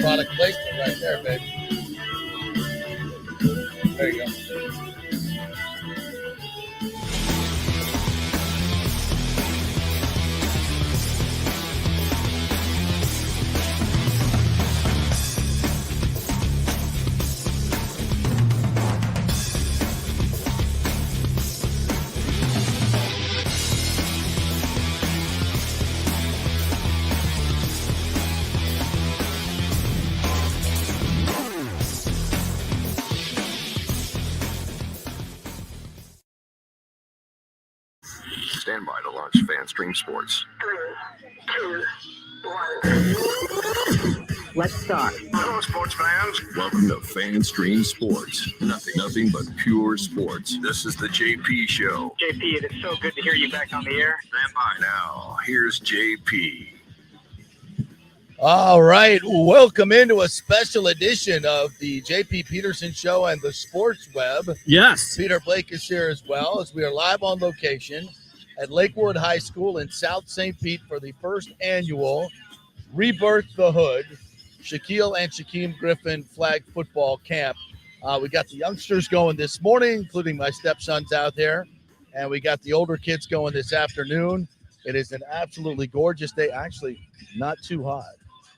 Product placement right there, baby. There you go. Stand by to launch FanStream Sports. 3, 2, 1. Let's start. Hello, sports fans. Welcome to FanStream Sports. Nothing but pure sports. This is the JP Show. JP, it is so good to hear you back on the air. Stand by now. Here's JP. All right, welcome into a special edition of the JP Peterson Show and the Sports Web. Yes. Peter Blake is here as well, as we are live on location at Lakewood High School in South St. Pete for the first annual Rebirth The Hood Shaquille and Shaquille Griffin flag football camp. We got the youngsters going this morning, including my stepsons out there, and we got the older kids going this afternoon. It is an absolutely gorgeous day. Actually, not too hot.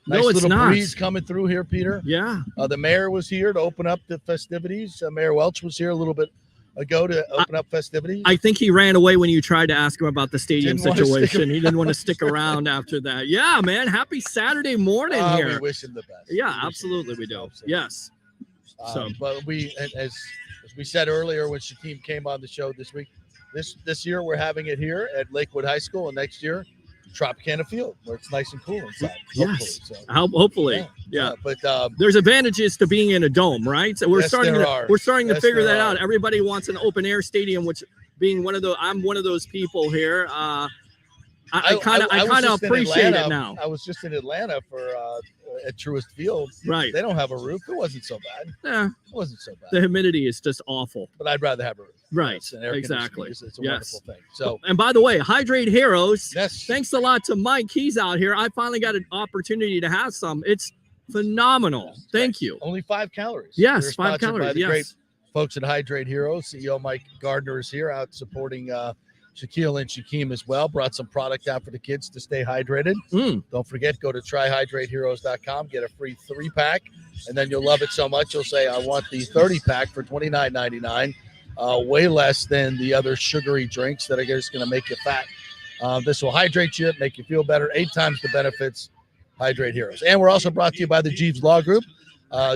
Nice No, it's little not. breeze coming through here, Peter. Yeah. The mayor was here to open up the festivities. Mayor Welch was here a little bit ago to open up festivities. I think he ran away when you tried to ask him about the stadium Didn't want to stick situation. He didn't want to stick around after that. Yeah, man. Happy Saturday morning here. We wish him the best. Yeah, absolutely we do. Yes. But we, as we said earlier when Shaquem came on the show this week, this year we're having it here at Lakewood High School, and next year Tropicana Field, where it's nice and cool inside. Yes. Hopefully. Hopefully. Yeah. But there's advantages to being in a dome, right? So we're Yes, starting there to are. we're starting to Yes, figure there that are. out. Everybody wants an open air stadium, which being I'm one of those people here. I kind of appreciate it now. I was just in Atlanta for at Truist Field. Right. They don't have a roof. It wasn't so bad. Yeah. It wasn't so bad. The humidity is just awful. But I'd rather have a roof. Right. It's an air Exactly. conditioning. It's a Yes. wonderful thing. So, And by the way, Hydrate Heroes. yes. Thanks a lot to Mike. He's out here. I finally got an opportunity to have some. It's phenomenal. Thank you. Only 5 calories. Yes, We're 5 sponsored by calories. the Yes. great folks at Hydrate Heroes. CEO Mike Gardner is here out supporting Shaquille and Shaquem as well. Brought some product out for the kids to stay hydrated. Don't forget, go to tryhydrateheroes.com, get a free 3-pack, and then you'll love it so much you'll say, I want the 30-pack for $29.99. Way less than the other sugary drinks that are just going to make you fat. This will hydrate you, make you feel better, 8 times the benefits. Hydrate Heroes. And we're also brought to you by the Jeeves Law Group.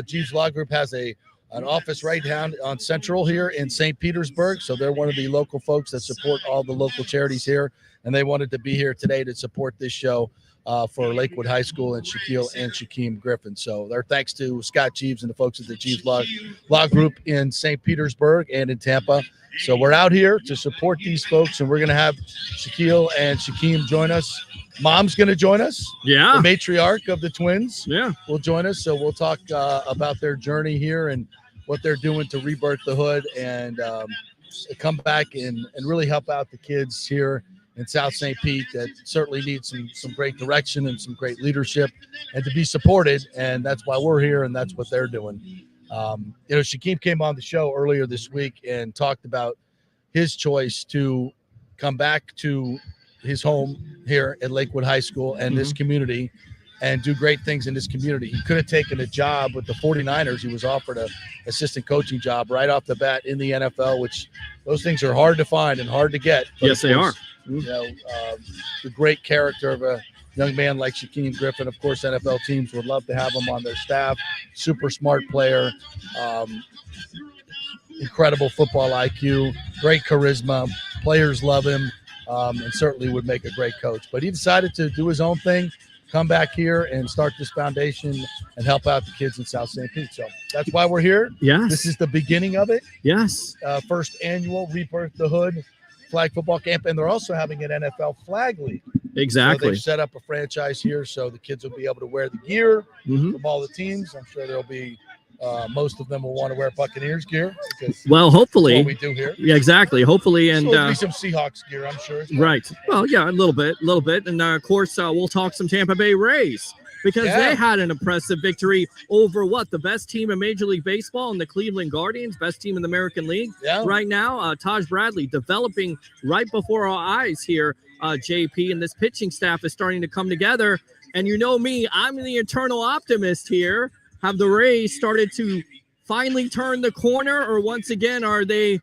Jeeves Law Group has an office right down on Central here in St. Petersburg. So they're one of the local folks that support all the local charities here. And they wanted to be here today to support this show for Lakewood High School and Shaquille and Shaquem Griffin. So their thanks to Scott Jeeves and the folks at the Jeeves Law Group in St. Petersburg and in Tampa. So we're out here to support these folks, and we're going to have Shaquille and Shaquem join us. Mom's going to join us. Yeah. The matriarch of the Twins. Yeah. Will join us. So we'll talk about their journey here and what they're doing to rebirth the hood and come back and really help out the kids here in South St. Pete that certainly need some great direction and some great leadership and to be supported. And that's why we're here, and that's what they're doing. Shaquem came on the show earlier this week and talked about his choice to come back to his home here at Lakewood High School and this community and do great things in this community. He could have taken a job with the 49ers. He was offered an assistant coaching job right off the bat in the NFL, which those things are hard to find and hard to get. But Yes, they are. The great character of a young man like Shaquem Griffin. Of course, NFL teams would love to have him on their staff. Super smart player, incredible football IQ, great charisma. Players love him, and certainly would make a great coach. But he decided to do his own thing come back here and start this foundation and help out the kids in South St. Pete. So that's why we're here. Yes. This is the beginning of it. Yes. First annual Rebirth The Hood flag football camp, and they're also having an NFL flag league. Exactly. So they've set up a franchise here, so the kids will be able to wear the gear from all the teams. I'm sure there'll be most of them will want to wear Buccaneers gear. Well, hopefully. What we do here. Yeah, exactly. Hopefully. And there'll be some Seahawks gear, I'm sure. Right. Well, yeah, a little bit. And of course, we'll talk some Tampa Bay Rays because they had an impressive victory over the best team in Major League Baseball and the Cleveland Guardians, best team in the American League right now. Taj Bradley developing right before our eyes here, JP, and this pitching staff is starting to come together. And you know me, I'm the eternal optimist here. Have the Rays started to finally turn the corner, or once again are they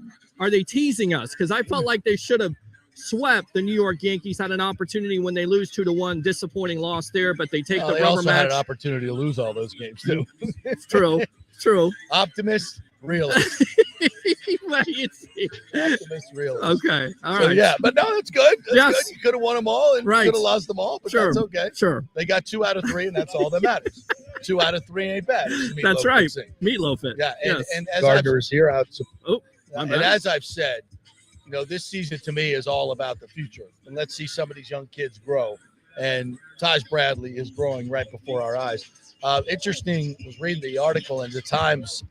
teasing us? Because I felt like they should have swept the New York Yankees. Had an opportunity when they lose 2-1, disappointing loss there, but they take the they rubber also match. had an opportunity to lose all those games too. It's true. Optimist, realist. Optimist, realist. Okay, all right. Yeah, but no, that's good. That's good. You could have won them all and could have lost them all, but that's okay. Sure. They got 2 out of 3, and that's all that matters. 2 out of 3 ain't bad. That's right. Meatloaf it. Yeah, and as Gardner's here out. And as I've said, this season to me is all about the future, and let's see some of these young kids grow. And Taj Bradley is growing right before our eyes. Interesting. Was reading the article in the Times,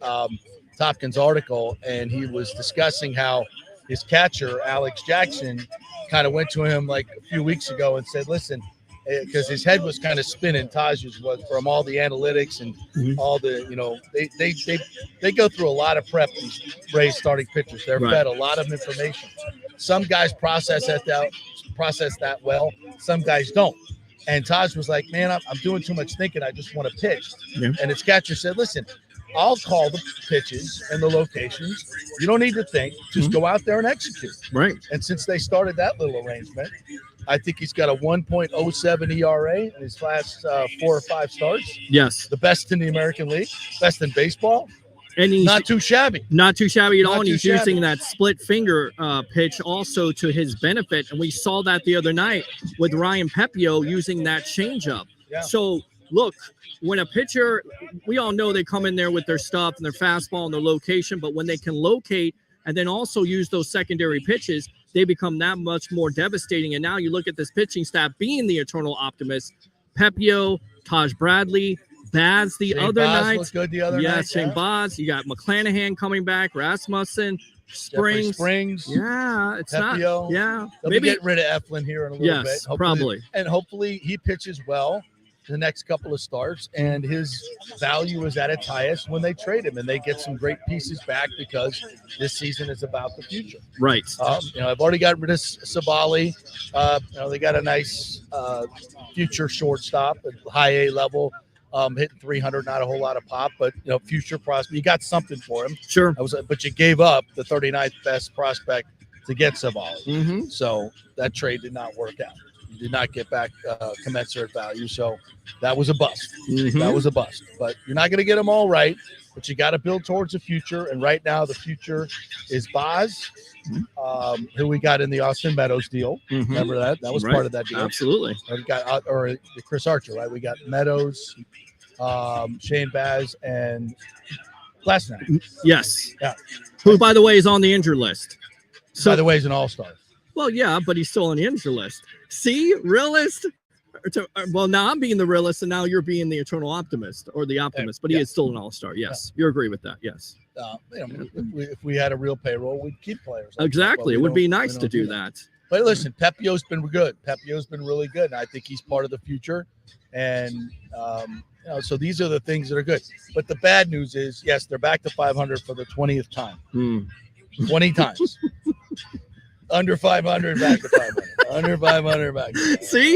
Topkins article, and he was discussing how his catcher Alex Jackson kind of went to him like a few weeks ago and said, "Listen," because his head was kind of spinning. Taj's was from all the analytics and all the, they go through a lot of prep. These Rays starting pitchers, they're fed a lot of information. Some guys process that well. Some guys don't. And Taj was like, "Man, I'm doing too much thinking. I just want to pitch." Yeah. And his catcher said, "Listen, I'll call the pitches and the locations. You don't need to think. Just go out there and execute." Right. And since they started that little arrangement, I think he's got a 1.07 ERA in his last 4 or 5 starts. Yes. The best in the American League, best in baseball. And he's not too shabby. Not too shabby at all. And he's using that split finger pitch also to his benefit. And we saw that the other night with Ryan Pepio using that changeup. Yeah. So, look, when a pitcher, we all know they come in there with their stuff and their fastball and their location, but when they can locate and then also use those secondary pitches, they become that much more devastating. And now you look at this pitching staff being the eternal optimist. Pepio, Taj Bradley, Baz Shane other Baz night. Looked good the other night. Shane Baz. You got McClanahan coming back, Rasmussen, Springs. Yeah, it's Pepio. not. Yeah. They'll be getting rid of Eflin here in a little bit. Probably. And hopefully he pitches well the next couple of starts, and his value is at its highest when they trade him, and they get some great pieces back because this season is about the future. Right. I've already got rid of Savali. They got a nice future shortstop at high A level. Hitting 300, not a whole lot of pop, but future prospect. You got something for him. Sure. But you gave up the 39th best prospect to get Savali. So that trade did not work out. You did not get back commensurate value. So that was a bust. That was a bust. But you're not going to get them all right, but you got to build towards the future. And right now the future is Baz, who we got in the Austin Meadows deal. Remember that? That was part of that deal. Absolutely. We got the Chris Archer, right? We got Meadows, Shane Baz, and Glasnow. Yes. Yeah. Who, by the way, is on the injured list. So, by the way, is an all-star. Well, yeah, but he's still on the injured list. See, realist. Well, now I'm being the realist, and now you're being the eternal optimist or the optimist. But he is still an all-star. Yes, you agree with that. Yes. If we had a real payroll, we'd keep players. Exactly. It would be nice to do that. But listen, Pepio's been good. Pepio's been really good, and I think he's part of the future. And so these are the things that are good. But the bad news is, yes, they're back to 500 for the 20th time. 20 times. Under 500, back to 500. Under 500, back to 500. See,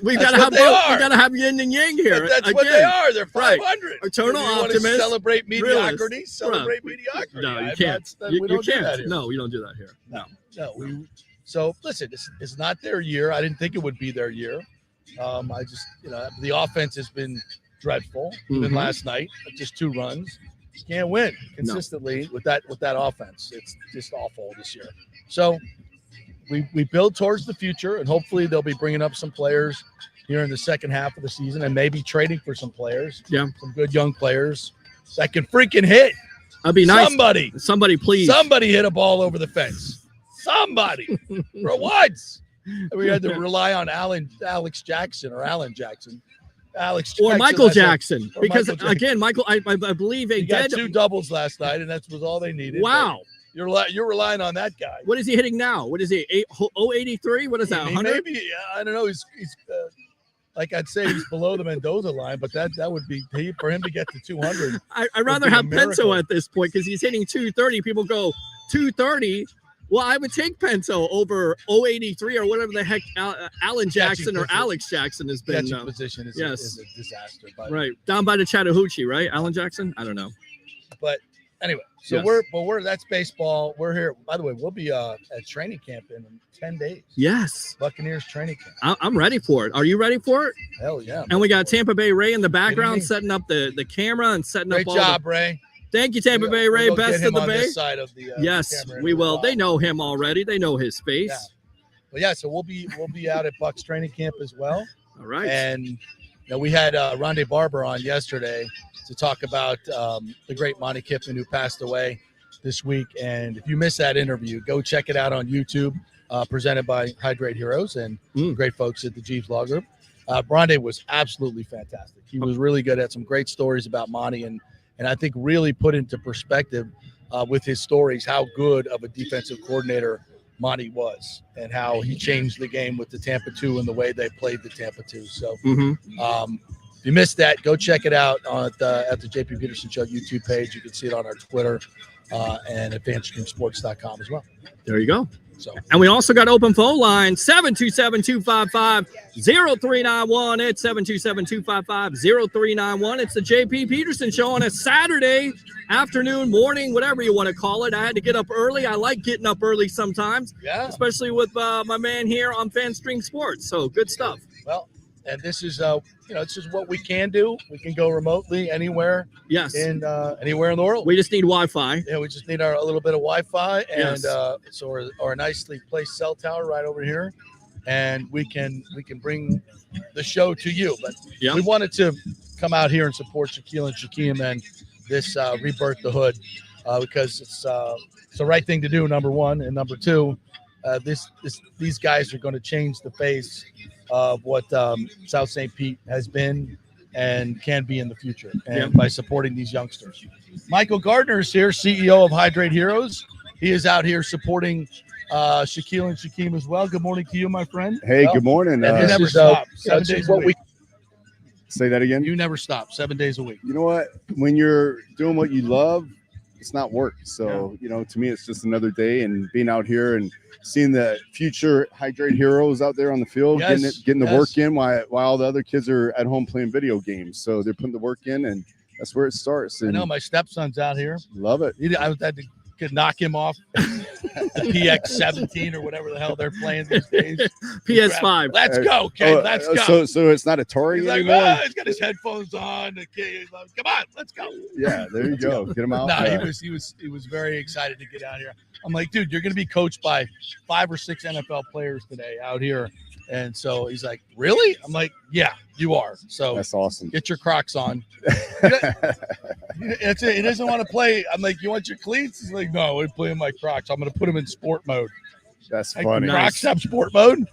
we got to have both. We got to have yin and yang here. But that's what they are. They're 500. Right. Eternal optimist. Celebrate mediocrity. Celebrate mediocrity. No, you can't. You can't. No, we don't do that here. No. So listen, it's not their year. I didn't think it would be their year. I just, the offense has been dreadful. Even last night, just 2 runs. You can't win consistently with that offense. It's just awful this year. So we build towards the future, and hopefully they'll be bringing up some players, here in the second half of the season and maybe trading for some players. Yeah. Some good young players that can freaking hit. That'd be nice. Somebody, please. Somebody hit a ball over the fence. Somebody. For once. We had to rely on Alex Jackson or Alan Jackson. Alex Jackson. Or Michael Jackson. Because, Michael Jackson. Again, Michael, I believe he got 2 doubles last night, and that was all they needed. Wow. You're relying on that guy. What is he hitting now? What is he? 083? What is that? 100? Maybe I don't know. He's like I'd say he's below the Mendoza line, but that would be for him to get to 200. I'd rather have Penso at this point because he's hitting 230. People go 230. Well, I would take Penso over 083 or whatever the heck Alan Jackson or Alex Jackson has been. Catching position is a disaster. Right down by the Chattahoochee, right? Alan Jackson. I don't know. But anyway, so that's baseball. We're here. By the way, we'll be at training camp in 10 days. Yes, Buccaneers training camp. I'm ready for it. Are you ready for it? Hell yeah! And we got Tampa Bay Ray in the background setting up the camera and setting up. Great job, Ray. Thank you, Tampa Bay Ray. Best of the Bay. This side of the, yes, we will. They know him already. They know his face. Yeah. Well, yeah. So we'll be out at Bucs training camp as well. All right. And we had Rondé Barber on yesterday to talk about the great Monty Kiffin who passed away this week. And if you missed that interview, go check it out on YouTube. Presented by Hydrate Heroes and great folks at the Jeeves Law Group. Rondé was absolutely fantastic. He was really good at some great stories about Monty and I think really put into perspective with his stories how good of a defensive coordinator Monty was and how he changed the game with the Tampa 2 and the way they played the Tampa 2. So if you missed that, go check it out at the JP Peterson Show YouTube page. You can see it on our Twitter and at fanstreamsports.com as well. There you go. So, and we also got open phone line 727-255-0391. It's 727-255-0391. It's the JP Peterson Show on a Saturday afternoon, morning, whatever you want to call it. I had to get up early. I like getting up early sometimes, especially with my man here on FanStream Sports. So good stuff. Well, and this is this is what we can do. We can go remotely anywhere. Yes. And anywhere in the world. We just need Wi-Fi. Yeah, we just need a little bit of Wi-Fi and our nicely placed cell tower right over here, and we can bring the show to you. But we wanted to come out here and support Shaquille and Shaquem and this Rebirth the Hood because it's the right thing to do. Number one, and number two, these guys are going to change the face of what South St. Pete has been and can be in the future, and by supporting these youngsters. Michael Gardner is here, CEO of Hydrate Heroes. He is out here supporting Shaquille and Shaquem as well. Good morning to you, my friend. Hey, good morning. You never stop. 7 days a week. Say that again. You never stop. 7 days a week. You know what? When you're doing what you love, it's not work. So, to me, it's just another day, and being out here and seeing the future Hydrate Heroes out there on the field, getting the work in while the other kids are at home playing video games. So they're putting the work in, and that's where it starts. And I know my stepson's out here. Love it. I had to knock him off the PX-17 or whatever the hell they're playing these days. PS5. Let's go, kid. Let's go. So it's not Atari anymore? He's got his headphones on. The kid, he's like, come on, let's go. Yeah, there you go. Get him out. No, he was very excited to get out here. I'm like, dude, you're going to be coached by 5 or 6 NFL players today out here. And so he's like, really? I'm like, yeah, you are. So that's awesome. Get your Crocs on. That's it. He doesn't want to play. I'm like, you want your cleats? He's like, no, I'm playing my Crocs. I'm going to put them in sport mode. That's funny. Crocs have sport mode?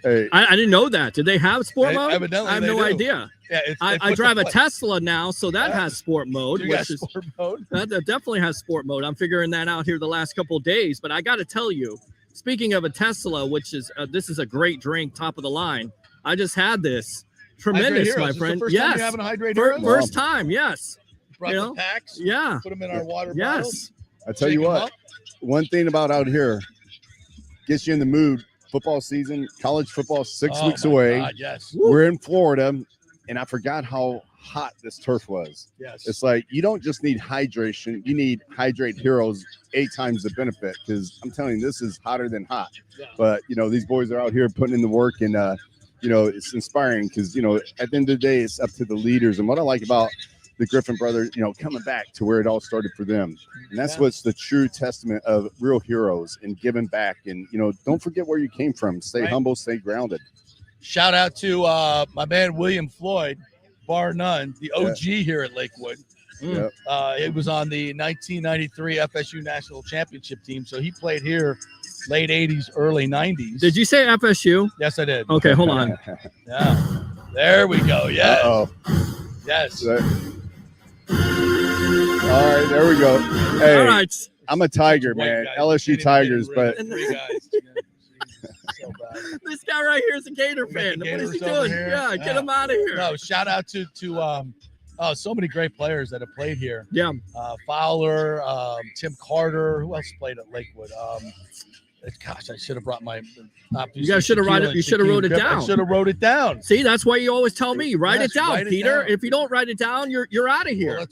Hey. I didn't know that. Did they have sport mode? Evidently I have no idea. Yeah, I drive a Tesla now, so that has sport mode. Sport mode? That definitely has sport mode. I'm figuring that out here the last couple of days. But I got to tell you, speaking of a Tesla, which is this is a great drink, top of the line. I just had this. Tremendous, my friend. First time you're having a Hydrate Heroes? First time, yes. Brought the packs. Yeah. Put them in our water bottles. I tell you what, one thing about out here gets you in the mood. Football season, college football, 6 weeks away. God, yes. We're in Florida, and I forgot how hot this turf was. Yes. It's like you don't just need hydration, you need Hydrate Heroes 8 times the benefit, because I'm telling you, this is hotter than hot. Yeah. But these boys are out here putting in the work, and it's inspiring because at the end of the day, it's up to the leaders. And what I like about the Griffin brothers, coming back to where it all started for them, and that's what's the true testament of real heroes and giving back. And don't forget where you came from. Stay humble, stay grounded. Shout out to my man William Floyd, bar none, the OG here at Lakewood. It was on the 1993 FSU National Championship team, so he played here late 80s, early 90s. Did you say FSU? Yes, I did. Okay, hold on. Yeah. There we go. Yes. Uh-oh. Yes. All right, there we go. Hey, all right. I'm a Tiger, man. LSU Tigers, but So bad. This guy right here is a Gator fan. What is he doing? Yeah, get him out of here. No, shout out to so many great players that have played here. Yeah. Fowler, Tim Carter. Who else played at Lakewood? Gosh, I should have brought my. You guys should have wrote it. You should have wrote it down. I should have wrote it down. See, that's why you always tell me write it down, write it Peter. down. If you don't write it down, you're out of here. Well,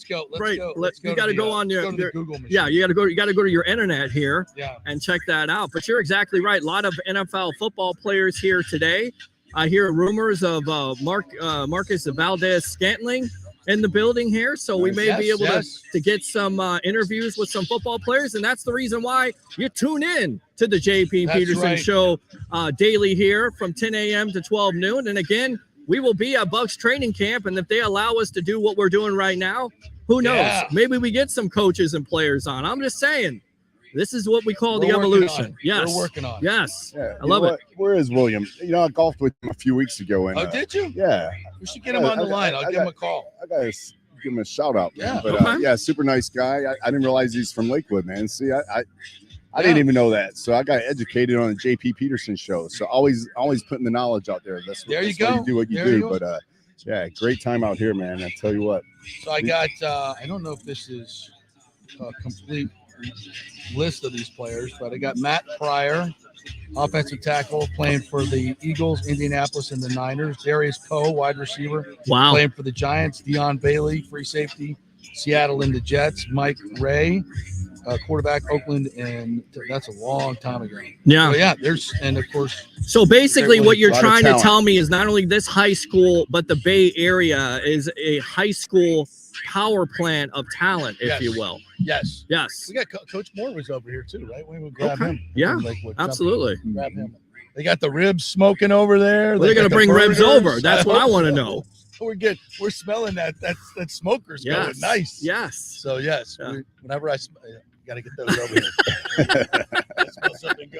let's go. You got to go on your Google machine. Yeah, you got to go. You got to go to your internet here. Yeah. And check that out. But you're exactly right. A lot of NFL football players here today. I hear rumors of Marcus Valdez-Scantling in the building here, so we may be able to get some interviews with some football players, and that's the reason why you tune in to the JP Peterson Show daily here from 10 a.m. to 12 noon. And again, we will be at Bucks training camp, and if they allow us to do what we're doing right now, who knows? Yeah. Maybe we get some coaches and players on. I'm just saying, this is what we call the evolution. Yes, we're working on. Yes, yeah, I love it. Where is William? I golfed with him a few weeks ago. And, did you? Yeah. We should get him on the line. I'll give him a call. I gotta give him a shout out. Yeah. Man. But super nice guy. I didn't realize he's from Lakewood, man. See, I didn't even know that. So I got educated on the JP Peterson show. So always putting the knowledge out there. That's why you do what you do. But great time out here, man. I tell you what. So I got I don't know if this is a complete list of these players, but I got Matt Pryor, offensive tackle, playing for the Eagles, Indianapolis, and the Niners. Darius Coe, wide receiver, playing for the Giants. Dion Bailey, free safety, Seattle and the Jets. Mike Ray, quarterback, Oakland, and that's a long time ago. Yeah. So and of course. So basically what you're trying to tell me is not only this high school, but the Bay Area is a high school power plant of talent, if you will. Yes. We got Coach Moore was over here too, right? We would grab him. Yeah, absolutely. Grab him. They got the ribs smoking over there. They're going to bring ribs over. That's what I want to know. We're smelling that smoker's going nice. Yes. So whenever I got to get those over here.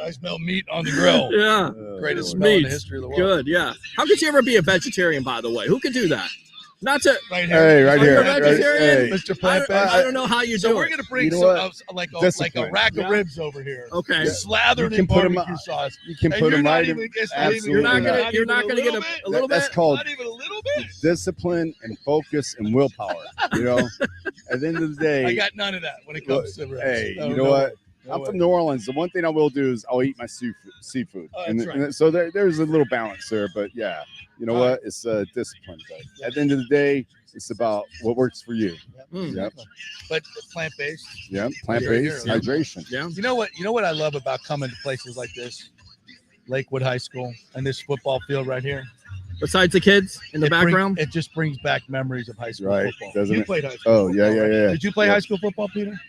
I smell meat on the grill. Yeah. Greatest smell in the history of the world. Good. Yeah. How could you ever be a vegetarian, by the way? Who could do that? Not to right here. Right here. Hey. Mr. Plant-Based. I don't know how you do it. So we're gonna bring some like a rack of ribs over here. Okay. Slathered in barbecue sauce. You can put them right in. Absolutely. You're not gonna get a little bit. That's called not even a little bit. Discipline and focus and willpower. At the end of the day, I got none of that when it comes to ribs. Hey, you know what? I'm from New Orleans. The one thing I will do is I'll eat my seafood. And so there's a little balance there. But you know what? It's discipline. But at the end of the day, it's about what works for you. Yep. But plant-based. Yeah, plant-based hydration. Yeah. You know what I love about coming to places like this, Lakewood High School, and this football field right here. Besides the kids in the background, it just brings back memories of high school football. Doesn't you it? Played high school. Oh, football, yeah. Did you play high school football, Peter?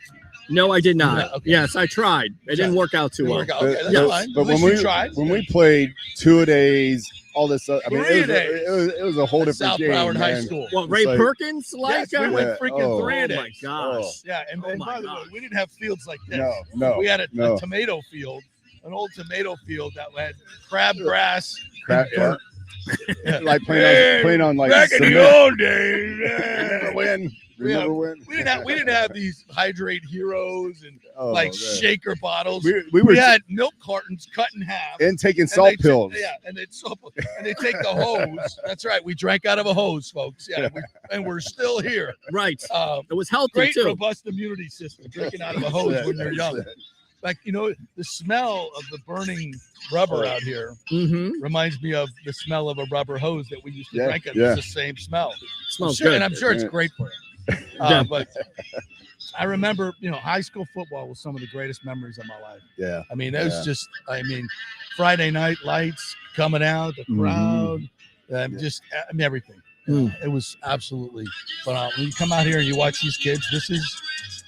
No, I did not. Yeah, okay. Yes, I tried. It didn't work out too well. Okay, that's fine. But when we played 2-a-days, all this stuff, it was a whole different South game. Broward High School. What, Ray Perkins? Yes, we went freaking 3-a-days. Oh, my gosh. Yeah, and by the way, we didn't have fields like this. No. We had a tomato field, an old tomato field that had crabgrass. Like playing on like back in the old days. Never win. We didn't have these Hydrate Heroes and shaker bottles. We had milk cartons cut in half and taking salt pills. And they take the hose. That's right. We drank out of a hose, folks. Yeah, and we're still here. Right. It was healthy great, too. Robust immunity system. Drinking out of a hose when you're young. Like, the smell of the burning rubber out here reminds me of the smell of a rubber hose that we used to drink. It's the same smell. Smells good. And I'm sure it's great for you. But I remember, high school football was some of the greatest memories of my life. Yeah. I mean, it was just, Friday night lights coming out, the crowd, everything. It was absolutely phenomenal. When you come out here and you watch these kids, this is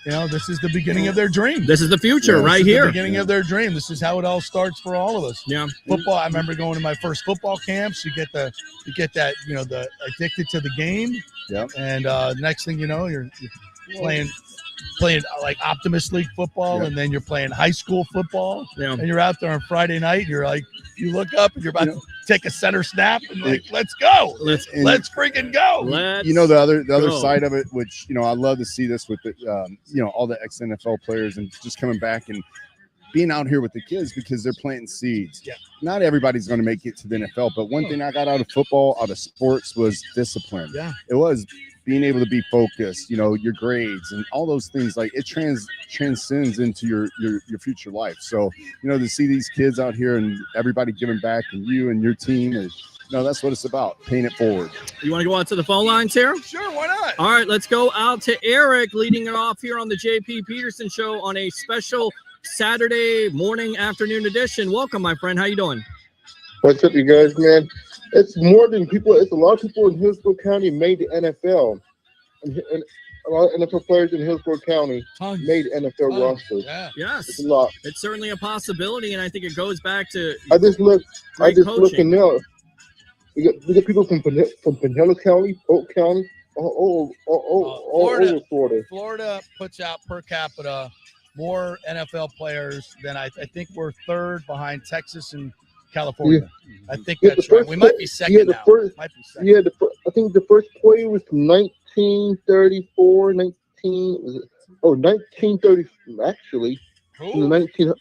this is the beginning of their dream. This is the future right The here. beginning of their dream. This is how it all starts for all of us. Yeah. Football. I remember going to my first football camps. You get that, the addicted to the game. Yeah. And next thing you know, you're playing like Optimist League football, and then you're playing high school football. Yeah. And you're out there on Friday night. You're like, you look up and you're about to take a center snap and let's go. Let's freaking go. The other side of it, which I love to see this with the all the ex-NFL players and just coming back and being out here with the kids because they're planting seeds. Yeah. Not everybody's going to make it to the NFL, but one thing I got out of football, out of sports, was discipline. Yeah. It was being able to be focused, your grades and all those things. Like it transcends into your future life. So, to see these kids out here and everybody giving back and you and your team is, that's what it's about, paying it forward. You want to go out to the phone lines here? Sure, why not? All right, let's go out to Eric leading it off here on the JP Peterson Show on a special Saturday morning, afternoon edition. Welcome, my friend. How you doing? What's up, you guys, man? It's more than people. It's a lot of people in Hillsborough County made the NFL. And a lot of NFL players in Hillsborough County made NFL rosters. Yeah. Yes. It's a lot. It's certainly a possibility, and I think it goes back to I just looked coaching. now. We got people from Pinellas County, Polk County, all over Florida. Florida puts out per capita more NFL players than I think we're third behind Texas and California. I think that's right. We might be second now. I think the first player was from 1934, 1930, actually. From the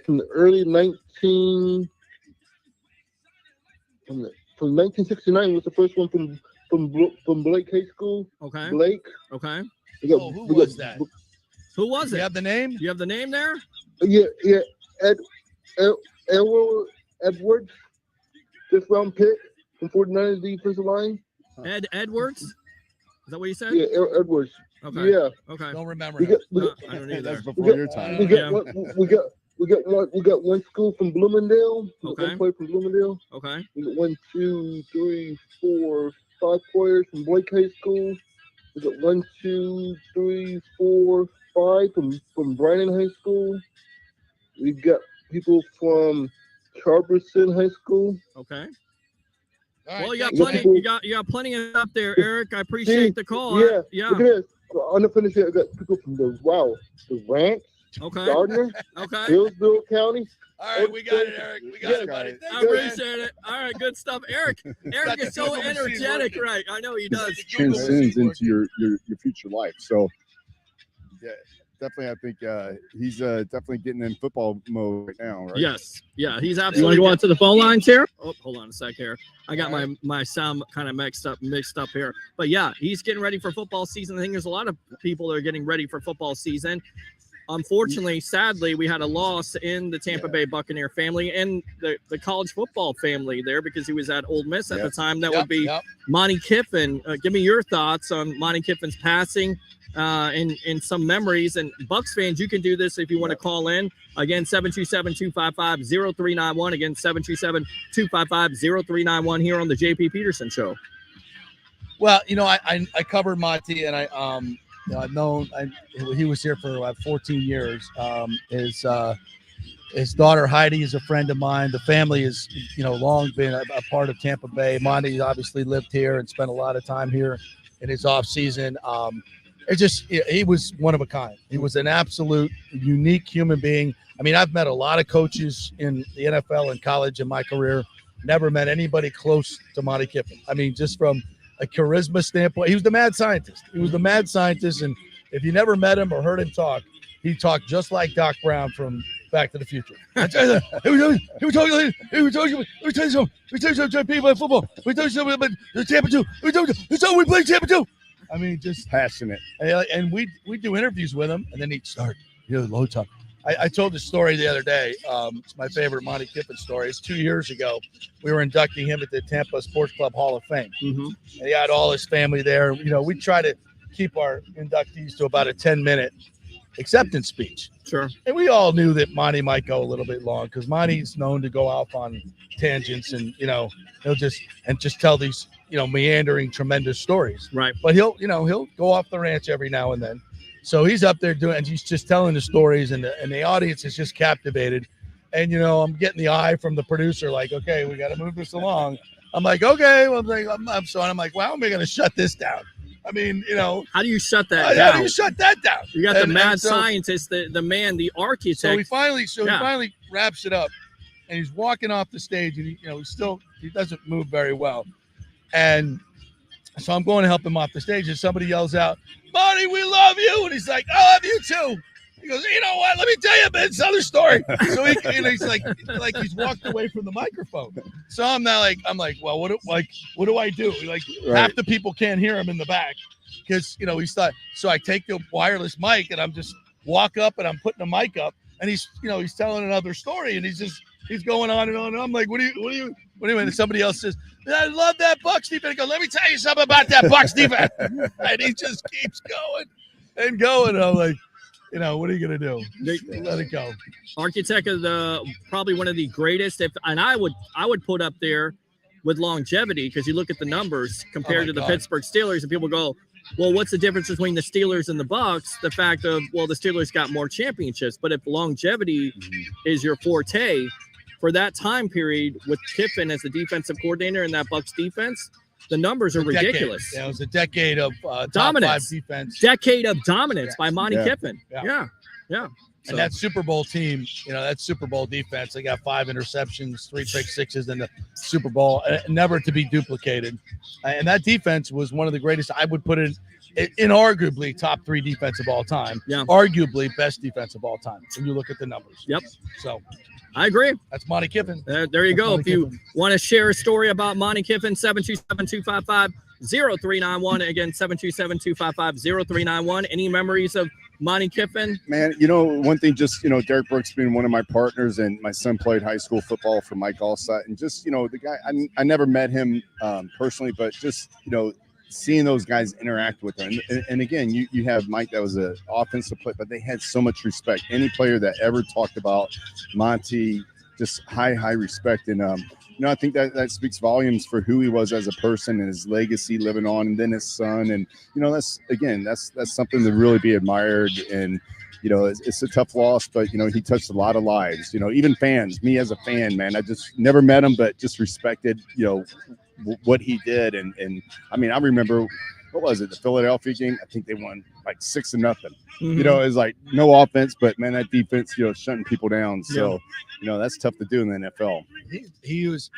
from the early 1969 was the first one from Blake High School. Okay. Blake. Okay. Who was that? Who was it? You have the name? You have the name there? Yeah. Edwards, fifth round pick from 49ers defensive line. Ed Edwards? Is that what you said? Yeah, Edwards. Okay. Yeah. Okay. Don't remember. I don't either. That's before your time. We got one school from Bloomingdale. Okay. One player from Bloomingdale. Okay. We got 1, 2, 3, 4, 5 players from Blake High School. We got 1, 2, 3, 4, 5 from Brandon High School. We got people from Charberson High School. Okay. Right, well, you got plenty. You got plenty of up there, Eric. I appreciate the call. Yeah. Yeah. Look at this. I'm gonna finish it. I got people from the Ranch, Okay. Gardner, Okay. Hillsborough County. All right, we got it, Eric. We got it, buddy. I appreciate it. All right, good stuff, Eric. Eric is so energetic, right? I know he does. It transcends into your future life. So, yeah. Definitely, I think he's definitely getting in football mode right now, right? Yes. Yeah, he's absolutely. You want to go on to the phone lines here? Oh, hold on a sec here. I got my sound kind of mixed up here. But yeah, he's getting ready for football season. I think there's a lot of people that are getting ready for football season. Unfortunately, sadly, we had a loss in the Tampa Bay Buccaneer family and the college football family there because he was at Ole Miss at the time. That would be Monty Kiffin. Give me your thoughts on Monty Kiffin's passing. And some memories. And Bucs fans, you can do this if you want to call in. Again, 727-255-0391. Again, 727-255-0391 here on the JP Peterson Show. Well, I covered Monty, and I've known he was here for 14 years. His daughter Heidi is a friend of mine. The family is, long been a part of Tampa Bay. Monty obviously lived here and spent a lot of time here in his off season. He was one of a kind. He was an absolute unique human being. I mean, I've met a lot of coaches in the NFL and college in my career. Never met anybody close to Monty Kiffin. I mean, just from a charisma standpoint, he was the mad scientist. And if you never met him or heard him talk, he talked just like Doc Brown from Back to the Future. He was talking about football. We told you about the Tampa 2. We played Tampa 2. I mean, just passionate. And we do interviews with him, and then he'd start, low talk. I told the story the other day. It's my favorite Monty Kiffin story. It's 2 years ago. We were inducting him at the Tampa Sports Club Hall of Fame. Mm-hmm. And he had all his family there. We try to keep our inductees to about a 10-minute acceptance speech. Sure. And we all knew that Monty might go a little bit long because Monty's known to go off on tangents and, he'll just tell these, meandering, tremendous stories. Right. But he'll go off the ranch every now and then. So he's up there doing, and he's just telling the stories, and the audience is just captivated. And, I'm getting the eye from the producer, like, okay, we got to move this along. I'm like, okay. Well, I'm like, wow, am I going to shut this down? I mean, how do you shut that down? How do you shut that down? You got the mad scientist, the man, the architect. So he finally wraps it up, and he's walking off the stage, and he doesn't move very well. And so I'm going to help him off the stage, and somebody yells out, "Marty, we love you!" And he's like, "I love you too." He goes, "You know what? Let me tell you, man, it's another story." So he's like he's walked away from the microphone. So I'm like, well, what do I do? Like half the people can't hear him in the back because he's thought. So I take the wireless mic and I'm just walk up and I'm putting the mic up, and he's telling another story, and he's going on and on. And I'm like, what do you? And somebody else says, "I love that Bucs defense." I go, "Let me tell you something about that Bucs defense." And he just keeps going and going. And I'm like, what are you going to do? Let it go. Architect of probably one of the greatest. And I would put up there with longevity, because you look at the numbers compared to the Pittsburgh Steelers, and people go, well, what's the difference between the Steelers and the Bucs? The fact of, well, the Steelers got more championships. But if longevity is your forte, for that time period with Kiffin as the defensive coordinator in that Bucs defense, the numbers are ridiculous. Yeah, it was a decade of dominance. Top 5 defense. Decade of dominance by Monty Kiffin. Yeah. And that Super Bowl team, that Super Bowl defense, they got 5 interceptions, 3 pick sixes in the Super Bowl, never to be duplicated. And that defense was one of the greatest. I would put it in arguably top 3 defense of all time. Yeah. Arguably best defense of all time when you look at the numbers. Yep. So I agree. That's Monty Kiffin. There you go. If you want to share a story about Monty Kiffin, 727-255-0391. Again, 727-255-0391. Any memories of Monty Kiffin? Man, one thing, just, Derek Brooks being one of my partners, and my son played high school football for Mike Allstott, and just, the guy, I never met him personally, but just, seeing those guys interact with him. And again, you have Mike, that was an offensive player, but they had so much respect. Any player that ever talked about Monty, just high respect. And, I think that speaks volumes for who he was as a person and his legacy living on, and then his son. And, that's something to really be admired. And, it's a tough loss, but, he touched a lot of lives, even fans, me as a fan, man, I just never met him, but just respected, what he did. And I mean, I remember, what was it, the Philadelphia game? I think they won like 6-0. It was like no offense, but man, that defense, shutting people down. So, that's tough to do in the NFL. He was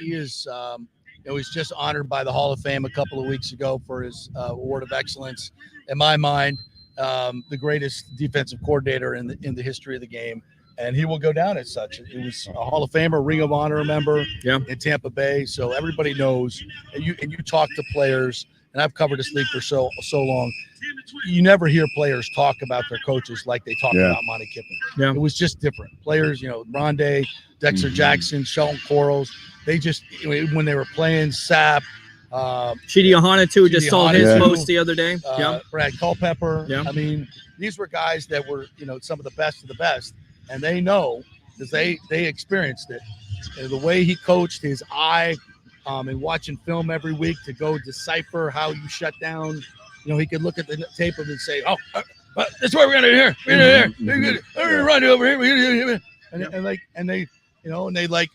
just honored by the Hall of Fame a couple of weeks ago for his award of excellence. In my mind, the greatest defensive coordinator in the history of the game. And he will go down as such. It was a Hall of Famer, Ring of Honor member in Tampa Bay. So everybody knows. And you talk to players, and I've covered this league for so long. You never hear players talk about their coaches like they talk about Monty Kiffin. Yeah. It was just different. Players, Rondé, Dexter Jackson, Sheldon Quarles, they just, when they were playing Sapp, Chidi Ahana too, just saw his post the other day. Brad Culpepper. Yeah. I mean, these were guys that were, some of the best of the best. And they know, because they experienced it. And the way he coached, his eye, and watching film every week to go decipher how you shut down. He could look at the tape of it and say, "Oh, that's what we're gonna do here. We're gonna run over here." And they,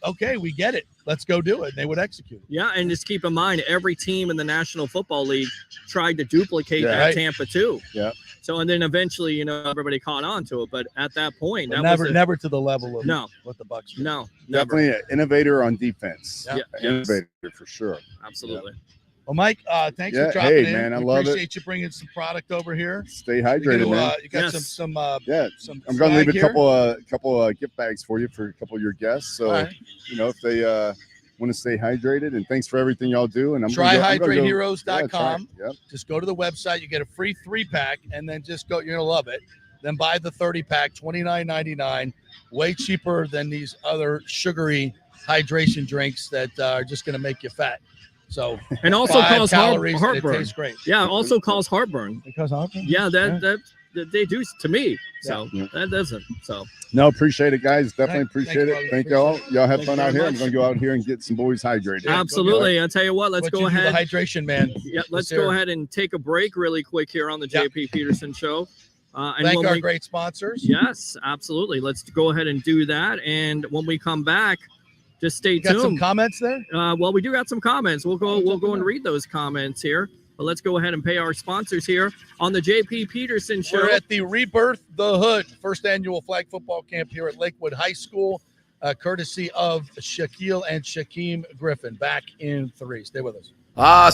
okay, we get it. Let's go do it. And they would execute. Yeah, and just keep in mind, every team in the National Football League tried to duplicate that Tampa too. Yeah. So, and then eventually, everybody caught on to it. But at that point, never to the level of what the Bucs did. No, definitely an innovator on defense. Yeah, innovator for sure. Absolutely. Yeah. Well, Mike, thanks for dropping in. Man, I love it. Appreciate you bringing some product over here. Stay hydrated, man. You got some. I'm going to leave a couple gift bags for you for a couple of your guests. So, if they want to stay hydrated, and thanks for everything y'all do. And TryHydrateHeroes.com. Just go to the website. You get a free 3-pack, and then just go. You're gonna love it. Then buy the 30-pack, $29.99. Way cheaper than these other sugary hydration drinks that are just gonna make you fat. So, and also cause heartburn. It tastes great. Yeah, also cause heartburn. Because heartburn. Yeah, that they do to me. So that doesn't. So no, appreciate it, guys. Definitely appreciate it. Thank y'all. Y'all have fun out here. I'm gonna go out here and get some boys hydrated. Absolutely. I'll tell you what. Let's go ahead. The hydration man. Yeah. Let's go ahead and take a break really quick here on the JP Peterson Show. And Thank our great sponsors. Yes, absolutely. Let's go ahead and do that. And when we come back, just stay tuned. Got some comments there? Well, we do got some comments. We'll go and read those comments here. But let's go ahead and pay our sponsors here on the JP Peterson Show. We're at the Rebirth The Hood, first annual flag football camp here at Lakewood High School, courtesy of Shaquem and Shaquill Griffin. Back in 3. Stay with us.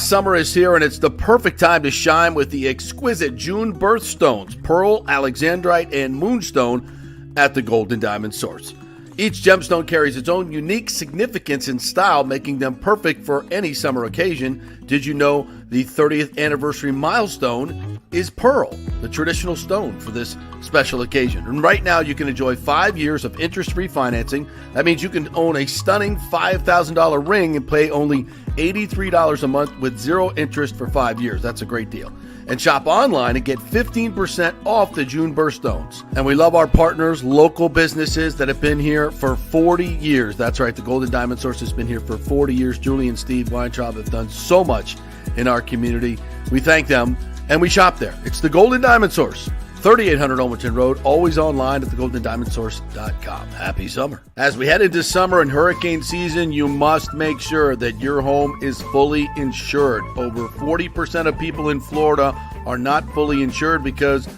Summer is here, and it's the perfect time to shine with the exquisite June birthstones, pearl, alexandrite, and moonstone at the Golden Diamond Source. Each gemstone carries its own unique significance and style, making them perfect for any summer occasion. Did you know the 30th anniversary milestone is pearl, the traditional stone for this special occasion? And right now you can enjoy 5 years of interest-free financing. That means you can own a stunning $5,000 ring and pay only $83 a month with 0 interest for 5 years. That's a great deal. And shop online and get 15% off the June birthstones. And we love our partners, local businesses that have been here for 40 years. That's right, the Golden Diamond Source has been here for 40 years. Julie and Steve Weintraub have done so much in our community. We thank them, and we shop there. It's the Golden Diamond Source, 3800 Olmerton Road, always online at thegoldendiamondsource.com. Happy summer. As we head into summer and hurricane season, you must make sure that your home is fully insured. Over 40% of people in Florida are not fully insured because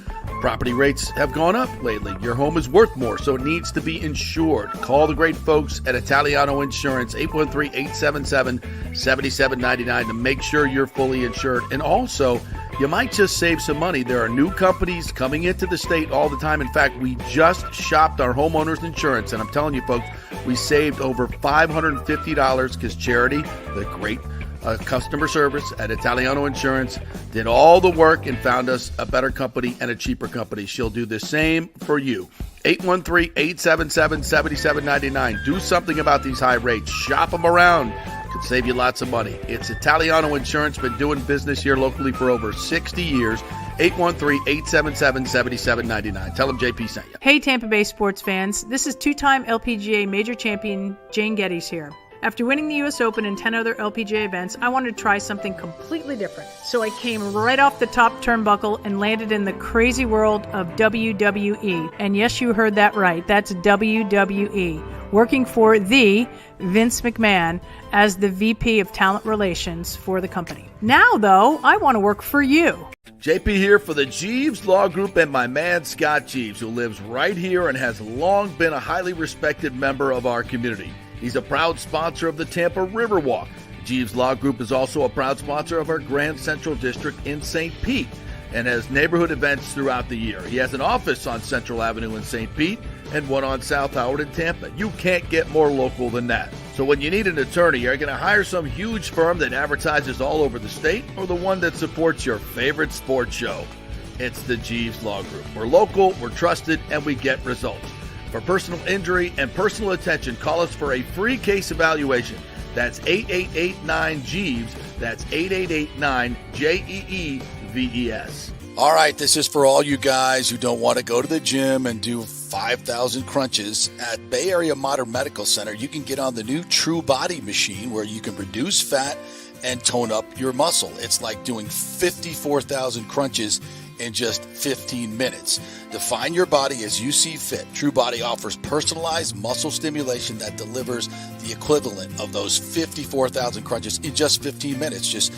property rates have gone up lately. Your home is worth more, so it needs to be insured. Call the great folks at Italiano Insurance, 813-877-7799 to make sure you're fully insured. And also, you might just save some money. There are new companies coming into the state all the time. In fact, we just shopped our homeowners insurance, and I'm telling you, folks, we saved over $550 because Charity, the great customer service at Italiano Insurance, did all the work and found us a better company and a cheaper company. She'll do the same for you. 813-877-7799. Do something about these high rates. Shop them around. Could save you lots of money. It's Italiano Insurance, been doing business here locally for over 60 years. 813-877-7799. Tell them JP sent you. Hey, Tampa Bay sports fans. This is two-time LPGA major champion Jane Geddes here. After winning the U.S. Open and 10 other LPGA events, I wanted to try something completely different. So I came right off the top turnbuckle and landed in the crazy world of WWE. And yes, you heard that right. That's WWE. Working for the Vince McMahon as the VP of Talent Relations for the company. Now, though, I want to work for you. JP here for the Jeeves Law Group and my man Scott Jeeves, who lives right here and has long been a highly respected member of our community. He's a proud sponsor of the Tampa Riverwalk. Jeeves Law Group is also a proud sponsor of our Grand Central District in St. Pete and has neighborhood events throughout the year. He has an office on Central Avenue in St. Pete and one on South Howard in Tampa. You can't get more local than that. So when you need an attorney, are you going to hire some huge firm that advertises all over the state or the one that supports your favorite sports show? It's the Jeeves Law Group. We're local, we're trusted, and we get results. For personal injury and personal attention, call us for a free case evaluation. That's 8889-JEEVES. That's 8889-JEEVES. All right, this is for all you guys who don't want to go to the gym and do 5,000 crunches. At Bay Area Modern Medical Center, you can get on the new True Body machine where you can reduce fat and tone up your muscle. It's like doing 54,000 crunches in just 15 minutes. Define your body as you see fit. True Body offers personalized muscle stimulation that delivers the equivalent of those 54,000 crunches in just 15 minutes. Just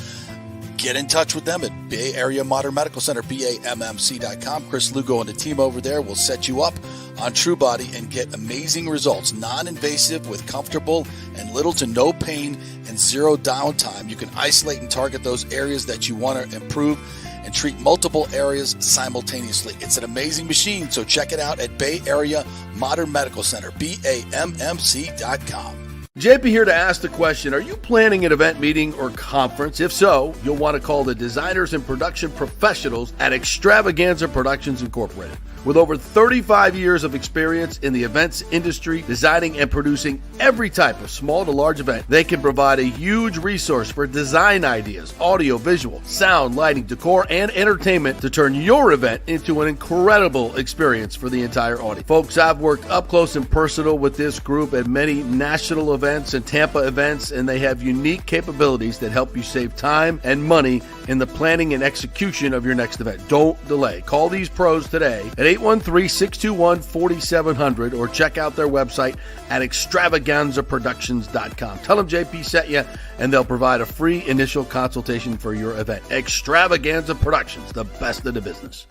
get in touch with them at Bay Area Modern Medical Center, BAMMC.com. Chris Lugo and the team over there will set you up on True Body and get amazing results. Non-invasive with comfortable and little to no pain and zero downtime. You can isolate and target those areas that you want to improve and treat multiple areas simultaneously. It's an amazing machine, so check it out at Bay Area Modern Medical Center, BAMMC.com. JP here to ask the question, are you planning an event, meeting, or conference? If so, you'll want to call the designers and production professionals at Extravaganza Productions Incorporated. With over 35 years of experience in the events industry, designing and producing every type of small to large event, they can provide a huge resource for design ideas, audio, visual, sound, lighting, decor, and entertainment to turn your event into an incredible experience for the entire audience. Folks, I've worked up close and personal with this group at many national events events and Tampa events, and they have unique capabilities that help you save time and money in the planning and execution of your next event. Don't delay. Call these pros today at 813-621-4700 or check out their website at extravaganzaproductions.com. Tell them JP sent you, and they'll provide a free initial consultation for your event. Extravaganza Productions, the best in the business.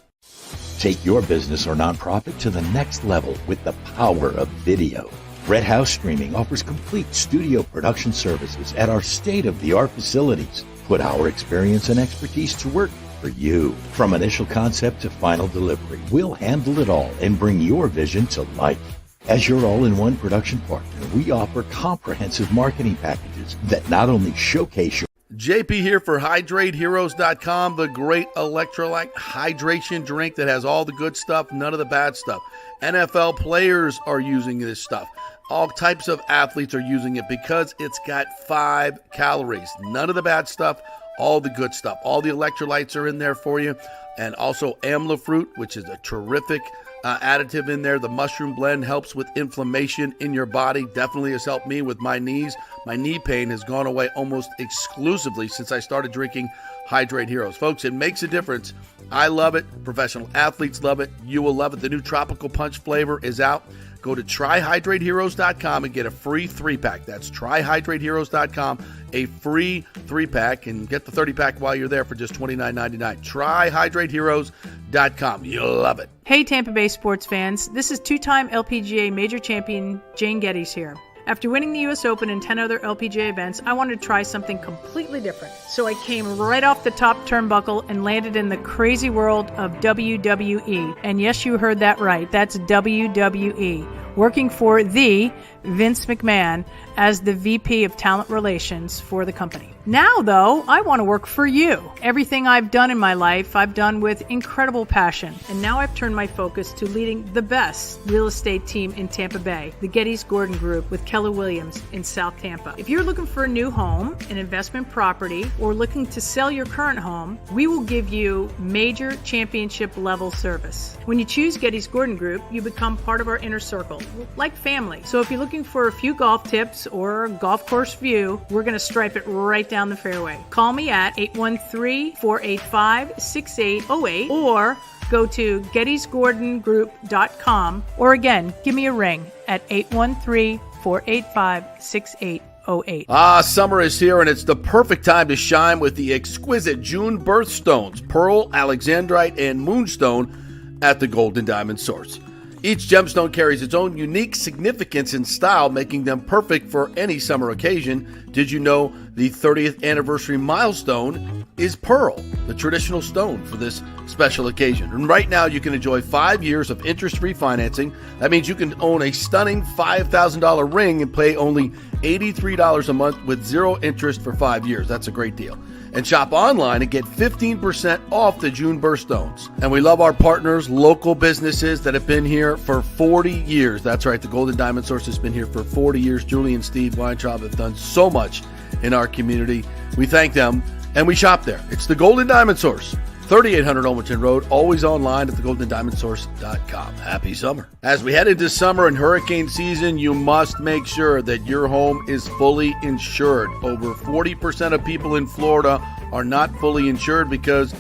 Take your business or nonprofit to the next level with the power of video. Red House Streaming offers complete studio production services at our state-of-the-art facilities. Put our experience and expertise to work for you. From initial concept to final delivery, we'll handle it all and bring your vision to life. As your all-in-one production partner, we offer comprehensive marketing packages that not only showcase your JP here for HydrateHeroes.com, the great electrolyte hydration drink that has all the good stuff, none of the bad stuff. NFL players are using this stuff. All types of athletes are using it because it's got 5 calories. None of the bad stuff, all the good stuff. All the electrolytes are in there for you. And also amla fruit, which is a terrific additive in there. The mushroom blend helps with inflammation in your body. Definitely has helped me with my knees. My knee pain has gone away almost exclusively since I started drinking Hydrate Heroes. Folks, it makes a difference. I love it. Professional athletes love it. You will love it. The new Tropical Punch flavor is out. Go to tryhydrateheroes.com and get a free 3-pack. That's tryhydrateheroes.com, a free 3-pack, and get the 30-pack while you're there for just $29.99. Tryhydrateheroes.com. You'll love it. Hey Tampa Bay sports fans, this is two-time LPGA major champion Jane Geddes here. After winning the US Open and 10 other LPGA events, I wanted to try something completely different. So I came right off the top turnbuckle and landed in the crazy world of WWE. And yes, you heard that right. That's WWE. Working for the Vince McMahon as the VP of Talent Relations for the company. Now, though, I want to work for you. Everything I've done in my life, I've done with incredible passion. And now I've turned my focus to leading the best real estate team in Tampa Bay, the Geddes Gordon Group with Keller Williams in South Tampa. If you're looking for a new home, an investment property, or looking to sell your current home, we will give you major championship level service. When you choose Geddes Gordon Group, you become part of our inner circle, like family. So if you're looking for a few golf tips or a golf course view, we're going to stripe it right down the fairway. Call me at 813-485-6808 or go to gettysgordongroup.com, or again, give me a ring at 813-485-6808. Summer is here, and it's the perfect time to shine with the exquisite June birthstones, pearl, alexandrite, and moonstone at the Golden Diamond Source. Each gemstone carries its own unique significance and style, making them perfect for any summer occasion. Did you know the 30th anniversary milestone is pearl, the traditional stone for this special occasion? And right now you can enjoy 5 years of interest-free financing. That means you can own a stunning $5,000 ring and pay only $83 a month with 0 interest for 5 years. That's a great deal. And shop online and get 15% off the June birthstones. And we love our partners, local businesses that have been here for 40 years. That's right, the Golden Diamond Source has been here for 40 years. Julie and Steve Weintraub have done so much in our community. We thank them, and we shop there. It's the Golden Diamond Source, 3800 Olmerton Road, always online at thegoldendiamondsource.com. Happy summer. As we head into summer and hurricane season, you must make sure that your home is fully insured. Over 40% of people in Florida are not fully insured because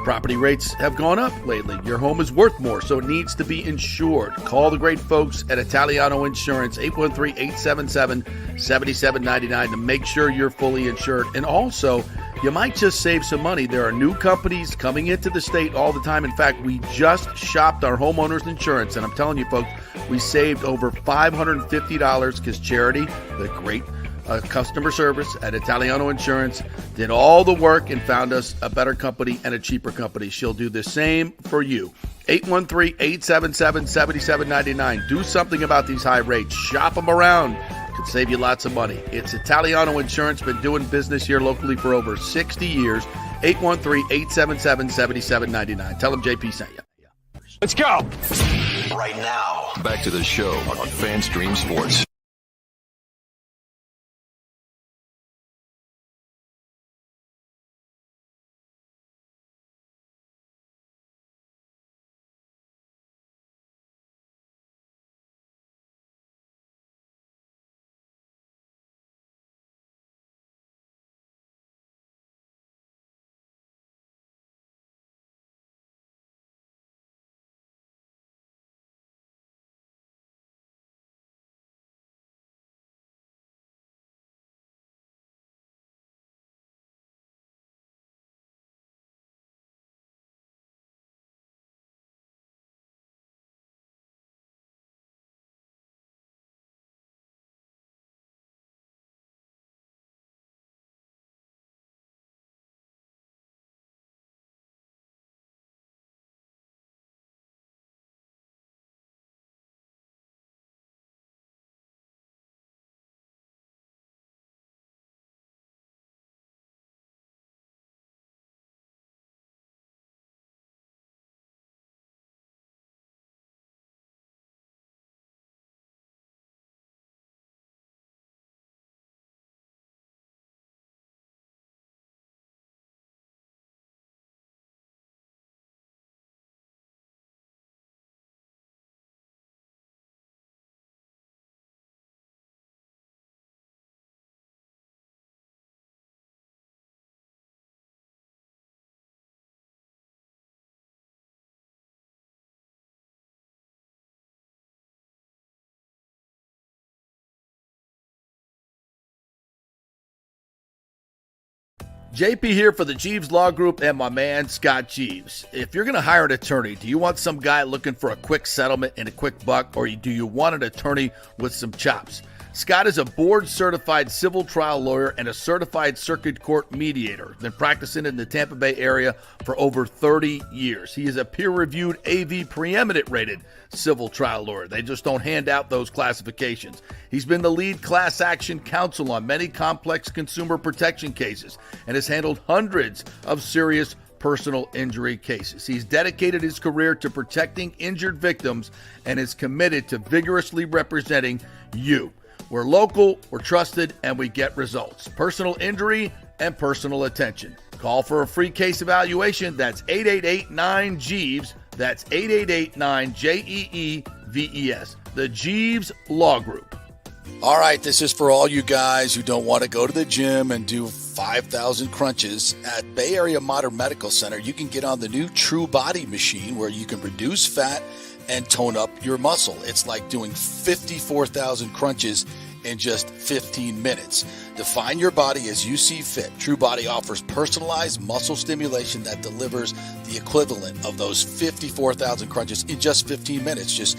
property rates have gone up lately. Your home is worth more, so it needs to be insured. Call the great folks at Italiano Insurance, 813-877-7799 to make sure you're fully insured. And also, you might just save some money. There are new companies coming into the state all the time. In fact, we just shopped our homeowners insurance, and I'm telling you, folks, we saved over $550 because Charity, the great customer service at Italiano Insurance, did all the work and found us a better company and a cheaper company. She'll do the same for you. 813-877-7799. Do something about these high rates. Shop them around. Could save you lots of money. It's Italiano Insurance. Been doing business here locally for over 60 years. 813-877-7799. Tell them JP sent you. Let's go. Right now, back to the show on FanStream Sports. JP here for the Jeeves Law Group and my man Scott Jeeves. If you're going to hire an attorney, do you want some guy looking for a quick settlement and a quick buck, or do you want an attorney with some chops? Scott is a board-certified civil trial lawyer and a certified circuit court mediator. Been practicing in the Tampa Bay area for over 30 years. He is a peer-reviewed AV preeminent rated civil trial lawyer. They just don't hand out those classifications. He's been the lead class action counsel on many complex consumer protection cases and has handled hundreds of serious personal injury cases. He's dedicated his career to protecting injured victims and is committed to vigorously representing you. We're local, we're trusted, and we get results. Personal injury and personal attention. Call for a free case evaluation. That's 888-9-JEEVES. That's 888-9-JEEVES. The Jeeves Law Group. All right, this is for all you guys who don't want to go to the gym and do 5,000 crunches. At Bay Area Modern Medical Center, you can get on the new True Body machine where you can reduce fat and tone up your muscle. It's like doing 54,000 crunches in just 15 minutes. Define your body as you see fit. True Body offers personalized muscle stimulation that delivers the equivalent of those 54,000 crunches in just 15 minutes. Just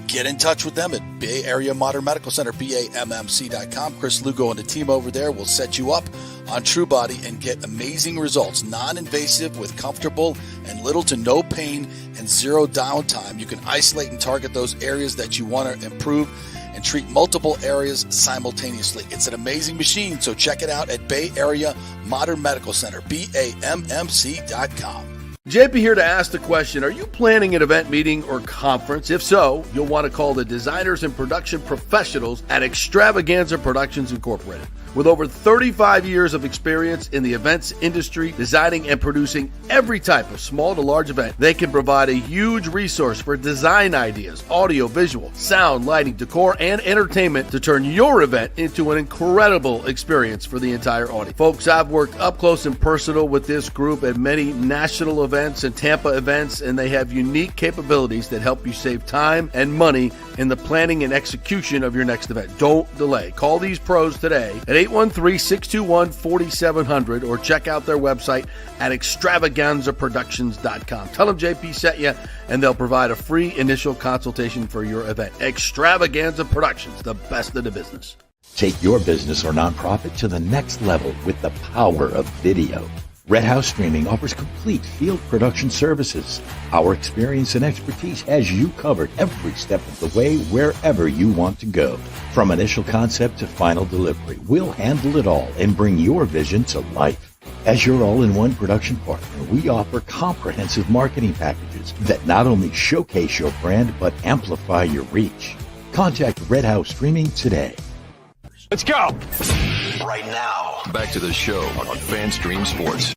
get in touch with them at Bay Area Modern Medical Center, BAMMC.com. Chris Lugo and the team over there will set you up on True Body and get amazing results. Non-invasive with comfortable and little to no pain and zero downtime. You can isolate and target those areas that you want to improve and treat multiple areas simultaneously. It's an amazing machine, so check it out at Bay Area Modern Medical Center, BAMMC.com. JP here to ask the question, are you planning an event, meeting, or conference? If so, you'll want to call the designers and production professionals at Extravaganza Productions Incorporated. With over 35 years of experience in the events industry, designing and producing every type of small to large event, they can provide a huge resource for design ideas, audio, visual, sound, lighting, decor, and entertainment to turn your event into an incredible experience for the entire audience. Folks, I've worked up close and personal with this group at many national events and Tampa events, and they have unique capabilities that help you save time and money in the planning and execution of your next event. Don't delay. Call these pros today at 813-621-4700 or check out their website at extravaganzaproductions.com. Tell them JP sent you and they'll provide a free initial consultation for your event. Extravaganza Productions, the best in the business. Take your business or nonprofit to the next level with the power of video. Red House Streaming offers complete field production services. Our experience and expertise has you covered every step of the way wherever you want to go. From initial concept to final delivery, we'll handle it all and bring your vision to life. As your all-in-one production partner, we offer comprehensive marketing packages that not only showcase your brand but amplify your reach. Contact Red House Streaming today. Let's go! Right now, back to the show on FanStream Sports.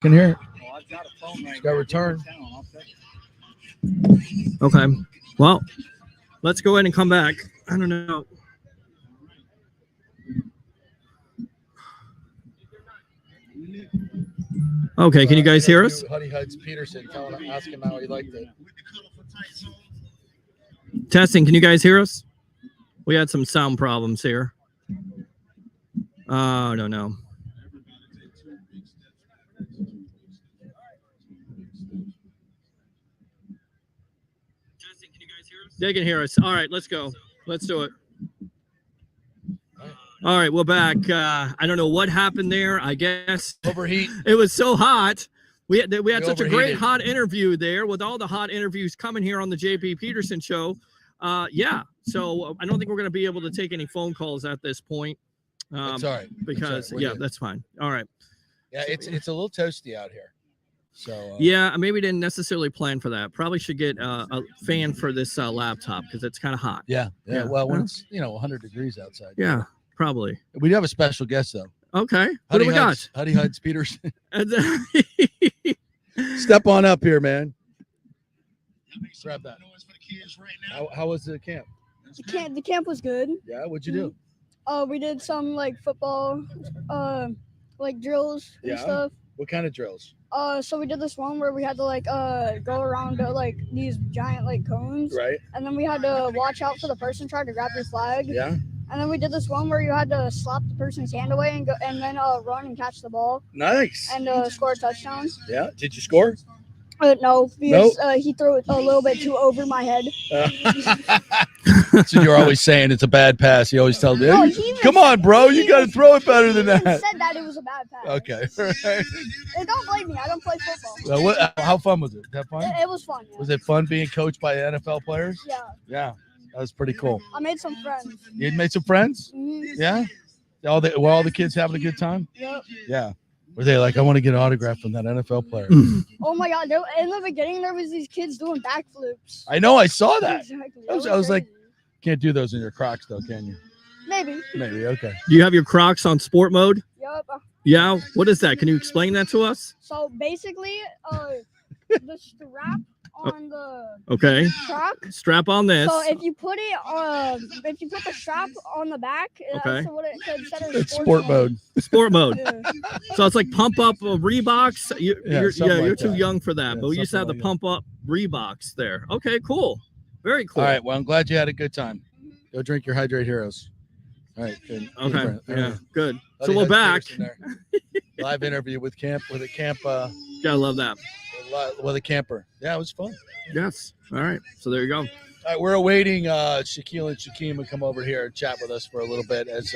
Can hear it. Got return. Okay. Well, let's go ahead and come back. I don't know. Okay, can you guys hear us? Huddy Hud's Peterson, ask him how he liked it. Testing, can you guys hear us? We had some sound problems here. I don't know. They can hear us. All right, let's go. Let's do it. All right, we're back. I don't know what happened there. I guess overheat. It was so hot. We had such a great hot interview there with all the hot interviews coming here on the JP Peterson show. Yeah, so I don't think we're going to be able to take any phone calls at this point. That's all right. Because, that's fine. All right. Yeah, it's a little toasty out here. So yeah, maybe didn't necessarily plan for that. Probably should get a fan for this laptop because it's kind of hot. Yeah. Well, when it's 100 degrees outside. Yeah, probably. We do have a special guest though. Okay. What do we got? Huddy Huds Peterson. Step on up here, man. Grab that. How was the camp? The camp was good. Yeah, what'd you do? We did some like football, like drills and stuff. What kind of drills? So we did this one where we had to like go around like these giant like cones. Right. And then we had to watch out for the person trying to grab your flag. Yeah. And then we did this one where you had to slap the person's hand away and go and then run and catch the ball. Nice. And score a touchdown. Yeah. Did you score? No, because he threw it a little bit too over my head. So you're always saying it's a bad pass. He always tells me, No, come on, bro, you got to throw it better than that. Said that it was a bad pass. Okay. And don't blame me. I don't play football. Well, how fun was it? That fun? It was fun. Yeah. Was it fun being coached by NFL players? Yeah. Yeah. That was pretty cool. I made some friends. You made some friends? Mm-hmm. Yeah. Were all the kids having a good time? Yep. Yeah. Were they like, I want to get an autograph from that NFL player? Oh my God! In the beginning, there was these kids doing backflips. I know. I saw that. Exactly. I was like, can't do those in your Crocs though, can you? Maybe. Okay. Do you have your Crocs on sport mode? Yep. Yeah. What is that? Can you explain that to us? So basically, the strap on the Croc. Strap on this. So if you put the strap on the back, that's what it considers it's sport mode. Sport mode. Yeah. So it's like pump up Reeboks. You're too young for that, but we used to have the pump up Reeboks there. Okay, cool. Very cool. All right. Well, I'm glad you had a good time. Go drink your Hydrate Heroes. All right. Good. Okay. Yeah. Good. So Huddy we're back. Live interview with a camp. Gotta love that. With a camper. Yeah, it was fun. Yes. All right. So there you go. All right, we're awaiting Shaquille and Shaquem to come over here and chat with us for a little bit. As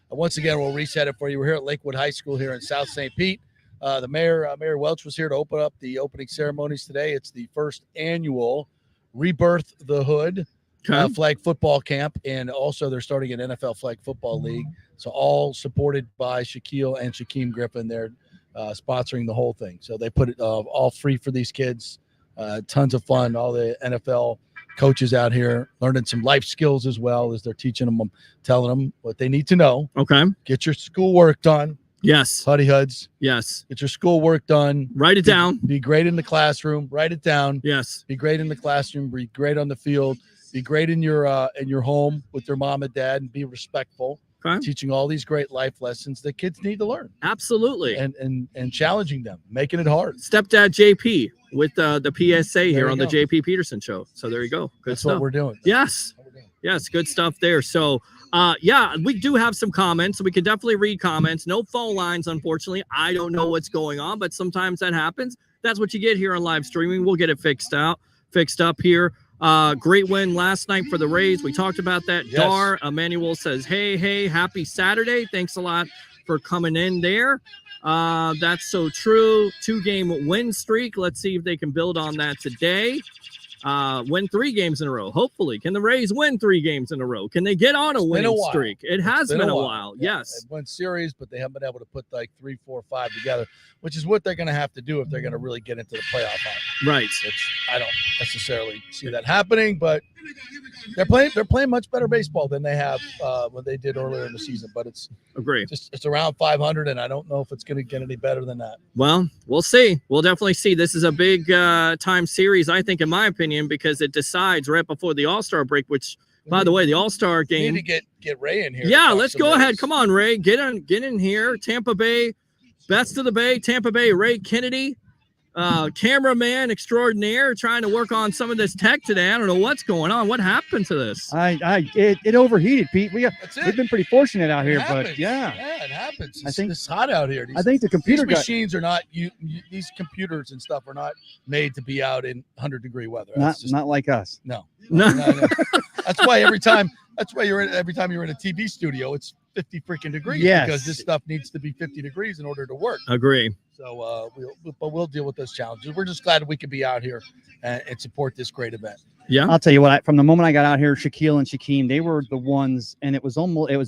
once again, we'll reset it for you. We're here at Lakewood High School here in South St. Pete. The Mayor Welch was here to open up the opening ceremonies today. It's the first annual Rebirth The Hood flag football camp, and also they're starting an NFL flag football league. So all supported by Shaquille and Shaquem Griffin. They're sponsoring the whole thing. So they put it all free for these kids. Tons of fun. All the NFL coaches out here learning some life skills as well as they're teaching them, telling them what they need to know. Okay. Get your schoolwork done. Yes. Huddy Huds. Yes. Get your schoolwork done. Write it down. Be great in the classroom. Write it down. Yes. Be great in the classroom. Be great on the field. Be great in your home with your mom and dad, and be respectful. Okay. Teaching all these great life lessons that kids need to learn. Absolutely. And challenging them, making it hard. Stepdad JP with the PSA here on the JP Peterson show. So there you go. Good That's stuff. what we're doing. Yes. Yes. Good stuff there. So we do have some comments. So we can definitely read comments. No phone lines, unfortunately. I don't know what's going on, but sometimes that happens. That's what you get here on live streaming. We'll get it fixed up here. Great win last night for the Rays. We talked about that. Yes. Dar Emmanuel says, hey, happy Saturday. Thanks a lot for coming in there. That's so true. 2-game win streak. Let's see if they can build on that today. Win 3 games in a row. Hopefully. Can the Rays win 3 games in a row? Can they get on a winning streak? It has been a while. Yeah, yes. They've won series, but they haven't been able to put like 3, 4, 5 together, which is what they're going to have to do if they're going to really get into the playoff hunt. Right. I don't necessarily see that happening, but they're playing much better baseball than they have when they did earlier in the season. But it's around 500, and I don't know if it's going to get any better than that. Well, we'll see. We'll definitely see. This is a big time series, I think, in my opinion, because it decides right before the All-Star break, which, by the way, the All-Star game. We need to get Ray in here. Yeah, let's go ahead. Come on, Ray. Get in here. Tampa Bay, best of the Bay, Tampa Bay, Ray Kennedy. Cameraman extraordinaire, trying to work on some of this tech today. I don't know what's going on. What happened to this? It overheated, Pete. We've been pretty fortunate out here, but yeah, it happens. I think it's hot out here. I think the computer machines are not. These computers and stuff are not made to be out in 100-degree weather. Not like us. No. That's why every time That's why every time you're in a TV studio, it's 50 freaking degrees because this stuff needs to be 50 degrees in order to work. Agree. So, we'll deal with those challenges. We're just glad we could be out here and support this great event. Yeah, I'll tell you what. From the moment I got out here, Shaquille and Shaquem, they were the ones, and it was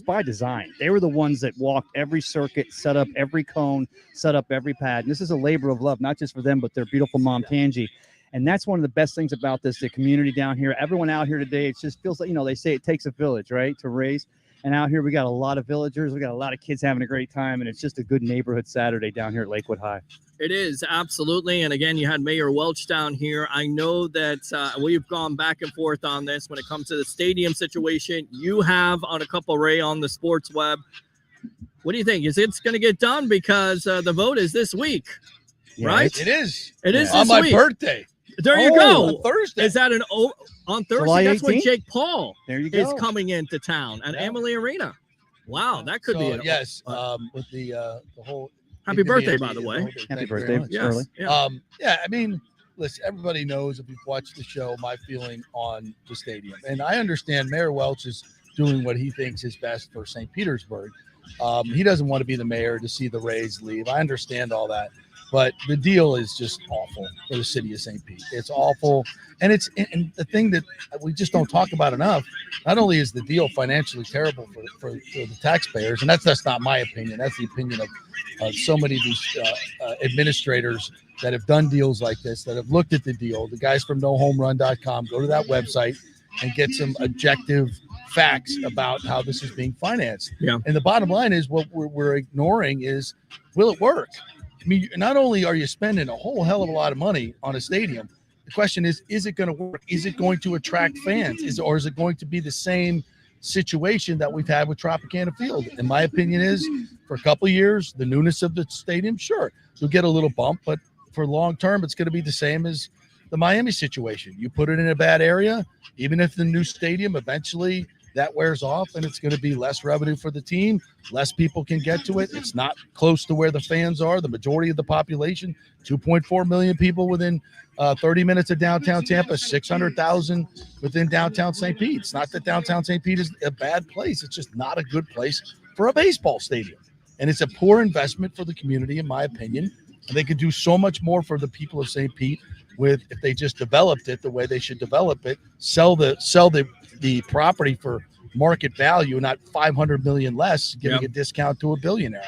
by design. They were the ones that walked every circuit, set up every cone, set up every pad. And this is a labor of love, not just for them, but their beautiful mom, Tangi. And that's one of the best things about this, the community down here. Everyone out here today, it just feels like, they say it takes a village, right, to raise. And out here, we got a lot of villagers. We got a lot of kids having a great time, and it's just a good neighborhood Saturday down here at Lakewood High. It is, absolutely. And again, you had Mayor Welch down here. I know that we've gone back and forth on this when it comes to the stadium situation. You have on a couple, Ray, on the sports web. What do you think? Is it going to get done? Because the vote is this week, right? It is. It is on this my week. Birthday. There you go. On Thursday. Is that on Thursday? July That's when 18th? Jake Paul is coming into town at Amalie Arena. Wow, that could be it. Yes, with the whole. Happy birthday, by the way. Happy birthday, yes. early. I mean, listen, everybody knows if you've watched the show, my feeling on the stadium. And I understand Mayor Welch is doing what he thinks is best for St. Petersburg. He doesn't want to be the mayor to see the Rays leave. I understand all that. But the deal is just awful for the city of St. Pete. It's awful. And the thing that we just don't talk about enough, not only is the deal financially terrible for the taxpayers, and that's not my opinion. That's the opinion of so many of these administrators that have done deals like this, that have looked at the deal. The guys from nohomerun.com, go to that website and get some objective facts about how this is being financed. Yeah. And the bottom line is what we're ignoring is, will it work? I mean, not only are you spending a whole hell of a lot of money on a stadium, the question is it going to work? Is it going to attract fans? Or is it going to be the same situation that we've had with Tropicana Field? And my opinion is, for a couple of years, the newness of the stadium, sure, you'll get a little bump, but for long term, it's going to be the same as the Miami situation. You put it in a bad area, even if the new stadium eventually that wears off, and it's going to be less revenue for the team. Less people can get to it. It's not close to where the fans are. The majority of the population, 2.4 million people within 30 minutes of downtown Tampa, 600,000 within downtown St. Pete. It's not that downtown St. Pete is a bad place. It's just not a good place for a baseball stadium. And it's a poor investment for the community, in my opinion. And they could do so much more for the people of St. Pete if they just developed it the way they should develop it, sell the property for market value, not 500 million less, giving a discount to a billionaire.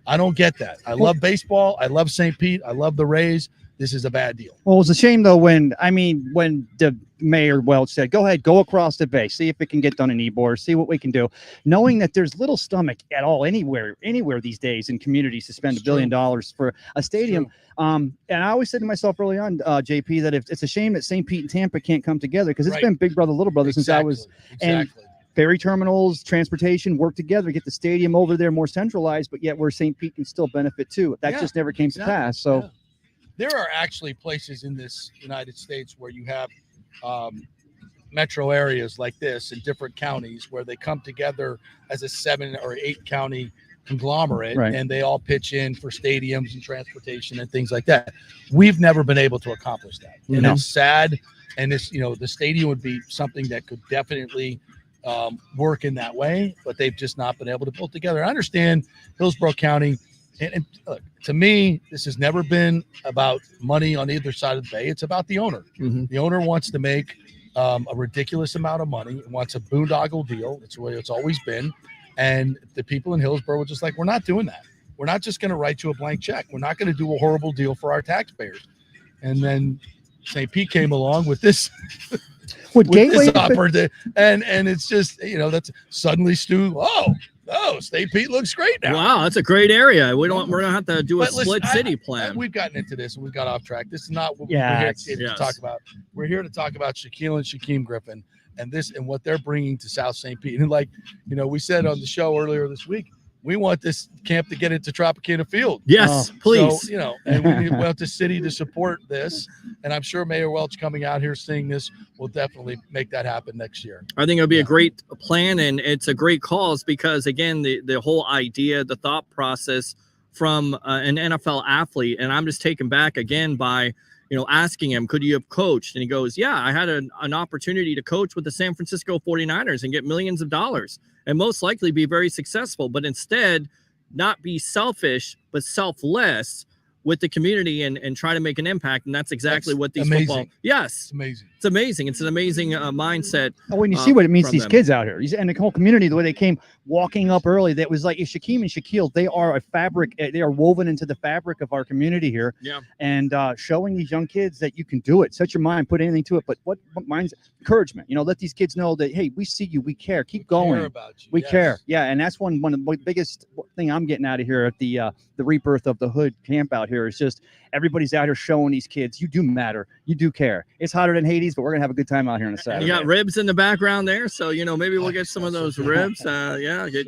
I don't get that. I love baseball. I love St. Pete. I love the Rays. This is a bad deal. Well, it was a shame though when the Mayor Welch said, "Go ahead, go across the bay, see if it can get done in Ybor, see what we can do," knowing that there's little stomach at all anywhere these days in communities to spend $1 billion for a stadium. And I always said to myself early on, JP, that if it's a shame that St. Pete and Tampa can't come together, because it's been big brother, little brother since I was. And ferry terminals, transportation work together, get the stadium over there more centralized, but yet where St. Pete can still benefit too. That just never came to pass. So. There are actually places in this United States where you have metro areas like this in different counties where they come together as a 7 or 8 county conglomerate, and they all pitch in for stadiums and transportation and things like that. We've never been able to accomplish that. And it's sad. And it's, the stadium would be something that could definitely work in that way, but they've just not been able to pull together. I understand Hillsborough County. And look, to me, this has never been about money on either side of the bay. It's about the owner. Mm-hmm. The owner wants to make a ridiculous amount of money, wants a boondoggle deal. That's the way it's always been. And the people in Hillsborough were just like, we're not doing that. We're not just going to write you a blank check. We're not going to do a horrible deal for our taxpayers. And then St. Pete came along with this. with this offer, and it's just, that's suddenly Stu. Oh, St. Pete looks great now. Wow, that's a great area. We're gonna have to do a split city plan. We've gotten into this and we got off track. This is not what we're here to talk about. We're here to talk about Shaquille and Shaquem Griffin and what they're bringing to South St. Pete. And we said on the show earlier this week, we want this camp to get into Tropicana Field. Yes, please. So, and we want the city to support this. And I'm sure Mayor Welch coming out here seeing this will definitely make that happen next year. I think it'll be a great plan, and it's a great cause because, again, the whole idea, the thought process from an NFL athlete, and I'm just taken back again by, asking him, could you have coached? And he goes, yeah, I had an opportunity to coach with the San Francisco 49ers and get millions of dollars and most likely be very successful, but instead not be selfish, but selfless with the community and try to make an impact. And that's exactly what these football. Yes. It's amazing. It's amazing. It's an amazing mindset. When you see what it means to these kids out here, and the whole community, the way they came walking up early, that was like Shaquem and Shaquill. They are a fabric. They are woven into the fabric of our community here. Yeah. And showing these young kids that you can do it. Set your mind, put anything to it. But what minds encouragement? Let these kids know that, hey, we see you, we care. Keep going. Care about you. We care. Yeah, and that's one of the biggest thing I'm getting out of here at the Rebirth of the Hood camp out here is just everybody's out here showing these kids you do matter, you do care. It's hotter than Hades, but we're gonna have a good time out here in the Saturday. You got ribs in the background there, so maybe we'll get some of those ribs.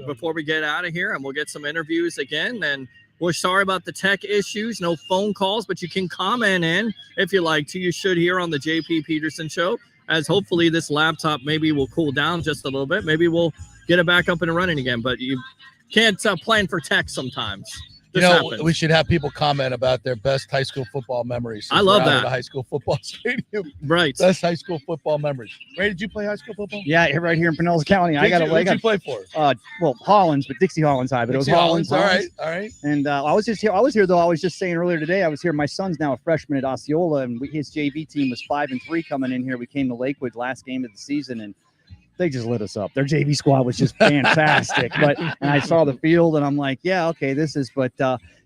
Before we get out of here, and we'll get some interviews again. And we're sorry about the tech issues, no phone calls, but you can comment in if you like to. You should here on the JP Peterson Show, as hopefully this laptop maybe will cool down just a little bit. Maybe we'll get it back up and running again, but you can't plan for tech sometimes. We should have people comment about their best high school football memories. I love that. The high school football stadium. Right. Best high school football memories. Ray, did you play high school football? Yeah, right here in Pinellas County. Who'd you play for? Hollins, but Dixie Hollins High. But Dixie it was Hollins. All right. And I was here though. I was just saying earlier today. I was here. My son's now a freshman at Osceola, and his JV team was 5-3 coming in here. We came to Lakewood last game of the season, and they just lit us up. Their JV squad was just fantastic. And I saw the field, and I'm like, yeah, okay, this is. But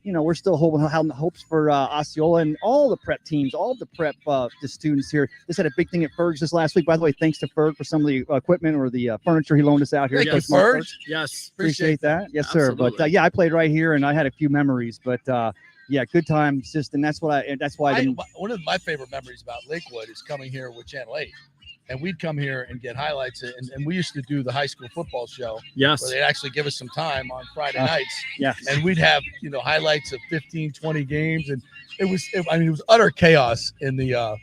we're still having hopes for Osceola and all the prep teams, all the prep the students here. This had a big thing at Ferg's this last week. By the way, thanks to Ferg for some of the equipment or the furniture he loaned us out here. Thank you, Ferg. Yes, appreciate that. Yes, absolutely. sir. But I played right here, and I had a few memories. But good times. And that's why. One of my favorite memories about Lakewood is coming here with Channel 8. And we'd come here and get highlights. And we used to do the high school football show. Yes. Where they'd actually give us some time on Friday nights. Yes. And we'd have, highlights of 15, 20 games. And it was utter chaos in the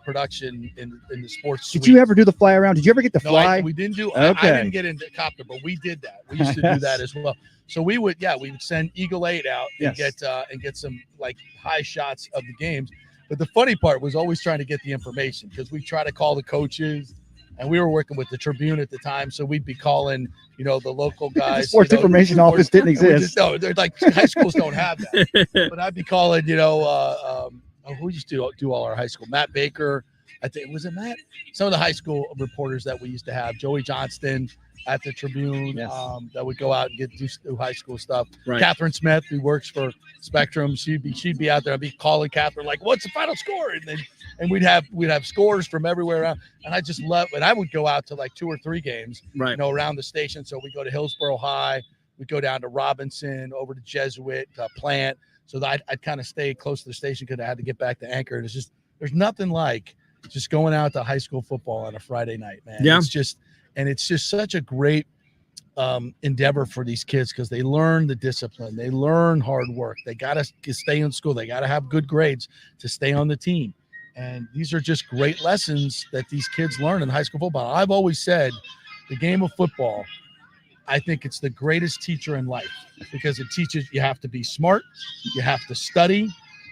production in the sports suite. Did you ever do the fly around? Did you ever get to fly? No, we didn't do. Okay. I didn't get into copter, but we did that. We used to do that as well. So we would send Eagle 8 out and get some like high shots of the games. But the funny part was always trying to get the information because we try to call the coaches, and we were working with the Tribune at the time, so we'd be calling, the local guys. The sports information office didn't exist. They're like high schools don't have that. But I'd be calling, who used to do all our high school? Matt Baker, I think was it Matt? Some of the high school reporters that we used to have, Joey Johnston at the Tribune, that would go out and do high school stuff. Right. Catherine Smith, who works for Spectrum, she'd be out there. I'd be calling Catherine like, "What's the final score?" And we'd have scores from everywhere around. And I just love. And I would go out to like 2 or 3 games, right, around the station. So we go to Hillsborough High, we go down to Robinson, over to Jesuit, Plant. So that I'd kind of stay close to the station because I had to get back to Anchor. And it's just there's nothing like just going out to high school football on a Friday night, man. Yeah. It's just such a great endeavor for these kids because they learn the discipline. They learn hard work. They got to stay in school. They got to have good grades to stay on the team. And these are just great lessons that these kids learn in high school football. I've always said the game of football, I think it's the greatest teacher in life because it teaches you have to be smart. You have to study.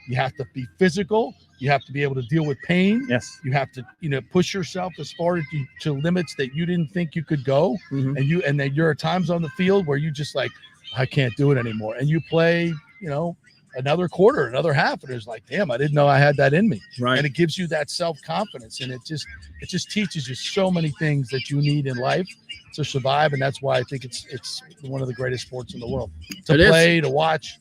You have to be physical. You have to be able to deal with pain. Yes. You have to, push yourself as far as to limits that you didn't think you could go. Mm-hmm. And then there are times on the field where you just like, I can't do it anymore. And you play, another quarter, another half, and it's like, damn, I didn't know I had that in me. Right. And it gives you that self-confidence, and it just teaches you so many things that you need in life to survive. And that's why I think it's one of the greatest sports in the world to play, to watch.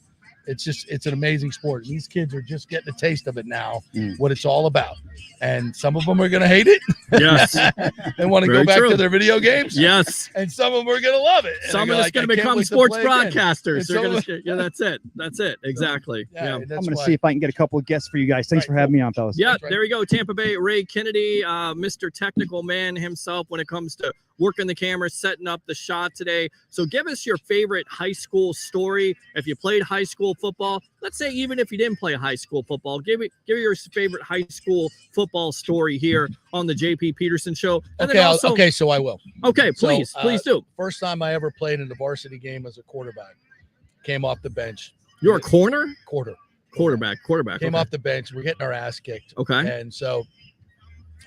It's an amazing sport. And these kids are just getting a taste of it now, what it's all about. And some of them are going to hate it. Yes. And want to go back to their video games. Yes. And some of them are going to love it. Some are just going to become sports broadcasters. They're going to, that's it. That's it. Exactly. Yeah. I'm going to see if I can get a couple of guests for you guys. Thanks for having me on, fellas. Yeah, there we go. Tampa Bay, Ray Kennedy, Mr. Technical Man himself when it comes to working the camera, setting up the shot today. So give us your favorite high school story. If you played high school football, let's say even if you didn't play high school football, give your favorite high school football story here on the JP Peterson Show. And okay, so I will. Okay, please do. First time I ever played in the varsity game as a quarterback. Came off the bench. You're a corner? Quarterback. Came off the bench. We're getting our ass kicked. Okay. And so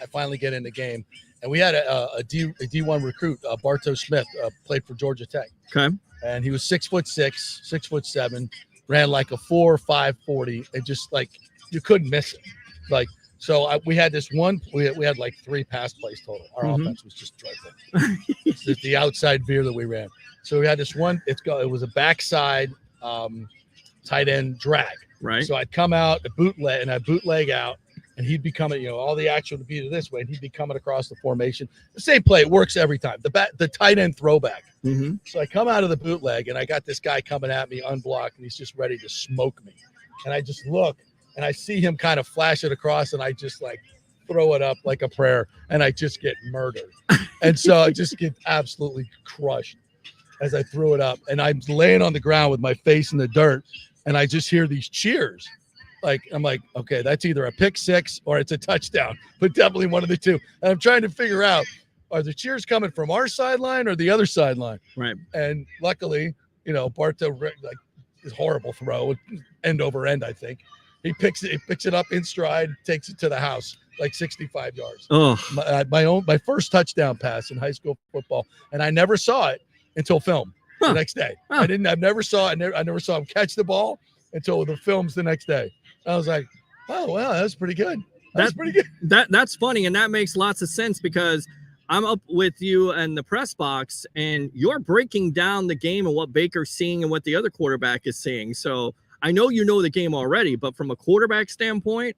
I finally get in the game. And we had a D1 recruit, Bartow Smith, played for Georgia Tech. Okay. And he was 6'6", 6'7", ran like a 4.5 40, and just like you couldn't miss it. Like, so we had this one. We had like 3 pass plays total. Our offense was just dreadful. It's the outside veer that we ran. So we had this one. It was a backside tight end drag. Right. So I'd come out a bootleg, and I'd bootleg out, and he'd be coming. All the action would be this way, and he'd be coming across the formation. The same play. It works every time. The tight end throwback. Mm-hmm. So I come out of the bootleg, and I got this guy coming at me unblocked, and he's just ready to smoke me. And I just look, and I see him kind of flash it across, and I just like throw it up like a prayer, and I just get murdered. And so I just get absolutely crushed as I threw it up, and I'm laying on the ground with my face in the dirt, and I just hear these cheers. Like, I'm like, okay, that's either a pick 6 or it's a touchdown, but definitely one of the two. And I'm trying to figure out, are the cheers coming from our sideline or the other sideline? Right. And luckily, Bartow, like, his horrible throw, end over end, I think. He picks it up in stride, takes it to the house, like 65 yards. Oh, my first touchdown pass in high school football, and I never saw it until film the next day. Huh. I never saw him catch the ball until the films the next day. I was like, oh wow, that's pretty good. That's pretty good. That's funny, and that makes lots of sense because I'm up with you in the press box, and you're breaking down the game and what Baker's seeing and what the other quarterback is seeing. So I know you know the game already, but from a quarterback standpoint,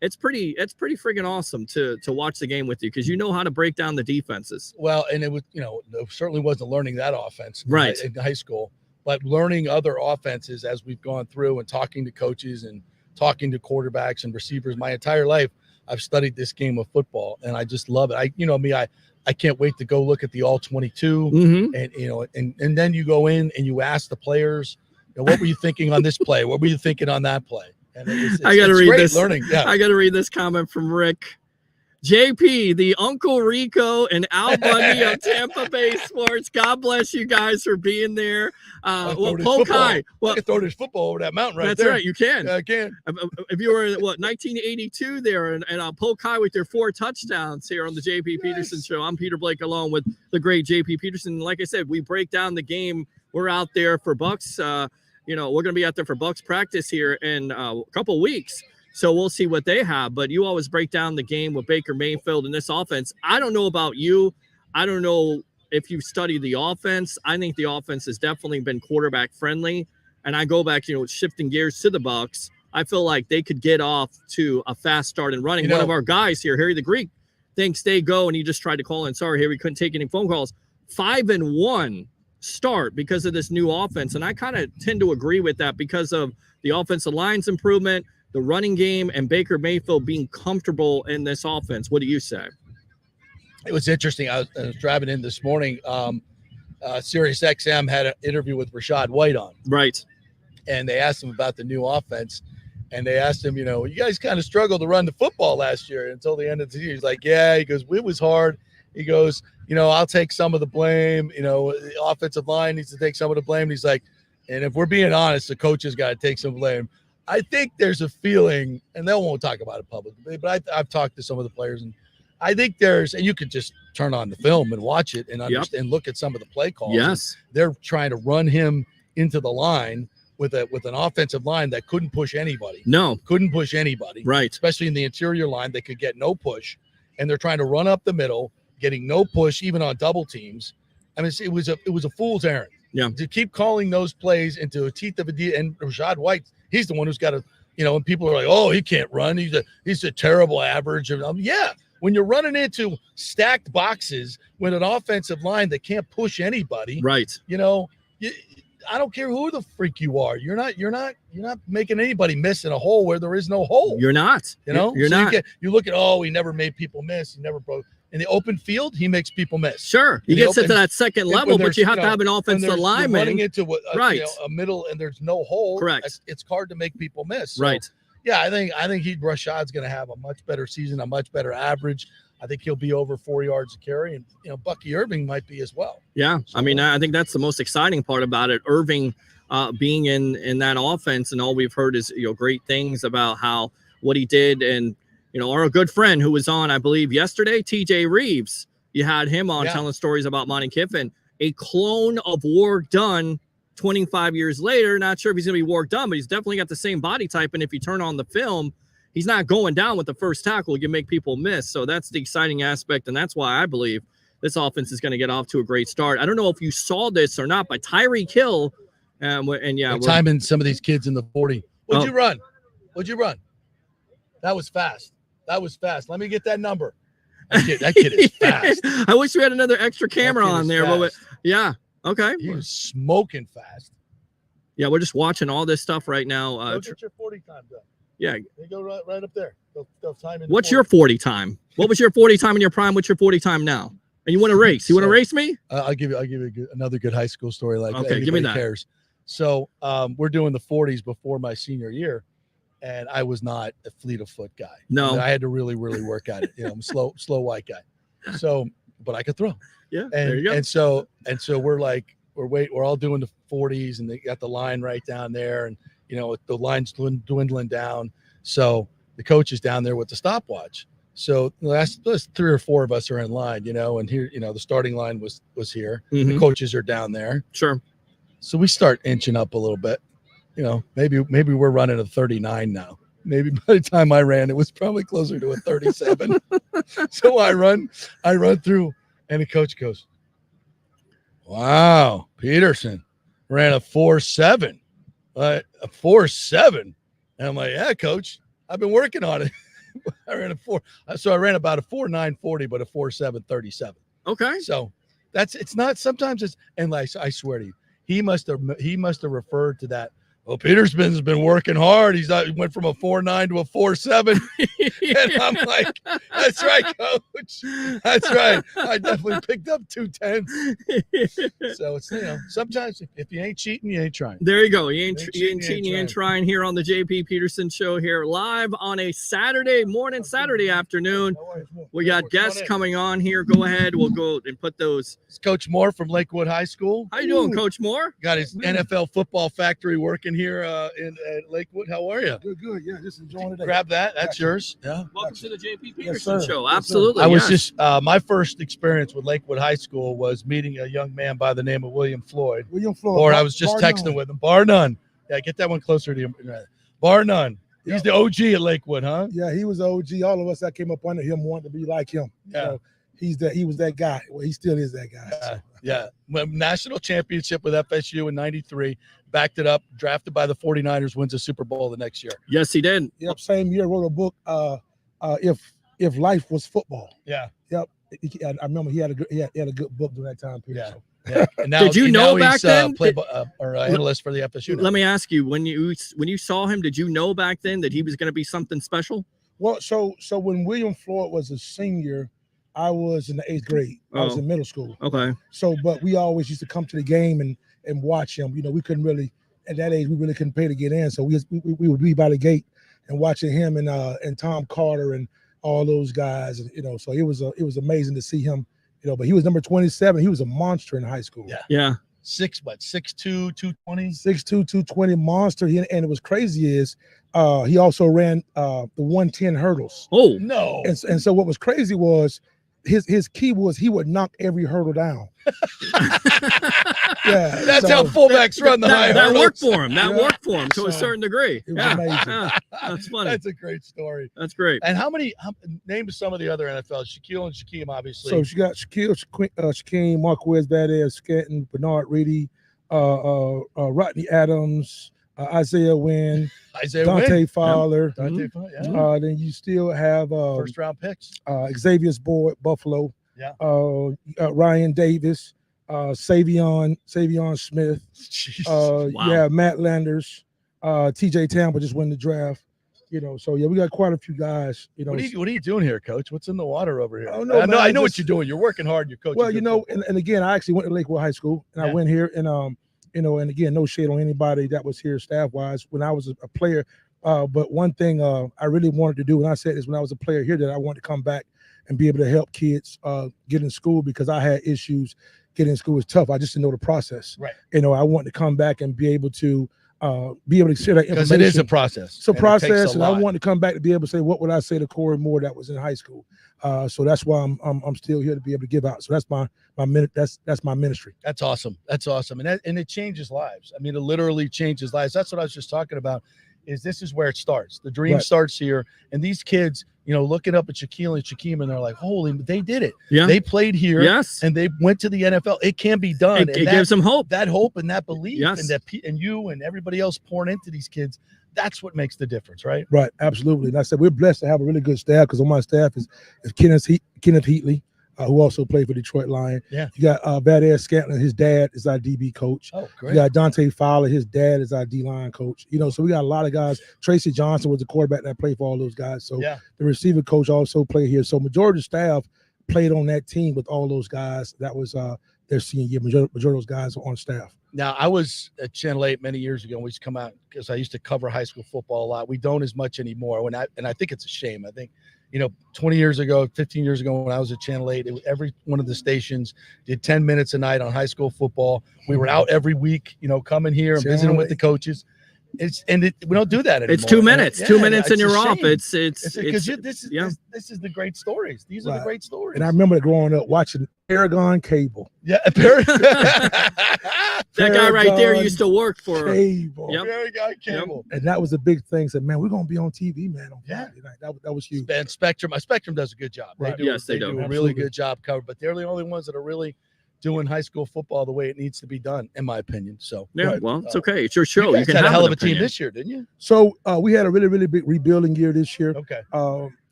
it's pretty friggin' awesome to watch the game with you because you know how to break down the defenses. Well, and it was, it certainly wasn't learning that offense right in high school, but learning other offenses as we've gone through and talking to coaches and talking to quarterbacks and receivers. My entire life, I've studied this game of football, and I just love it. I can't wait to go look at the all 22, and then you go in and you ask the players, what were you thinking on this play? What were you thinking on that play? And I got to read this. Learning. Yeah. I got to read this comment from Rick. JP, the Uncle Rico and Al Bundy of Tampa Bay sports. God bless you guys for being there. Polk High. Well, I can throw this football over that mountain right that's there. That's right. You can. Yeah, I can. If you were in 1982 there and Polk High with your 4 touchdowns here on the JP Peterson show. I'm Peter Blake along with the great JP Peterson. Like I said, we break down the game. We're out there for Bucks. We're going to be out there for Bucks practice here in a couple weeks. So we'll see what they have. But you always break down the game with Baker Mayfield and this offense. I don't know about you. I don't know if you study the offense. I think the offense has definitely been quarterback friendly. And I go back, shifting gears to the Bucks. I feel like they could get off to a fast start and running. One of our guys here, Harry the Greek, thinks they go, and he just tried to call in. Sorry, Harry, couldn't take any phone calls. 5-1 start because of this new offense. And I kind of tend to agree with that because of the offensive line's improvement, the running game, and Baker Mayfield being comfortable in this offense. What do you say? It was interesting. I was driving in this morning. Sirius XM had an interview with Rashad White on. Right. And they asked him about the new offense. And they asked him, you guys kind of struggled to run the football last year until the end of the year. He's like, yeah. He goes, it was hard. He goes, I'll take some of the blame. The offensive line needs to take some of the blame. And he's like, and if we're being honest, the coaches got to take some blame. I think there's a feeling, and they won't talk about it publicly, but I've talked to some of the players, and I think and you could just turn on the film and watch it and understand, look at some of the play calls. Yes. They're trying to run him into the line with an offensive line that couldn't push anybody. No. Couldn't push anybody. Right. Especially in the interior line, they could get no push, and they're trying to run up the middle, getting no push even on double teams. I mean, it was a fool's errand. Yeah. To keep calling those plays into a teeth of a deal, and Rashad White, he's the one who's got to, and people are like, oh, he can't run. He's a terrible average. Yeah. When you're running into stacked boxes with an offensive line that can't push anybody, right? I don't care who the freak you are. You're not making anybody miss in a hole where there is no hole. You're not. You're not. You look at, he never made people miss. He never broke. In the open field, he makes people miss. Sure, he gets it to that second level, but you have to have an offensive lineman running into right a middle, and there's no hole. Correct. It's hard to make people miss. So, right. Yeah, I think Rashad's going to have a much better season, a much better average. I think he'll be over 4 yards a carry, and Bucky Irving might be as well. Yeah, so, I think that's the most exciting part about it. Irving being in that offense, and all we've heard is great things about what he did. And our good friend who was on, I believe yesterday, TJ Reeves, you had him on telling stories about Monty Kiffin, a clone of Warrick Dunn 25 years later. Not sure if he's gonna be Warrick Dunn, but he's definitely got the same body type, and if you turn on the film, he's not going down with the first tackle. He can make people miss. So that's the exciting aspect, and that's why I believe this offense is going to get off to a great start. I don't know if you saw this or not, but Tyreek Hill, we're timing some of these kids in the 40. What'd you run? That was fast. Let me get that number. That kid is fast. I wish we had another extra camera on there. But okay. He was smoking fast. Yeah, we're just watching all this stuff right now. Go get your 40 time done. Yeah. They go right up there. They'll time in. What's your 40 time? What was your 40 time in your prime? What's your 40 time now? And you want to race? You want to race me? I'll give you another good high school story. Okay, give me that. Cares. So we're doing the 40s before my senior year, and I was not a fleet of foot guy. No, I had to really work at it. I'm a slow white guy. So, but I could throw. Yeah, and, there you go. And so we're all doing the 40s, and they got the line right down there, and the line's dwindling down. So the coach is down there with the stopwatch. So the last 3 or 4 of us are in line, and here, the starting line was here. Mm-hmm. The coaches are down there. Sure. So we start inching up a little bit. Maybe we're running a 39 now. Maybe by the time I ran, it was probably closer to a 37. So I run through, and the coach goes, "Wow, Peterson ran a 4.7, a 4.7." And I'm like, "Yeah, coach, I've been working on it." I ran I ran about a 4.940, but a 4.737. Okay. So it's not, sometimes it's, and I swear to you, he must have referred to that. Well, Peterson's been working hard. He went from a 4.9 to a 4.7. And I'm like, that's right, coach. That's right. I definitely picked up 2 10s. So it's, sometimes if you ain't cheating, you ain't trying. There you go. You ain't cheating, you ain't trying here on the JP Peterson Show here live on a Saturday morning, Saturday afternoon. We got guests coming on here. Go ahead. We'll go and put those. It's Coach Moore from Lakewood High School. How you doing, Coach Moore? Got his NFL football factory working here at Lakewood. How are you? Good. Yeah, just enjoying the day. Grab that. That's yours. Yeah. Welcome to the JP Peterson Show. Absolutely. I was just my first experience with Lakewood High School was meeting a young man by the name of William Floyd. Or I was just texting with him. Bar none. Yeah, get that one closer to you. Bar none. He's the OG at Lakewood, huh? Yeah, he was the OG. All of us that came up under him wanted to be like him. Yeah. So he was that guy. Well, he still is that guy. Yeah. National championship with FSU in '93, backed it up, drafted by the 49ers, wins a Super Bowl the next year. Yes, he did. Yep, same year, wrote a book, If Life Was Football. Yeah. Yep. I remember he had a good book during that time period. Yeah. Yeah. And now, did you know back then? Analyst for the FSU. Let me ask you, when you saw him, did you know back then that he was going to be something special? Well, so when William Floyd was a senior, I was in the 8th grade. I was in middle school. Okay. So, but we always used to come to the game and watch him. We couldn't really, at that age, we really couldn't pay to get in. So we would be by the gate and watching him and Tom Carter and all those guys. And, so it was amazing to see him. But he was number 27. He was a monster in high school. Yeah. 6'2", 220. 6'2", 220 monster. And it was crazy is he also ran the 110 hurdles. Oh no! And so what was crazy was his key was he would knock every hurdle down. Yeah, that's how fullbacks run the high hurdles. That worked for him. That worked for him to a certain degree. It was amazing. That's funny. That's a great story. That's great. And name some of the other NFL? Shaquille and Shaquem, obviously. So you got Shaquem, Marquez Valdez, Scantton, Bernard Reedy, Rodney Adams, Isaiah Wynn, Dante Fowler. Then you still have first round picks. Xavier's boy, Buffalo. Yeah. Ryan Davis, Savion Smith. Yeah, Matt Landers, TJ Tampa just won the draft. So yeah, we got quite a few guys. What are you doing here, Coach? What's in the water over here? Oh, no, I know what you're doing. You're working hard. You're coaching. Well, and again, I actually went to Lakewood High School, and I went here, and and again, no shade on anybody that was here staff-wise when I was a player. But one thing I really wanted to do, and I said this when I was a player here, that I wanted to come back and be able to help kids get in school because I had issues getting in school was tough. I just didn't know the process. Right. I want to come back and be able to share that information. Because it is a process. It's a process, it takes a and I lot. want to come back to be able to say, what would I say to Corey Moore that was in high school? So that's why I'm still here to be able to give out. So that's my ministry. That's awesome. That's awesome. And it changes lives. I mean, it literally changes lives. That's what I was just talking about. This is where it starts. The dream starts here. And these kids, looking up at Shaquille and Shaquem, and they're like, holy, they did it. Yeah. They played here. Yes. And they went to the NFL. It can be done. It gives them hope. That hope and that belief, Yes. and and you and everybody else pouring into these kids. That's what makes the difference, right? Right. Absolutely. And I said, we're blessed to have a really good staff, because on my staff is Kenneth Heatley, who also played for Detroit Lion. Yeah. You got Valdez Scantlin, his dad is our DB coach. Oh, great. You got Dante Fowler, his dad is our D-line coach. So we got a lot of guys. Tracy Johnson was the quarterback that played for all those guys. So the receiver coach also played here. So majority of the staff played on that team with all those guys. That was their senior year. Majority of those guys were on staff. Now, I was at Channel 8 many years ago. We used to come out because I used to cover high school football a lot. We don't as much anymore. And I think it's a shame. I think, 20 years ago, 15 years ago, when I was at Channel 8, every one of the stations did 10 minutes a night on high school football. We were out every week, coming here and visiting with the coaches. We don't do that anymore. It's 2 minutes. And 2 minutes and it's a you're off. shame. This is the great stories. These are the great stories. And I remember growing up watching Paragon Cable. Yeah, that guy right there used to work for Cable. Yep. Paragon Cable. And that was a big thing. Said, man, we're gonna be on TV, man, on Friday night. That was huge. And Spectrum does a good job. Right. They do a really good job covered, but they're the only ones that are really doing high school football the way it needs to be done, in my opinion. So well, it's okay. It's your show. You guys had a hell of a team this year, didn't you? So we had a really, really big rebuilding year this year. Okay.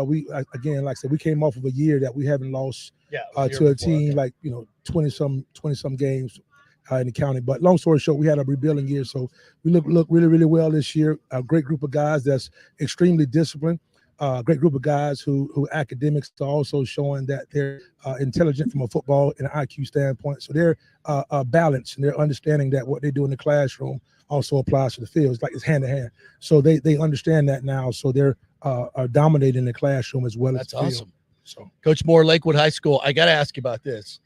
We again, like I said, we came off of a year that we haven't lost to a team like 20 some games in the county. But long story short, we had a rebuilding year, so we look really, really well this year. A great group of guys that's extremely disciplined. Great group of guys who academics are also showing that they're intelligent from a football and IQ standpoint. So they're balanced, and they're understanding that what they do in the classroom also applies to the field. It's hand in hand. So they understand that now. So they're dominating the classroom as well as the field. That's awesome. So Coach Moore, Lakewood High School. I got to ask you about this.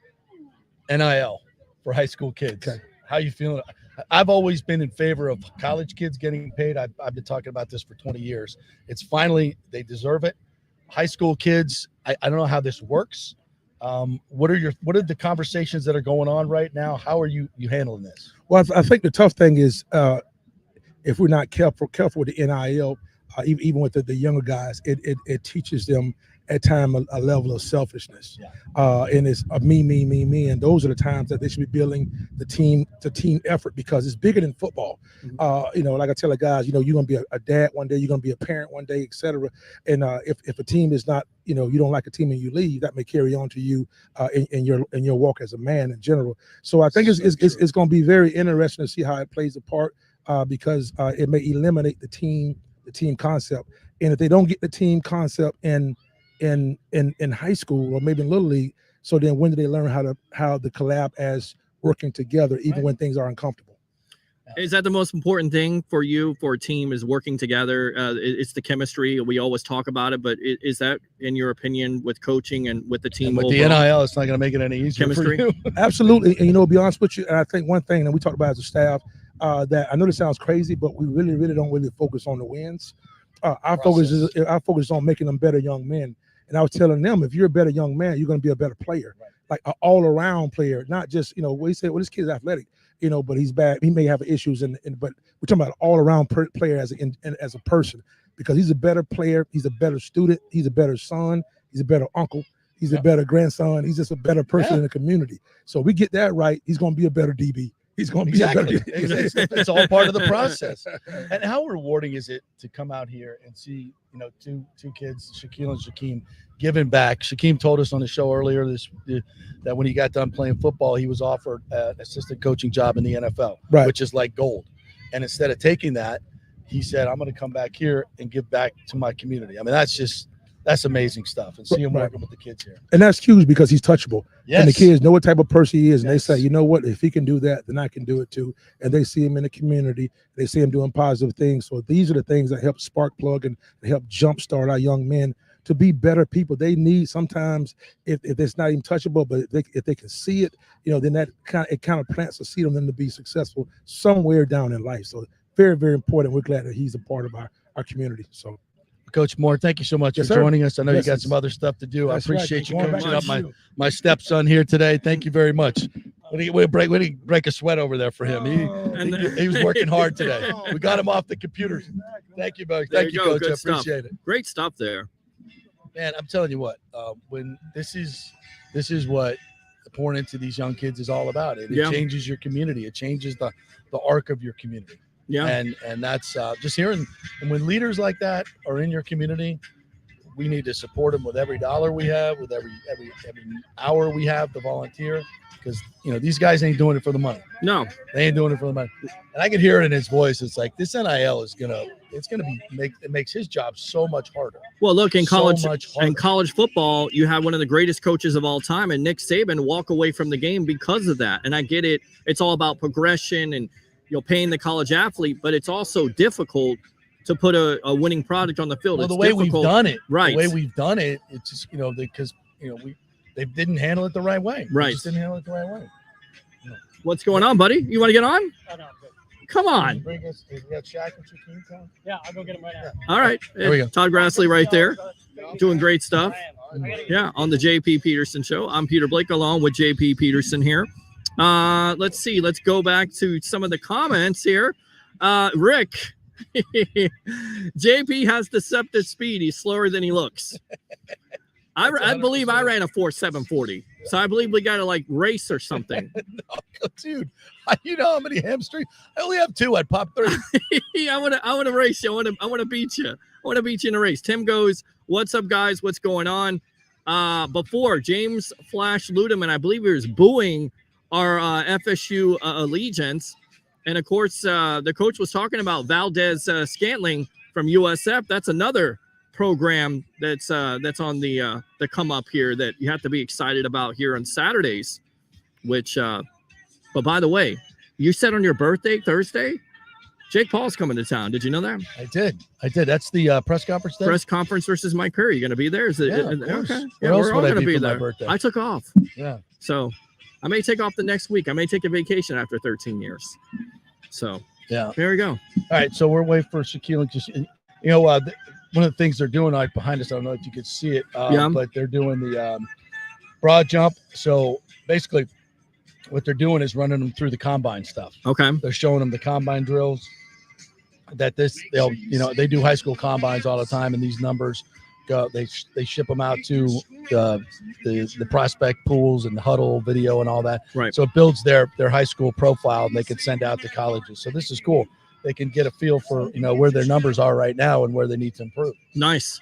NIL for high school kids. Okay. How you feeling? I've always been in favor of college kids getting paid. I've been talking about this for 20 years. It's finally, they deserve it. High school kids, I don't know how this works. What are the conversations that are going on right now? How are you handling this? Well, I think the tough thing is if we're not careful with the NIL, even with the younger guys, it teaches them at times a level of selfishness. And it's me, and those are the times that they should be building the team effort, because it's bigger than football. Like I tell the guys, you're gonna be a dad one day, you're gonna be a parent one day, etc. And if a team is not, you don't like a team and you leave, that may carry on to you in your walk as a man in general. So I think it's gonna be very interesting to see how it plays a part, because it may eliminate the team concept. And if they don't get the team concept in high school or maybe in Little League, so then when do they learn how to collab as working together, even when things are uncomfortable? Is that the most important thing for you, for a team, is working together? It's the chemistry. We always talk about it, but is that, in your opinion, with coaching and with the team? And with the NIL, it's not going to make it any easier chemistry? for you. Absolutely. And to be honest with you, and I think one thing that we talked about as a staff, that I know this sounds crazy, but we really, really don't really focus on the wins. Our focus is on making them better young men. And I was telling them, if you're a better young man, you're going to be a better player, like an all-around player, not just, we say, well, this kid's athletic, but he's bad. He may have issues, but we're talking about an all-around player as a person, because he's a better player. He's a better student. He's a better son. He's a better uncle. He's a better grandson. He's just a better person in the community. So we get that right, he's going to be a better DB. He's going to be a better DB. It's all part of the process. And how rewarding is it to come out here and see, two kids, Shaquille and Shaquem, giving back? Shaquem told us on the show earlier that when he got done playing football, he was offered an assistant coaching job in the NFL, which is like gold. And instead of taking that, he said, I'm going to come back here and give back to my community. I mean, that's amazing stuff. And see him working with the kids here. And that's huge, because he's touchable. Yes. And the kids know what type of person he is. And they say, you know what, if he can do that, then I can do it too. And they see him in the community. They see him doing positive things. So these are the things that help spark plug and help jumpstart our young men to be better people. They need sometimes, if it's not even touchable, but if they can see it, then that kind of plants a seed on them to be successful somewhere down in life. So very, very important. We're glad that he's a part of our community. So, Coach Moore, thank you so much for joining us. I know you got some other stuff to do. I appreciate you coaching up my stepson here today. Thank you very much. We break a sweat over there for him. He was working hard today. We got him off the computers. Thank you, Coach. Thank you, Coach. Good I appreciate stuff. it. Great stuff there. Man, I'm telling you what, when this is what pouring into these young kids is all about. It changes your community. It changes the arc of your community. Yeah. And that's just hearing. And when leaders like that are in your community, we need to support them with every dollar we have, with every hour we have to volunteer, because these guys ain't doing it for the money. No, they ain't doing it for the money. And I can hear it in his voice. It's like this NIL is it makes his job so much harder. Well, look, in college football, you have one of the greatest coaches of all time, and Nick Saban walk away from the game because of that. And I get it; it's all about progression and paying the college athlete, but it's also difficult to put a winning product on the field. Well, it's the way difficult. we've done it, right? The way we've done it, it's just because they didn't handle it the right way. Right. They just didn't handle it the right way. What's going on, buddy? You want to get on? Oh, no, come on. We got Shaq and Shaquem coming? Yeah, I'll go get him right now. All right. There we go. Todd Grassley right there, doing great stuff. Yeah, on the JP Peterson Show. I'm Peter Blake along with JP Peterson here. Let's see. Let's go back to some of the comments here. Rick, JP has deceptive speed. He's slower than he looks. I believe I ran a 4.740. So I believe we got to race or something. No, dude, you know how many hamstrings? I only have 2. I'd pop 3. I want to race you. I want to beat you. I want to beat you in a race. Tim goes, "What's up, guys? What's going on?" Before James Flash Ludeman, I believe he was booing our FSU allegiance, and of course the coach was talking about Valdez Scantling from USF. That's another program that's on the come up here that you have to be excited about here on Saturdays. Which, but by the way, you said on your birthday Thursday, Jake Paul's coming to town. Did you know that? I did. That's the press conference day? Press conference versus Mike Perry. You going to be there? Is it? Yeah, of course. Okay. Where else we're all would I going to be be for my there. birthday? I took off. Yeah. So I may take off the next week. I may take a vacation after 13 years. So yeah, there we go. All right. So we're waiting for Shaquille and just, one of the things they're doing behind us, I don't know if you could see it, but they're doing the broad jump. So basically what they're doing is running them through the combine stuff. Okay. They're showing them the combine drills that they do high school combines all the time, and these numbers go, they ship them out to the prospect pools and the huddle video and all that. Right. So it builds their high school profile, and they can send out to colleges. So this is cool. They can get a feel for where their numbers are right now and where they need to improve. Nice.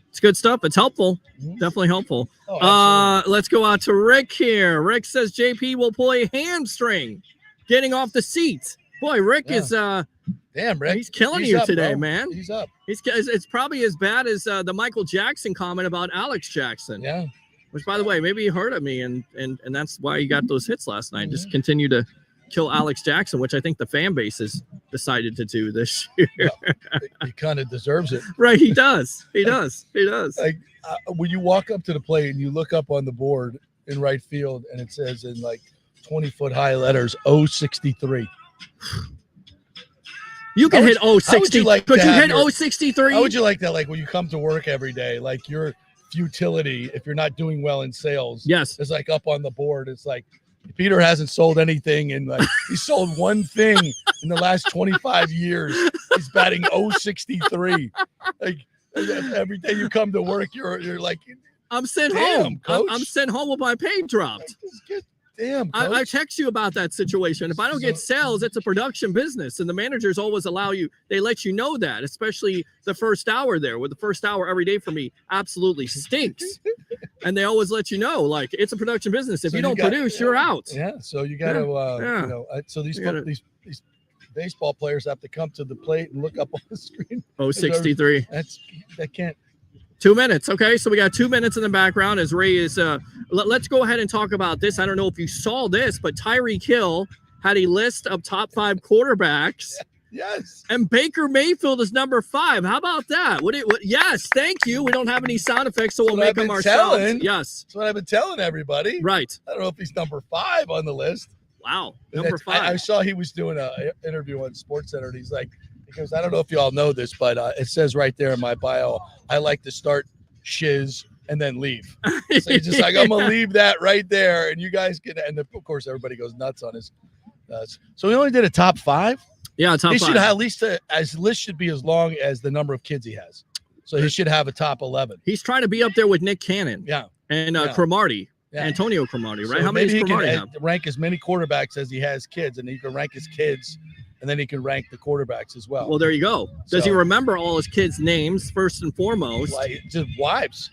It's good stuff. It's helpful. Definitely helpful. Let's go out to Rick here. Rick says JP will pull a hamstring getting off the seat. Boy, Rick is damn, Rick. He's killing He's you up, today, bro. man. He's up. It's probably as bad as the Michael Jackson comment about Alex Jackson. Yeah. Which, by the way, maybe he heard of me, and that's why he got those hits last night. Just continue to kill Alex Jackson, which I think the fan base has decided to do this year. He kind of deserves it. Right, he does. He does. Like when you walk up to the plate and you look up on the board in right field, and it says in 20-foot high letters 063. You can hit 060. Could you hit 063? How would you like that? Like when you come to work every day, like your futility, if you're not doing well in sales, yes, is like up on the board. It's like Peter hasn't sold anything, and he sold one thing in the last 25 years. He's batting 063. Like every day you come to work, you're like, I'm sent home. I'm sent home with my pay dropped. Damn, I text you about that situation. If I don't get sales, it's a production business, and the managers always allow you. They let you know that, especially the first hour there. With the first hour every day for me, absolutely stinks, and they always let you know, like it's a production business. If you don't produce, you're out. Yeah, so you got to, so these baseball players have to come to the plate and look up on the screen. 063. That can't. 2 minutes. Okay, so we got 2 minutes in the background as Ray is let's go ahead and talk about this. I don't know if you saw this, but Tyreek Hill had a list of top 5 quarterbacks Yes. And Baker Mayfield is number 5. How about that? Yes, thank you. We don't have any sound effects, so we'll make them ourselves. Yes. That's what I've been telling everybody. Right. I don't know if he's number 5 on the list. Wow. Number 5. I saw he was doing an interview on SportsCenter, and he goes, I don't know if you all know this, but it says right there in my bio, I like to start shiz and then leave. So he's just like, I'm going to leave that right there, and you guys can, and of course, everybody goes nuts on his. So he only did a top 5? Yeah, top 5. He should have at least his list should be as long as the number of kids he has. So he should have a top 11. He's trying to be up there with Nick Cannon. Yeah. And Cromartie. Yeah. Antonio Cromartie, right? So how many does Cromartie he have? can rank as many quarterbacks as he has kids, and he can rank his kids, and then he can rank the quarterbacks as well. Well, there you go. Does he remember all his kids' names first and foremost? Just wives.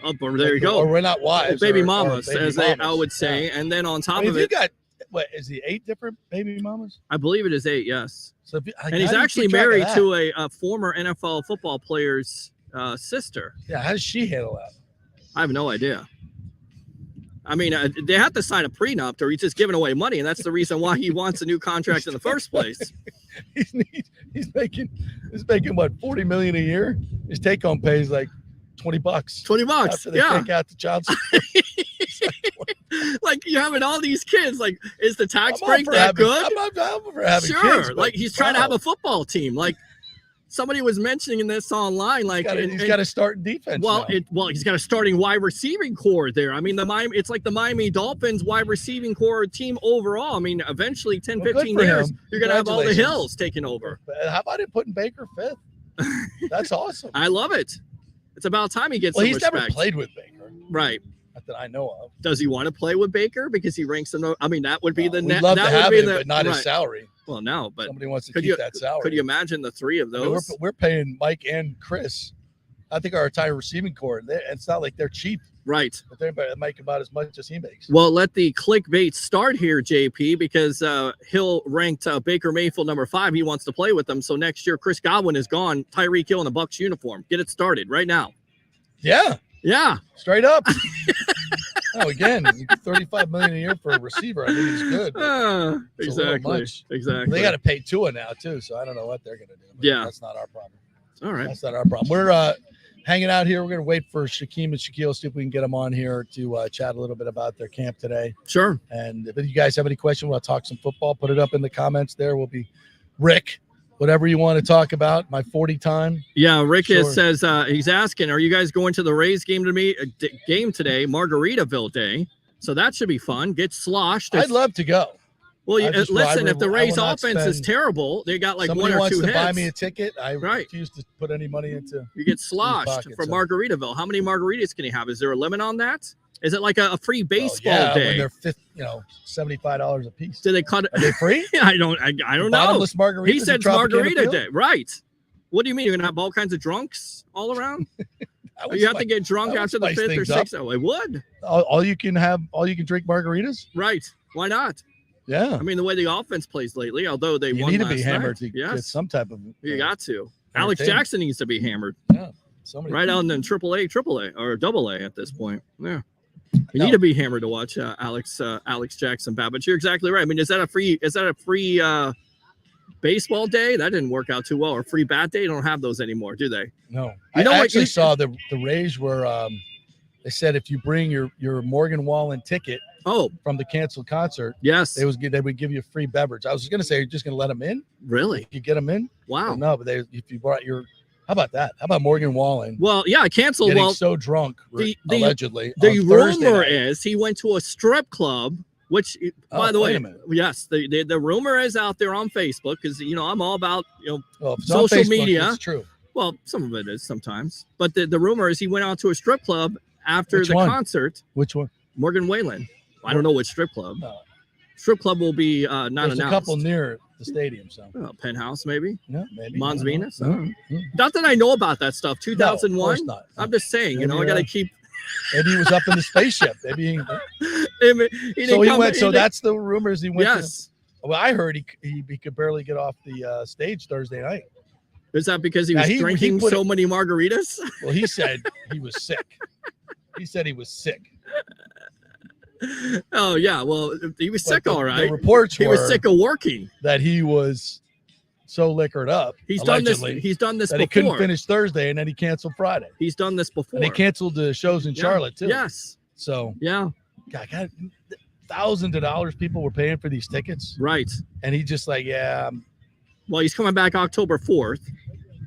Oh, there you go. Or we're not wives. Baby or mamas, baby as mamas. I would say. Yeah. And then on top of you it, got what is he 8 different baby mamas? I believe it is 8. Yes. So and he's actually married to a former NFL football player's sister. Yeah. How does she handle that? I have no idea. I mean, they have to sign a prenup, or he's just giving away money, and that's the reason why he wants a new contract in the first place. He's making what, $40 million a year? His take-home pay is like $20. $20. After they take out the child support. Like you having all these kids, like is the tax break that good? I'm for having sure. kids, like he's trying to have a football team. Like somebody was mentioning this online. Like he's got to start defense. Well, he's got a starting wide receiving core there. I mean, it's like the Miami Dolphins wide receiving core team overall. I mean, eventually 10, 15 years, you're going to have all the Hills taking over. How about him putting Baker 5th? That's awesome. I love it. It's about time he gets some respect. He's never played with Baker. Right. Not that I know of. Does he want to play with Baker because he ranks him? I mean, that would be the net. We'd love to have him, but not his salary. Well, no, but somebody wants to keep that salary. Could you imagine the 3 of those? We're paying Mike and Chris. I think our entire receiving core. It's not like they're cheap, right? But they make about as much as he makes. Well, let the clickbait start here, JP, because Hill ranked Baker Mayfield number 5. He wants to play with them. So next year, Chris Godwin is gone. Tyreek Hill in a Bucs uniform. Get it started right now. Yeah, straight up. Again, $35 million a year for a receiver. I think it's good. Exactly. They got to pay Tua now too, so I don't know what they're going to do. Yeah, that's not our problem. All right, that's not our problem. We're hanging out here. We're going to wait for Shaquem and Shaquill, see if we can get them on here to chat a little bit about their camp today. Sure. And if you guys have any questions, we'll talk some football. Put it up in the comments there. We'll be Rick. Whatever you want to talk about, my 40 time. Yeah, Rick says he's asking, are you guys going to the Rays game today, Margaritaville Day? So that should be fun. Get sloshed. I'd love to go. Well, listen, if the Rays offense is terrible, they got like 1 or 2 hits. Somebody wants to buy me a ticket. I refuse to put any money into. You get sloshed from Margaritaville. How many margaritas can you have? Is there a limit on that? Is it like a free baseball day? When they're $75 a piece. Do they cut it? Are they free? I don't know. Bottomless margaritas. He said margarita day. Right. What do you mean? You're gonna have all kinds of drunks all around? You have to get drunk after the 5th or 6th. Oh, it would. All you can drink margaritas. Right. Why not? Yeah. I mean, the way the offense plays lately, although they won need to last be hammered night, to get some type of. You got to. Alex Jackson needs to be hammered. Yeah. Right on in AAA or AA at this point. Yeah. You need to be hammered to watch Alex Jackson bat. But you're exactly right. I mean, is that a free baseball day? That didn't work out too well. Or free bat day? They don't have those anymore, do they? No. I actually saw the Rays were they said if you bring your Morgan Wallen ticket from the canceled concert, yes, they would give you a free beverage. I was gonna say, you're just gonna let them in? Really? You get them in? Wow. But no, but if you brought your how about that? How about Morgan Wallen? Well, yeah, canceled. Getting so drunk, allegedly. The rumor is he went to a strip club, which, by the way, yes, the rumor is out there on Facebook because I'm all about social media. It's true. Well, some of it is sometimes, but the rumor is he went out to a strip club after the concert. Which one? Morgan Wallen. I don't know which strip club. No. Strip club will be not There's announced. A couple near the stadium, so Penthouse maybe. Yeah, maybe. Mons Venus. No. Not that I know about that stuff. 2001. No, of course not. I'm just saying, maybe I got to keep. Maybe he was up in the spaceship. Maybe so that's the rumors. He went. Yes. Well, I heard he could barely get off the stage Thursday night. Is that because he was drinking so many margaritas? Well, he said he was sick. He said he was sick. Oh yeah, well he was sick, all right. The reports he was sick of working. That he was so liquored up. He's allegedly, done this that before. he couldn't finish Thursday, and then he canceled Friday. He's done this before. And they canceled the shows in Charlotte too. Yes. So yeah, God, thousands of dollars people were paying for these tickets. Right. And he just like, yeah. Well, he's coming back October 4th.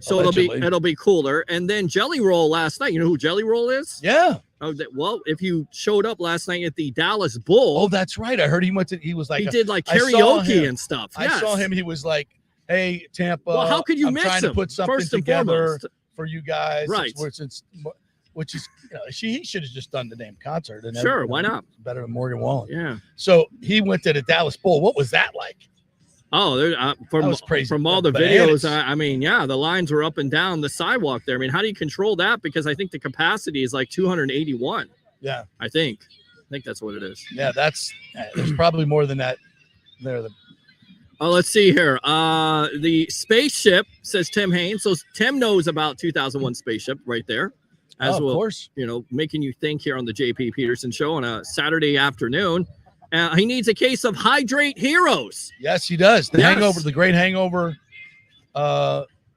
So it'll be cooler. And then Jelly Roll last night. You know who Jelly Roll is? Yeah. Oh, well, if you showed up last night at the Dallas Bull. Oh, that's right. I heard he was like, he did like karaoke and stuff. I saw him. He was like, hey, Tampa. Well, how could you I'm miss trying him? to put something First and together foremost. for you guys. Right. Which is, he should have just done the damn concert. And sure, why not? Better than Morgan Wallen. Yeah. So he went to the Dallas Bull. What was that like? Oh, that was crazy. From all the Bananas. videos, I mean, yeah, the lines were up and down the sidewalk there. I mean, how do you control that? Because I think the capacity is like 281. Yeah. I think that's what it is. Yeah, there's probably more than that there. Oh, let's see here. The spaceship, says Tim Haynes. So Tim knows about 2001 Spaceship right there. As of well, course. Making you think here on the JP Peterson Show on a Saturday afternoon. He needs a case of Hydrate Heroes. Yes, he does. The great hangover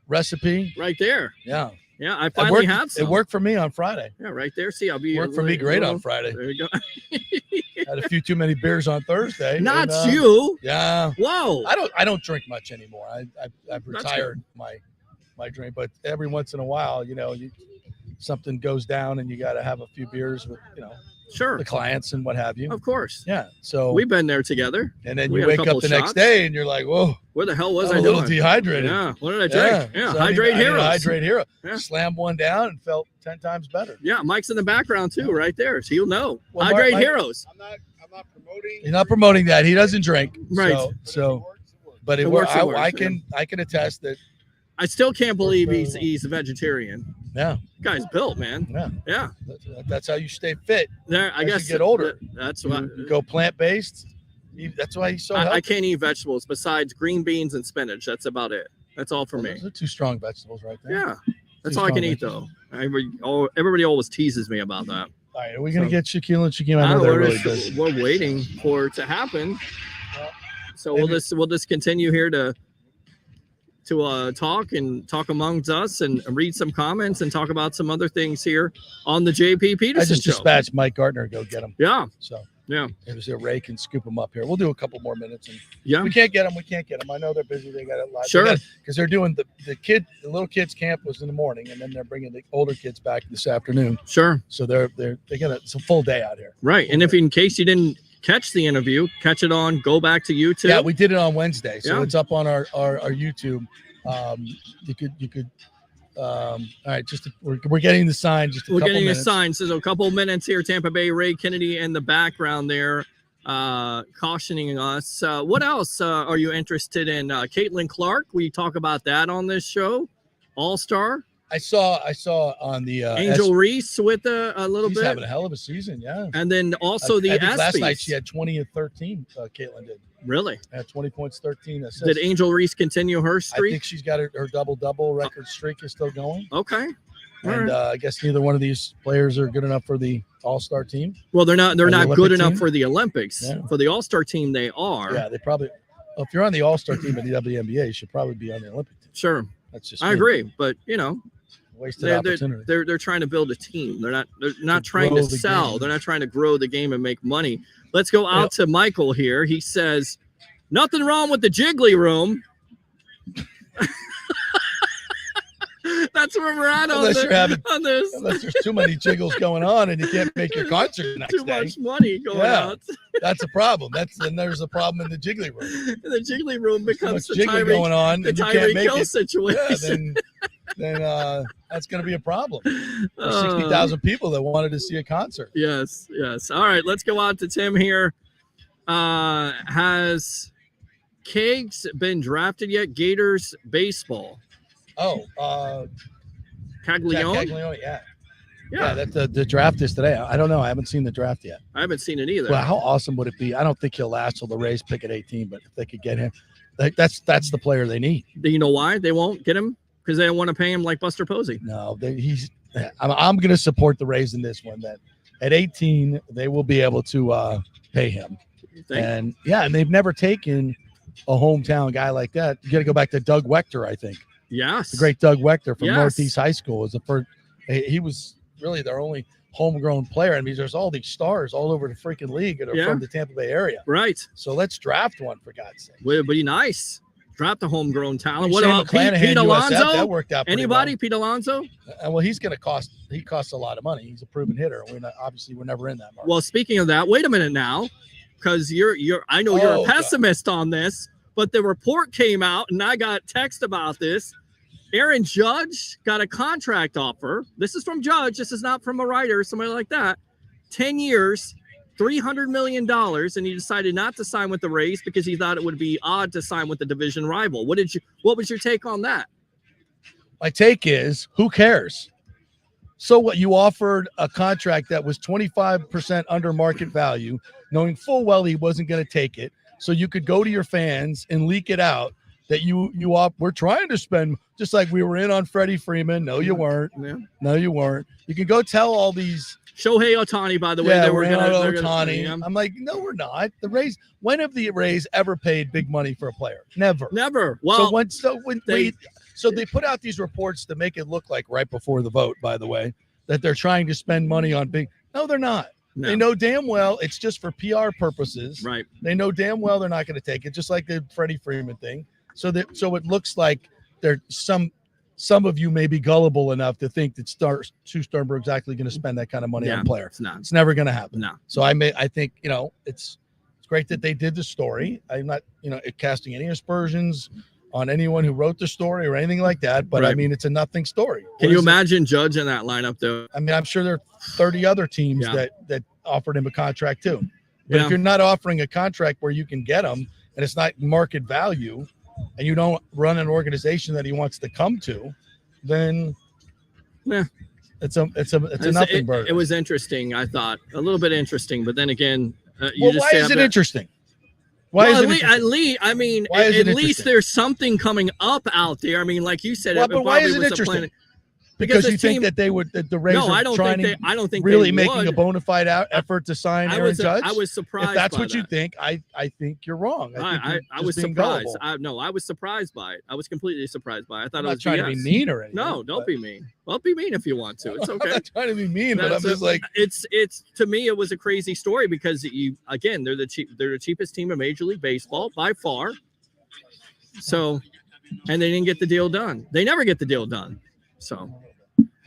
recipe. Right there. Yeah. Yeah, I finally have some. It worked for me on Friday. Yeah, right there. See, I'll be worked for me great on Friday. There you go. Had a few too many beers on Thursday. Not you. Yeah. Whoa. I don't drink much anymore. I've retired my drink, but every once in a while, something goes down and you got to have a few beers with, sure, the clients and what have you. Of course. Yeah. So we've been there together. And then you wake up the next day and you're like, whoa, where the hell was I'm I a little doing? dehydrated. Yeah. What did I drink? Yeah. So Hydrate Heroes. Hydrate Hero. Yeah. Slammed one down and felt 10 times better. Yeah. Mike's in the background too, right there. So you'll know. Well, Hydrate Heroes. I'm not promoting. He's not promoting that. He doesn't drink. Right. But it works. I can attest that. I still can't believe he's a vegetarian. Yeah. Guy's built, man. Yeah. Yeah. That's how you stay fit. I guess you get older. That's why you go plant-based. That's why he's so healthy. I can't eat vegetables besides green beans and spinach. That's about it. That's all for me. Those are two strong vegetables right there. Yeah. That's all I can eat though. Everybody always teases me about that. All right, are we going to get Shaquille and Shaquem? I know they're really busy. We're waiting for it to happen. So we'll just continue here to talk amongst us and read some comments and talk about some other things here on the JP Peterson I just Show. dispatched Mike Gardner to go get him. Yeah. So yeah, it was a rake and scoop them up here. We'll do a couple more minutes. And yeah, we can't get them. I know they're busy. They got it live. Sure. Because they're doing the little kids camp was in the morning, and then they're bringing the older kids back this afternoon. Sure. So it's a full day out here. Right. And if in case you didn't catch the interview, catch it on. Go back to YouTube. Yeah, we did it on Wednesday, so Yeah. it's up on our YouTube. You could. All right, we're getting the sign. We're getting the sign. So a couple of minutes here. Tampa Bay, Ray Kennedy in the background there, cautioning us. What else are you interested in? Caitlin Clark. We talk about that on this show. All-Star. I saw on the Angel Reese with a little she's bit. having a hell of a season, yeah. And then also I think ESPYs. last night she had 20 and 13. Caitlin did. Really? Had 20 points, 13 assists. Did Angel Reese continue her streak? I think she's got her double record streak is still going. Okay. And I guess neither one of these players are good enough for the All-Star team. Well, they're not good enough team? for the Olympics. Yeah. For the All-Star team, they are. Yeah, they probably. Well, if you're on the All-Star team at the WNBA, you should probably be on the Olympic team. Sure. That's just. I agree, but wasted opportunity. They're trying to build a team. They're not trying to sell. Game. They're not trying to grow the game and make money. Let's go out to Michael here. He says, nothing wrong with the Jiggly Room. That's where we're at on this. Unless there's too many jiggles going on and you can't make your concert the next too day. much money going out. That's a problem. Then there's a problem in the Jiggly Room. The Jiggly Room becomes the jiggling going on, the and you can't make Hill it. situation. Yeah, then that's going to be a problem. There's 60,000 people that wanted to see a concert. Yes. All right, let's go out to Tim here. Has Kegs been drafted yet? Gators baseball. Oh, Caglione? Caglione, yeah. That the draft is today. I don't know. I haven't seen the draft yet. I haven't seen it either. Well, how awesome would it be? I don't think he'll last till the Rays pick at 18, but if they could get him, that's the player they need. Do you know why they won't get him? Because they don't want to pay him like Buster Posey. No, I'm going to support the Rays in this one. That at 18 they will be able to pay him. And they've never taken a hometown guy like that. You got to go back to Doug Wechter, I think. Yes. The great Doug Wechter from Yes. Northeast High School was the first. He was really their only homegrown player. I mean, there's all these stars all over the freaking league that are from the Tampa Bay area. Right. So let's draft one, for God's sake. Would be nice. Draft a homegrown talent. What Shane about McClanahan, Pete USF, Alonso? that worked out pretty Anybody? well. Pete Alonso? Well, he's going to cost. He costs a lot of money. He's a proven hitter. Obviously, we're never in that market. Well, speaking of that, wait a minute now, because you're. I know you're a pessimist on this, but the report came out, and I got text about this. Aaron Judge got a contract offer. This is from Judge. This is not from a writer or somebody like that. 10 years, $300 million, and he decided not to sign with the Rays because he thought it would be odd to sign with the division rival. What was your take on that? My take is, who cares? So what? You offered a contract that was 25% under market value, knowing full well he wasn't going to take it, so you could go to your fans and leak it out that we're trying to spend, just like we were in on Freddie Freeman. No, you weren't. Yeah. No, you weren't. You can go tell all these. Shohei Ohtani, by the way. Yeah, they were Ohtani. gonna, I'm like, no, we're not. The Rays. When have the Rays ever paid big money for a player? Never. Well, so they put out these reports to make it look like right before the vote, by the way, that they're trying to spend money on big. No, they're not. No. They know damn well it's just for PR purposes. Right. They know damn well they're not going to take it, just like the Freddie Freeman thing. So it looks like there's some of you may be gullible enough to think that Stu Sternberg's actually going to spend that kind of money on a player. It's not. It's never going to happen. No. So I think it's great that they did the story. I'm not casting any aspersions on anyone who wrote the story or anything like that. But I mean, it's a nothing story. Can you imagine Judge in that lineup though? I mean, I'm sure there are 30 other teams that offered him a contract too. But if you're not offering a contract where you can get him and it's not market value, and you don't run an organization that he wants to come to, then it's a nothing burger. It was interesting, I thought. A little bit interesting, but then again, why is it interesting? Why is it interesting? At least there's something coming up out there. I mean, like you said, but why is it interesting? Because you think that the Rays are I don't think really they making would. a bona fide effort to sign Aaron Judge. I was surprised. If that's by what that. you think, I think you're wrong. I was surprised. I was surprised by it. I was completely surprised by it. I thought I'm it not was trying to be mean or anything. No, don't be mean. Well, be mean if you want to. It's okay. I'm not trying to be mean, but I'm just like it's to me it was a crazy story because they're the cheapest team in Major League Baseball by far. So, and they didn't get the deal done. They never get the deal done. So.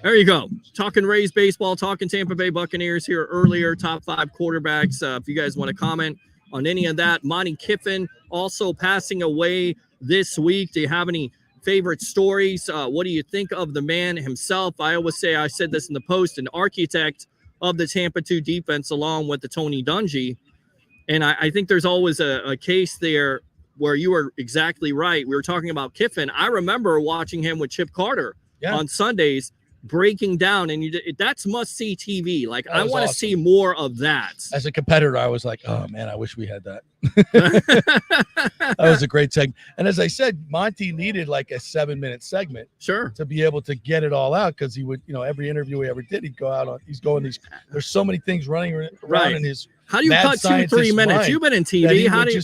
There you go. Talking Rays baseball, talking Tampa Bay Buccaneers here earlier, top 5 quarterbacks. If you guys want to comment on any of that, Monty Kiffin also passing away this week. Do you have any favorite stories? What do you think of the man himself? I always say, I said this in the post, an architect of the Tampa 2 defense along with the Tony Dungy. And I think there's always a case there where you are exactly right. We were talking about Kiffin. I remember watching him with Chip Carter on Sundays, breaking down, and that's must-see TV. Like, I want to see more of that. As a competitor, I was like, oh man, I wish we had that. That was a great segment. And as I said, Monty needed like a 7-minute segment, to be able to get it all out, because he would, every interview he ever did, he'd go out on. There's so many things running around in his. How do you cut 2-3 minutes? You've been in TV. How do you?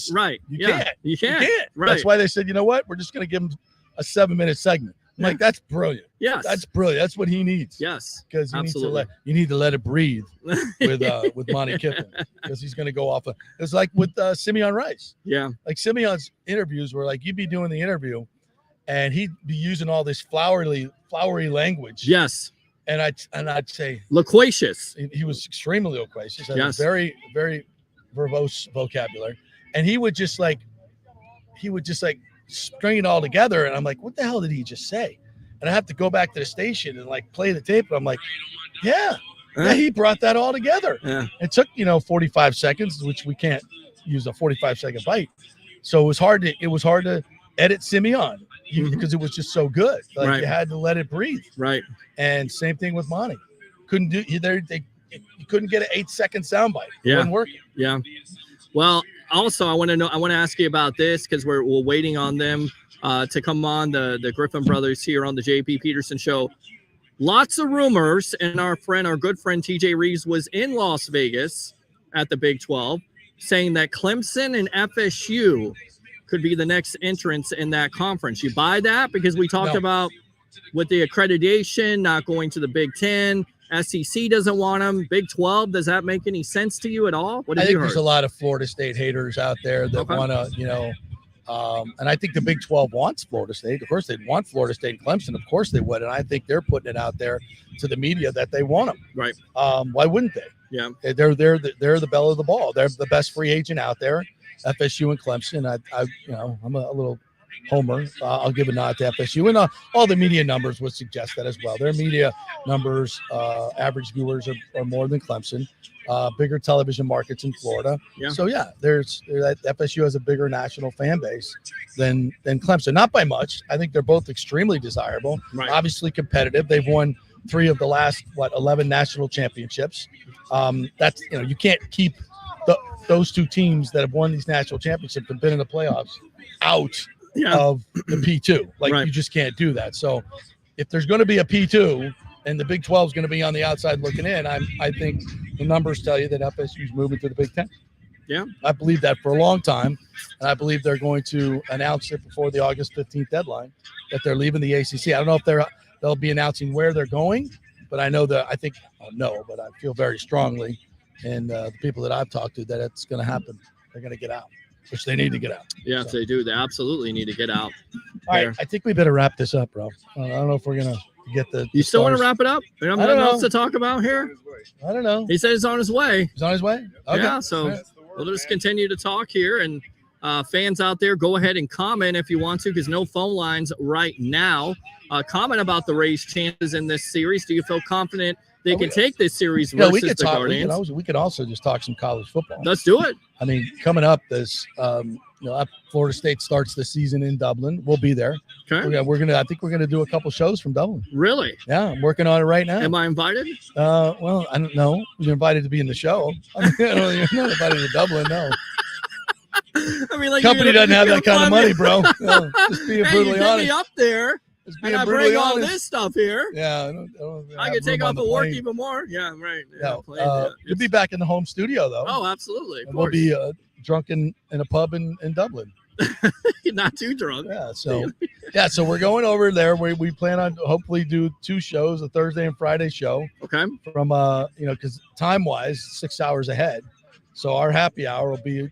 You can't. Right. That's why they said, you know what? We're just going to give him a 7-minute segment. I'm like, that's brilliant. Yes, that's brilliant. That's what he needs. Yes, because you need to let it breathe with Monty Kiffin, because he's going to go off. It's like with Simeon Rice. Yeah, like Simeon's interviews were like, you'd be doing the interview, and he'd be using all this flowery language. Yes, and I'd say loquacious. He was extremely loquacious. Yes, very very verbose vocabulary, and he would just like string it all together, and I'm like, what the hell did he just say? And I have to go back to the station and like play the tape, and I'm like, yeah, he brought that all together. It took 45 seconds, which we can't use a 45-second bite, so it was hard to edit Simeon because it was just so good. Like, you had to let it breathe. Right. And same thing with Monty. Couldn't do you couldn't get an 8-second soundbite. It wasn't working. Yeah. Well, also, I want to ask you about this, because we're waiting on them to come on, the Griffin brothers here on the JP Peterson show. Lots of rumors, and our good friend TJ Reeves was in Las Vegas at the Big 12, saying that Clemson and FSU could be the next entrance in that conference. You buy that? Because we talked about with the accreditation, not going to the Big Ten, SEC doesn't want them. Big 12, does that make any sense to you at all? What have I think you heard? there's a lot of Florida State haters out there that want to, and I think the Big 12 wants Florida State. Of course, they'd want Florida State and Clemson. Of course they would. And I think they're putting it out there to the media that they want them. Right. Why wouldn't they? Yeah. They're the belle of the ball. They're the best free agent out there, FSU and Clemson. I'm a little homer. I'll give a nod to FSU, and all the media numbers would suggest that as well. Their media numbers, average viewers are more than Clemson. Bigger television markets in Florida. Yeah. So FSU has a bigger national fan base than Clemson. Not by much. I think they're both extremely desirable. Right. Obviously competitive. They've won 3 of the last 11 national championships. That's you can't keep those 2 teams that have won these national championships and been in the playoffs out of the P2. You just can't do that. So if there's going to be a P2 and the Big 12 is going to be on the outside looking in, I think the numbers tell you that FSU is moving to the Big 10. Yeah. I believe that for a long time, and I believe they're going to announce it before the August 15th deadline that they're leaving the ACC. I don't know if they'll be announcing where they're going, but I know that I feel very strongly, and the people that I've talked to, that it's going to happen. They're going to get out, which they need to get out. Yes, they do. They absolutely need to get out. All right, I think we better wrap this up, bro. I don't know if we're going to get the You still want to wrap it up? We don't have nothing else to talk about here? I don't know. He said he's on his way. He's on his way? Okay. Yeah, so we'll just continue to talk here. And fans out there, go ahead and comment if you want to, because no phone lines right now. Comment about the Rays' chances in this series. Do you feel confident they can take this series versus the Guardians? We could also just talk some college football. Let's do it. I mean, coming up, Florida State starts the season in Dublin. We'll be there. Okay. I think we're gonna do a couple shows from Dublin. Really? Yeah, I'm working on it right now. Am I invited? Well, I don't know. You're invited to be in the show. You're not invited to Dublin, no. I mean, company doesn't have that kind of money, bro. No, just being brutally you honest. Me up there. And I bring all this stuff here. Yeah, I can take off the work even more. Yeah, right. You'll be back in the home studio, though. Oh, absolutely. We'll be drunk in a pub in Dublin. Not too drunk. Yeah, so we're going over there. We plan on hopefully do 2 shows, a Thursday and Friday show. Okay. From because time wise, 6 hours ahead. So our happy hour will be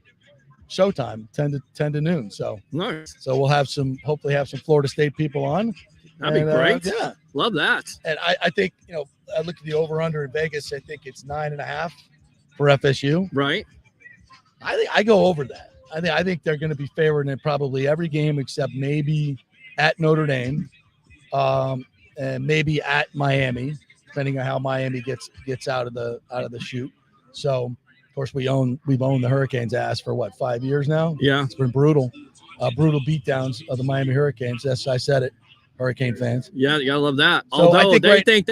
showtime, 10 to noon. So nice. So we'll hopefully have some Florida State people on. That'd be great. Yeah, love that. And I think I look at the over under in Vegas. I think it's 9.5 for FSU. Right. I go over that. I think they're going to be favored in probably every game except maybe at Notre Dame, and maybe at Miami, depending on how Miami gets out of the chute. So. Of course, we've owned the Hurricanes' ass for 5 years now. Yeah, it's been brutal beatdowns of the Miami Hurricanes. Yes, I said it, Hurricane fans. Yeah, you gotta love that. So although they think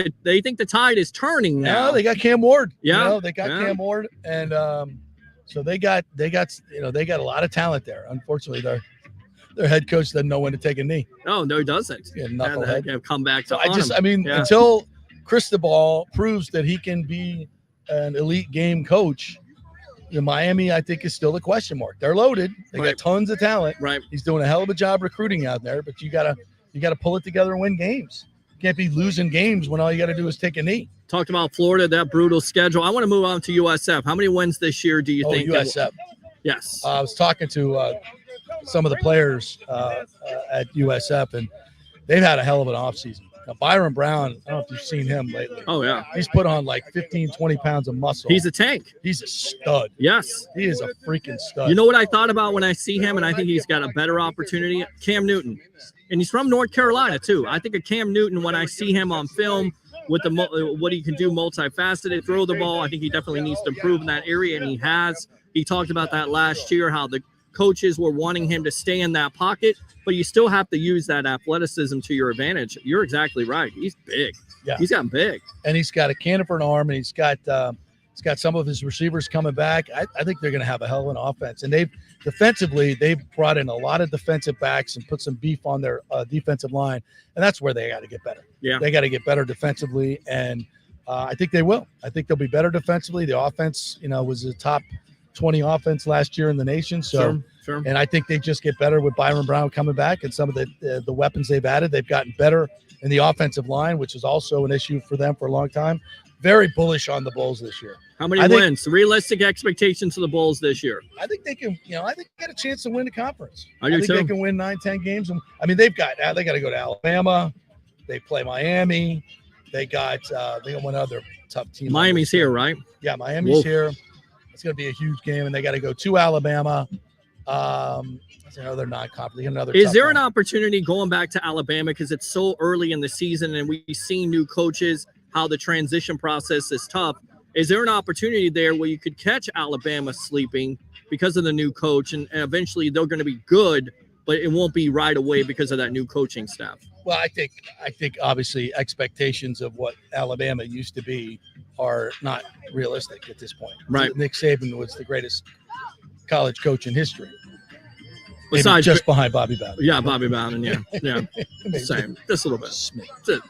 the tide is turning now. Yeah, they got Cam Ward. Yeah, they got Cam Ward, and so they got a lot of talent there. Unfortunately, their head coach doesn't know when to take a knee. Oh no, he doesn't. Yeah, knucklehead. Come back to. Until Cristobal proves that he can be an elite game coach. Miami, I think, is still a question mark. They're loaded. They got tons of talent. Right. He's doing a hell of a job recruiting out there, but you gotta pull it together and win games. You can't be losing games when all you got to do is take a knee. Talked about Florida, that brutal schedule. I want to move on to USF. How many wins this year do you think? USF. Yes. I was talking to some of the players at USF, and they've had a hell of an offseason. Now, Byron Brown, I don't know if you've seen him lately. Oh, yeah. He's put on 15, 20 pounds of muscle. He's a tank. He's a stud. Yes. He is a freaking stud. You know what I thought about when I see him, and I think he's got a better opportunity? Cam Newton. And he's from North Carolina, too. I think of Cam Newton when I see him on film with what he can do, multifaceted, throw the ball. I think he definitely needs to improve in that area, and he has. He talked about that last year, how the coaches were wanting him to stay in that pocket, but you still have to use that athleticism to your advantage. You're exactly right. He's big. Yeah. He's gotten big. And he's got a cannon for an arm, and he's got some of his receivers coming back. I think they're going to have a hell of an offense. And they've brought in a lot of defensive backs and put some beef on their defensive line, and that's where they got to get better. Yeah. They got to get better defensively, and I think they will. I think they'll be better defensively. The offense, was a top 20 offense last year in the nation. So, sure. And I think they just get better with Byron Brown coming back and some of the weapons they've added. They've gotten better in the offensive line, which is also an issue for them for a long time. Very bullish on the Bulls this year. How many wins? Realistic expectations for the Bulls this year? I think they can, I think they got a chance to win the conference. I do think too. they can win 9-10 games. I mean, they got to go to Alabama. They play Miami. They got one other tough team. Miami's here, right? Yeah, Miami's here. It's going to be a huge game, and they got to go to Alabama. That's another non-conference. Is there an opportunity going back to Alabama, because it's so early in the season and we've seen new coaches, how the transition process is tough? Is there an opportunity there where you could catch Alabama sleeping because of the new coach, and eventually they're going to be good, but it won't be right away because of that new coaching staff? Well, I think obviously expectations of what Alabama used to be are not realistic at this point. Right. Nick Saban was the greatest college coach in history. Besides, just behind Bobby Bowden. Yeah, Bobby Bowden. Yeah. Same. Just a little bit.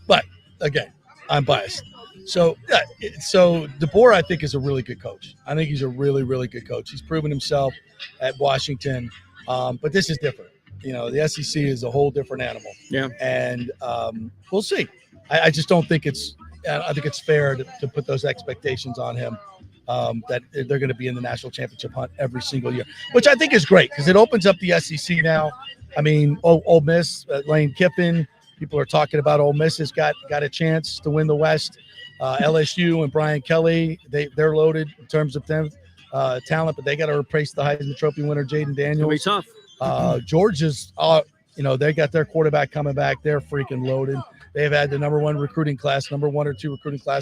But again, I'm biased. So DeBoer, I think, is a really good coach. I think he's a really, really good coach. He's proven himself at Washington, but this is different. The SEC is a whole different animal. Yeah. And we'll see. I just don't think I think it's fair to put those expectations on him. That they're going to be in the national championship hunt every single year, which I think is great because it opens up the SEC now. I mean, Ole Miss, Lane Kiffin, people are talking about Ole Miss has got a chance to win the West. LSU and Brian Kelly, they're loaded in terms of talent, but they got to replace the Heisman Trophy winner Jaden Daniels. It'll be tough. Georgia's, they got their quarterback coming back. They're freaking loaded. They've had the number one or two recruiting class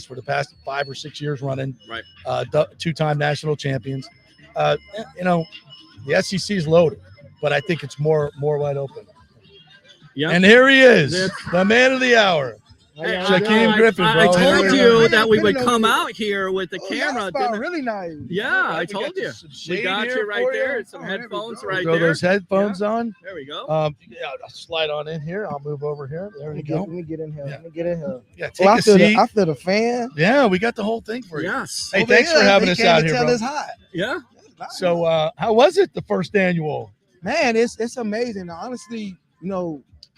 for the past 5 or 6 years running. Right. 2-time national champions. The SEC is loaded, but I think it's more wide open. Yeah. And here he is, the man of the hour. Shaquem Griffin, bro. I told you that we would come out here with the camera. Really nice. Yeah, I told you. We got you right there. Some headphones right there. Throw those headphones on. There we go. I'll slide on in here. I'll move over here. There we go. Let me get in here. Let me get in here. Yeah, take a seat. I feel the fan. Yeah, we got the whole thing for you. Yes. Hey, thanks for having us out here, tell bro. it's hot. Yeah. So, how was it, the first annual? Man, it's amazing. Honestly,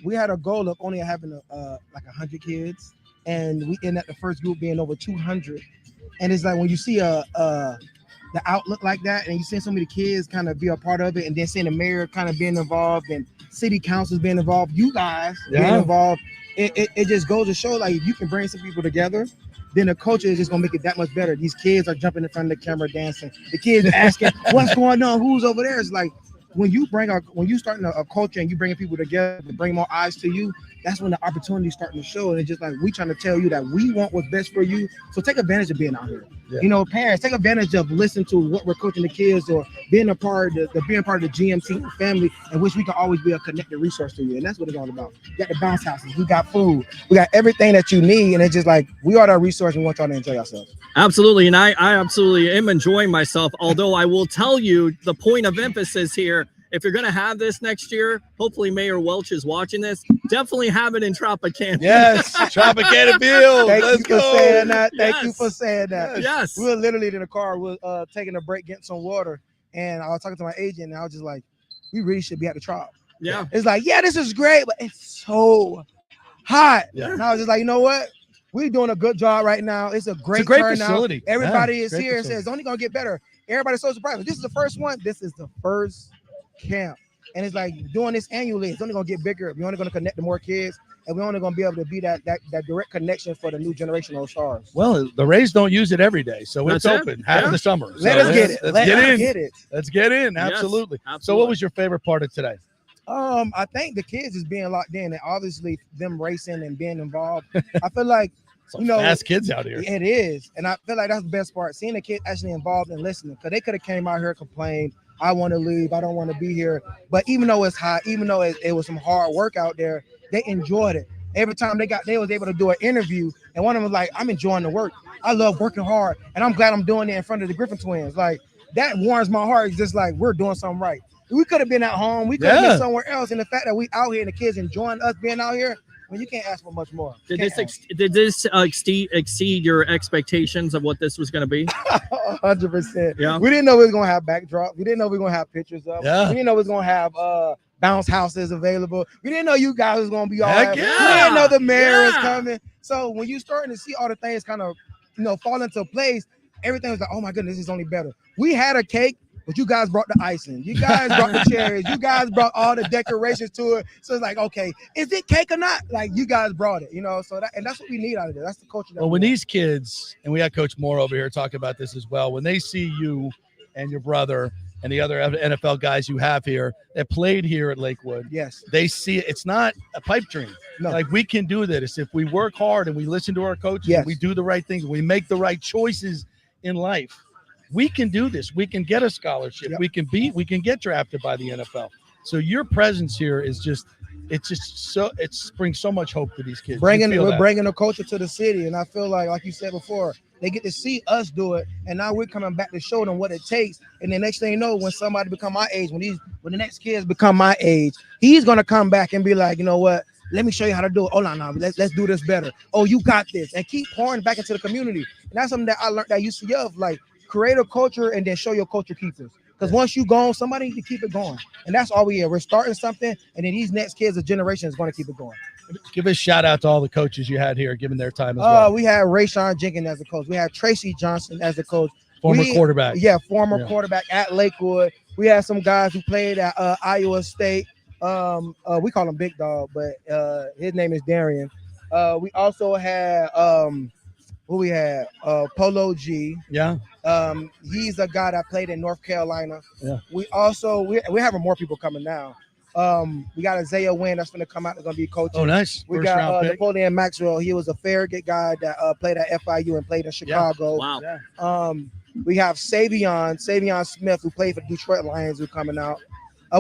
we had a goal of only having like 100 kids. And we end up the first group being over 200. And it's like when you see the outlook like that, and you see so many kids kind of be a part of it, and then seeing the mayor kind of being involved and city councils being involved, you guys being involved, it just goes to show, like, if you can bring some people together, then the culture is just gonna make it that much better. These kids are jumping in front of the camera dancing. The kids asking, what's going on? Who's over there? It's like, when you start a culture and you bringing people together to bring more eyes to you, that's when the opportunity is starting to show. And it's just like, we trying to tell you that we want what's best for you. So take advantage of being out here. Yeah. Parents, take advantage of listening to what we're coaching the kids, or being a part of the GM team family, in which we can always be a connected resource to you. And that's what it's all about. We got the bounce houses, we got food, we got everything that you need. And it's just like, we are that resource, and we want y'all to enjoy yourselves. Absolutely. And I absolutely am enjoying myself. Although I will tell you, the point of emphasis here, if you're going to have this next year, hopefully Mayor Welch is watching this, definitely have it in Tropicana. Yes, Tropicana Field. Thank you for saying that. Thank you for saying that. Yes. We were literally in the car, we were taking a break, getting some water, and I was talking to my agent, and I was just like, we really should be at the Trop. Yeah. It's like, yeah, this is great, but it's so hot. Yeah. And I was just like, you know what? We're doing a good job right now. It's a great facility. Everybody is here and says it's only going to get better. Everybody's so surprised. This is the first one. This is the first camp, and it's like doing this annually, it's only going to get bigger. We're only going to connect to more kids, and we're only going to be able to be that direct connection for the new generation of stars. Well, the Rays don't use it every day, so it's open half of the summer. Let us get it. Let's get in. Absolutely. So what was your favorite part of today? I think the kids is being locked in, and obviously them racing and being involved. I feel like fast kids out here. It is, and I feel like that's the best part, seeing the kids actually involved and listening, because they could have came out here and complained, I want to leave, I don't want to be here. But even though it's hot, even though it was some hard work out there, they enjoyed it. Every time they was able to do an interview, and one of them was like, I'm enjoying the work. I love working hard, and I'm glad I'm doing it in front of the Griffin Twins. Like, that warms my heart. It's just like, we're doing something right. We could have been at home. We could have been somewhere else. And the fact that we out here and the kids enjoying us being out here, mean, you can't ask for much more. Did this exceed your expectations of what this was going to be? 100%. Yeah. We didn't know we was gonna have backdrop. We didn't know we were gonna have pictures up. Yeah. We didn't know we was gonna have bounce houses available. We didn't know you guys was gonna be all Heck right. yeah. We didn't know the mayor is coming. So when you starting to see all the things kind of fall into place, everything was like, oh my goodness, this is only better. We had a cake, but you guys brought the icing. You guys brought the cherries. You guys brought all the decorations to it. So it's like, okay, is it cake or not? Like, you guys brought it, So that's what we need out of it. That's the culture. Well, when these kids, and we got Coach Moore over here talking about this as well, when they see you and your brother and the other NFL guys you have here that played here at Lakewood, yes, they see it. It's not a pipe dream. No. Like, we can do this if we work hard and we listen to our coaches. Yes. And we do the right things. We make the right choices in life. We can do this. We can get a scholarship. Yep. We can get drafted by the NFL. So your presence here is just it brings so much hope to these kids. We're bringing a culture to the city, and I feel like you said before, they get to see us do it, and now we're coming back to show them what it takes. And the next thing you know, when somebody become my age, when the next kids become my age, he's gonna come back and be like, you know what? Let me show you how to do it. Oh no, let's do this better. Oh, you got this, and keep pouring back into the community. And that's something that I learned at UCF, like create a culture and then show your culture keepers. Because once you gone, somebody need to keep it going. And that's all we are. We're starting something, and then these next kids, the generation is going to keep it going. Give a shout out to all the coaches you had here, giving their time as well. We had Rayshawn Jenkins as a coach. We had Tracy Johnson as the coach. Former quarterback. Yeah, quarterback at Lakewood. We had some guys who played at Iowa State. We call him Big Dog, but his name is Darian. We also had who we had Polo G. Yeah. He's a guy that played in North Carolina. Yeah. We also we're having more people coming now. We got Isaiah Wynn that's going to come out. That's going to be coaching. Oh, nice. We First got round pick. Napoleon Maxwell. He was a Farragut guy that played at FIU and played in Chicago. Wow. Yeah. We have Savion Smith, who played for Detroit Lions, who's coming out.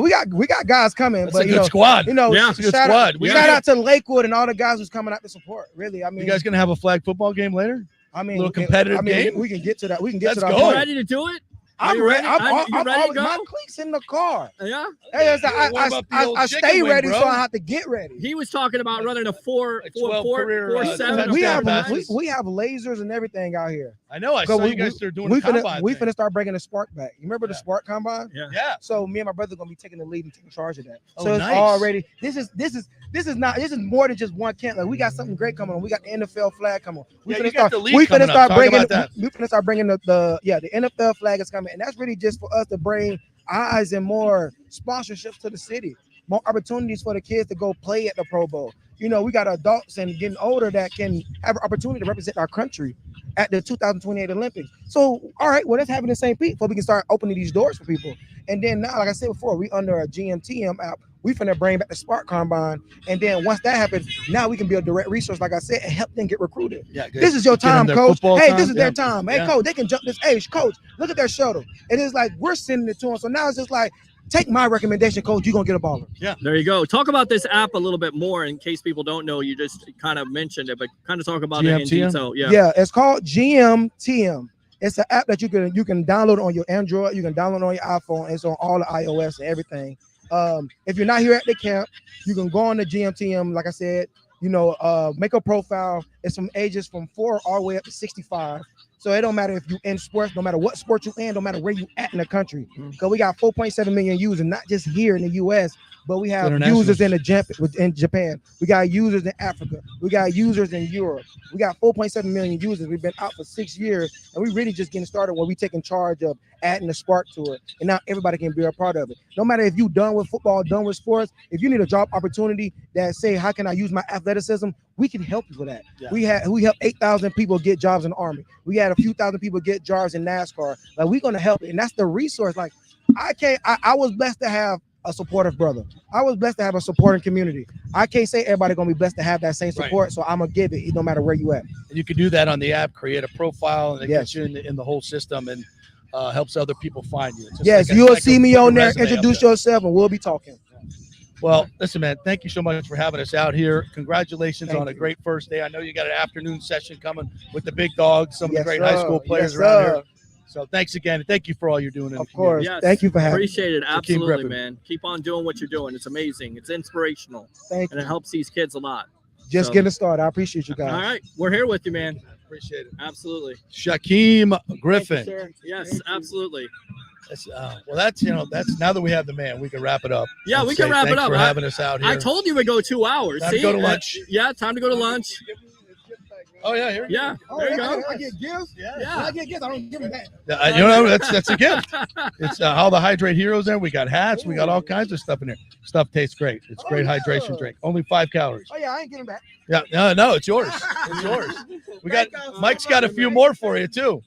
We got guys coming. That's but a good squad. Yeah, it's a good squad. Shout out to Lakewood and all the guys who's coming out to support. Really, I mean, You guys gonna have a flag football game later? I mean, a little competitive game. We can get to that. We can get Let's to that. go. point. Ready to do it? I'm you ready. You ready to go? My cleats in the car. Yeah. Hey, What about the old I chicken stay wing, ready, bro? so I have to get ready. He was talking about running a 12 career, 4-7. We touchdown have passes. we have lasers and everything out here. I know. I saw you guys are doing we the combine. We thing. finna start bringing the Spark back. You remember the Spark combine? Yeah. So me and my brother are gonna be taking the lead and taking charge of that. Oh, So it's nice. already this is more than just one camp. Like, we got something great coming on. We got the NFL flag coming on. We Yeah, finna you got the league we finna coming up. start Talk bringing about that. we finna start bringing the NFL flag is coming, and that's really just for us to bring eyes and more sponsorships to the city, more opportunities for the kids to go play at the Pro Bowl. We got adults and getting older that can have an opportunity to represent our country at the 2028 Olympics. So, all right, well, let's have it in St. Pete before we can start opening these doors for people. And then now, like I said before, we under a GMTM app. We finna bring back the Spark Combine. And then once that happens, now we can be a direct resource, like I said, and help them get recruited. Yeah, This is your Get them time, their coach. football Hey, time. this is Yeah. their time. Hey, Yeah. coach, they can jump this age. Coach, look at their shuttle. And it's like, we're sending it to them. So now it's just like, take my recommendation, coach. You're going to get a baller. Yeah. There you go. Talk about this app a little bit more in case people don't know. You just kind of mentioned it, but kind of talk about it in GMTM? detail. Yeah. Yeah, it's called GMTM. It's an app that you can download on your Android. You can download on your iPhone. It's on all the iOS and everything. If you're not here at the camp, you can go on the GMTM. Like I said, make a profile. It's from ages from 4 all the way up to 65. So it don't matter if you in sports, no matter what sport you in, no matter where you at in the country. Because we got 4.7 million users, not just here in the U.S., but we have users in Japan. We got users in Africa. We got users in Europe. We got 4.7 million users. We've been out for 6 years, and we really just getting started where we taking charge of adding the spark to it. And now everybody can be a part of it. No matter if you done with football, done with sports, if you need a job opportunity that say, how can I use my athleticism? We can help you with that. Yeah. We helped 8,000 people get jobs in the Army. We had a few thousand people get jobs in NASCAR. Like, we're gonna help it, and that's the resource. Like, I was blessed to have a supportive brother. I was blessed to have a supporting community. I can't say everybody gonna be blessed to have that same support, so I'm gonna give it no matter where you at. And you can do that on the app, create a profile, and it gets you in the whole system and helps other people find you. Yes, you'll see me on there. Introduce yourself, and we'll be talking. Well, listen, man, thank you so much for having us out here. Congratulations on a great first day. I know you got an afternoon session coming with the big dogs, some of the great high school players around here. So thanks again. And thank you for all you're doing. Of course. Yes. Thank you for having me. Appreciate it. Shaquem Absolutely, Griffin. man. Keep on doing what you're doing. It's amazing. It's inspirational. Thank and it helps these kids a lot. Just getting started. I appreciate you guys. All right, we're here with you, man. Appreciate it. Absolutely. Shaquem Griffin. Thank you, sir. Yes, absolutely. That's, that's now that we have the man, we can wrap it up. Yeah, and we can wrap it thanks up. for having us out here. I told you we go 2 hours. Time to go to lunch. Yeah, time to go to lunch. Oh yeah, here. Yeah, there you go. I get gifts. Yeah. When I get gifts, I don't give them back. That's a gift. It's all the Hydrate Heroes there. We got hats. We got all kinds of stuff in there. Stuff tastes great. It's great hydration drink. Only 5 calories. Oh yeah, I ain't getting back. Yeah, no, it's yours. It's yours. Mike's got a few more for you too,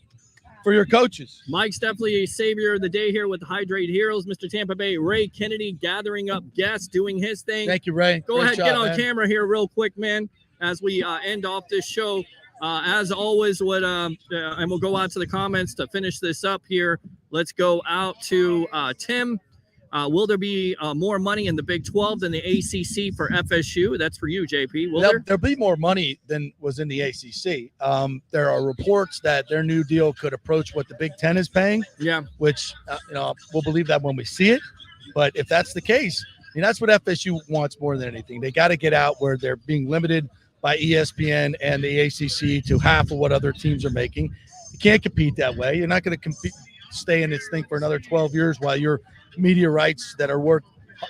for your coaches. Mike's definitely a savior of the day here with the Hydrate Heroes. Mr. Tampa Bay Ray Kennedy gathing up guests, doing his thing. Thank you, Ray. Go ahead, get on camera here real quick, man, as we end off this show. As always, and we'll go out to the comments to finish this up here. Let's go out to Tim. Will there be more money in the Big 12 than the ACC for FSU? That's for you, JP. Will there? There'll be more money than was in the ACC. There are reports that their new deal could approach what the Big 10 is paying. Yeah. Which, we'll believe that when we see it. But if that's the case, that's what FSU wants more than anything. They got to get out where they're being limited by ESPN and the ACC to half of what other teams are making. You can't compete that way. You're not going to stay in this thing for another 12 years while your media rights that are worth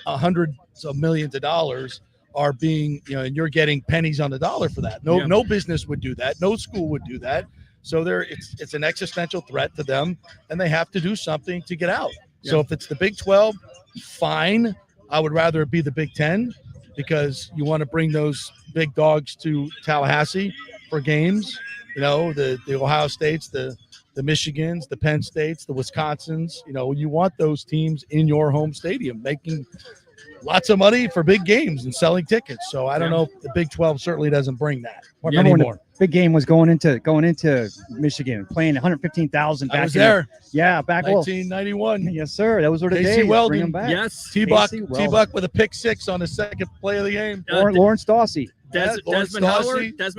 hundreds of millions of dollars are being, and you're getting pennies on the dollar for that. No business would do that. No school would do that. So it's an existential threat to them, and they have to do something to get out. Yeah. So if it's the Big 12, fine. I would rather it be the Big 10 because you want to bring those big dogs to Tallahassee for games. The Ohio States, the Michigans, the Penn States, the Wisconsins. You want those teams in your home stadium making lots of money for big games and selling tickets. So I don't know if the Big 12 certainly doesn't bring that anymore. Big game was going into Michigan, playing 115,000 back. I was there. Back 1991. Yes, sir. Those were the Casey days. Weldon. Bring 'em back. Yes. T-Buck with a pick 6 on the second play of the game. Lawrence Dawsey. Desmond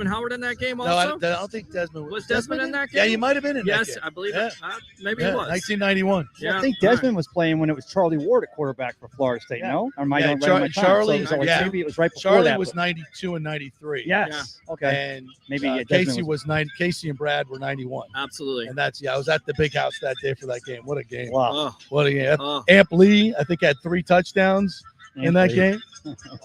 Howard in that game also? No, I don't think Desmond was Desmond in that game. Yeah, you might have been in that game. Yes, I believe it. Maybe it was 1991. Yeah, I think Desmond was playing when it was Charlie Ward at quarterback for Florida State. No, or am I going Charlie? Maybe it was right before Charlie that. was 92 and 93. Yes. Okay. And maybe Casey was 90. Casey and Brad were 91. Absolutely. And I was at the big house that day for that game. What a game! Wow. What a game! Amp Lee, I think, had 3 touchdowns in that game.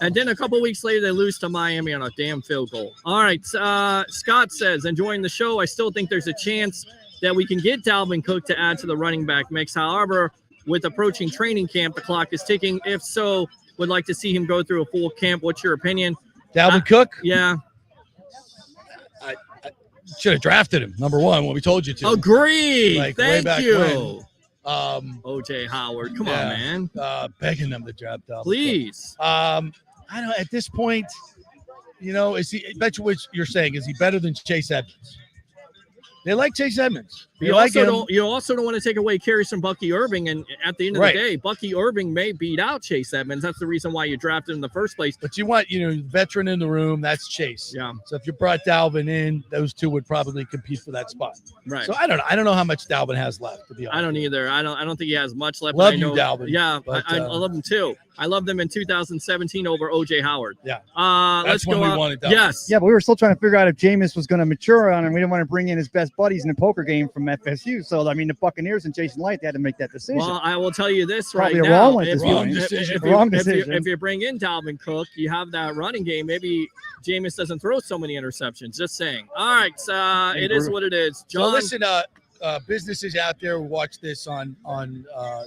And then a couple weeks later, they lose to Miami on a damn field goal. All right. Scott says, enjoying the show. I still think there's a chance that we can get Dalvin Cook to add to the running back mix. However, with approaching training camp, the clock is ticking. If so, would like to see him go through a full camp. What's your opinion? Dalvin Cook? Yeah. I should have drafted him, number one, when we told you to. Agree. Thank you. When. OJ Howard, come on, man. Begging them to draft Dalvin. Please. I don't know. At this point, is he? I bet you what you're saying. Is he better than Chase Edmonds? They like Chase Edmonds. You also don't want to take away carries from Bucky Irving, and at the end of the day, Bucky Irving may beat out Chase Edmonds. That's the reason why you drafted him in the first place. But you want, veteran in the room. That's Chase. Yeah. So if you brought Dalvin in, those two would probably compete for that spot. Right. So I don't know. I don't know how much Dalvin has left. To be honest, I don't either. I don't think he has much left. Love you, Dalvin. Yeah, but I love him too. I loved him in 2017 over OJ Howard. Yeah. Let's when go. We wanted Dalvin. Yes. Yeah, but we were still trying to figure out if Jameis was going to mature on him. We didn't want to bring in his best buddies in the poker game from FSU. So the Buccaneers and Jason Light, they had to make that decision. Well, I will tell you this Probably right a now. wrong one. Wrong decision. If you bring in Dalvin Cook, you have that running game. Maybe Jameis doesn't throw so many interceptions. Just saying. All right, it is what it is. John, so listen, businesses out there who watch this on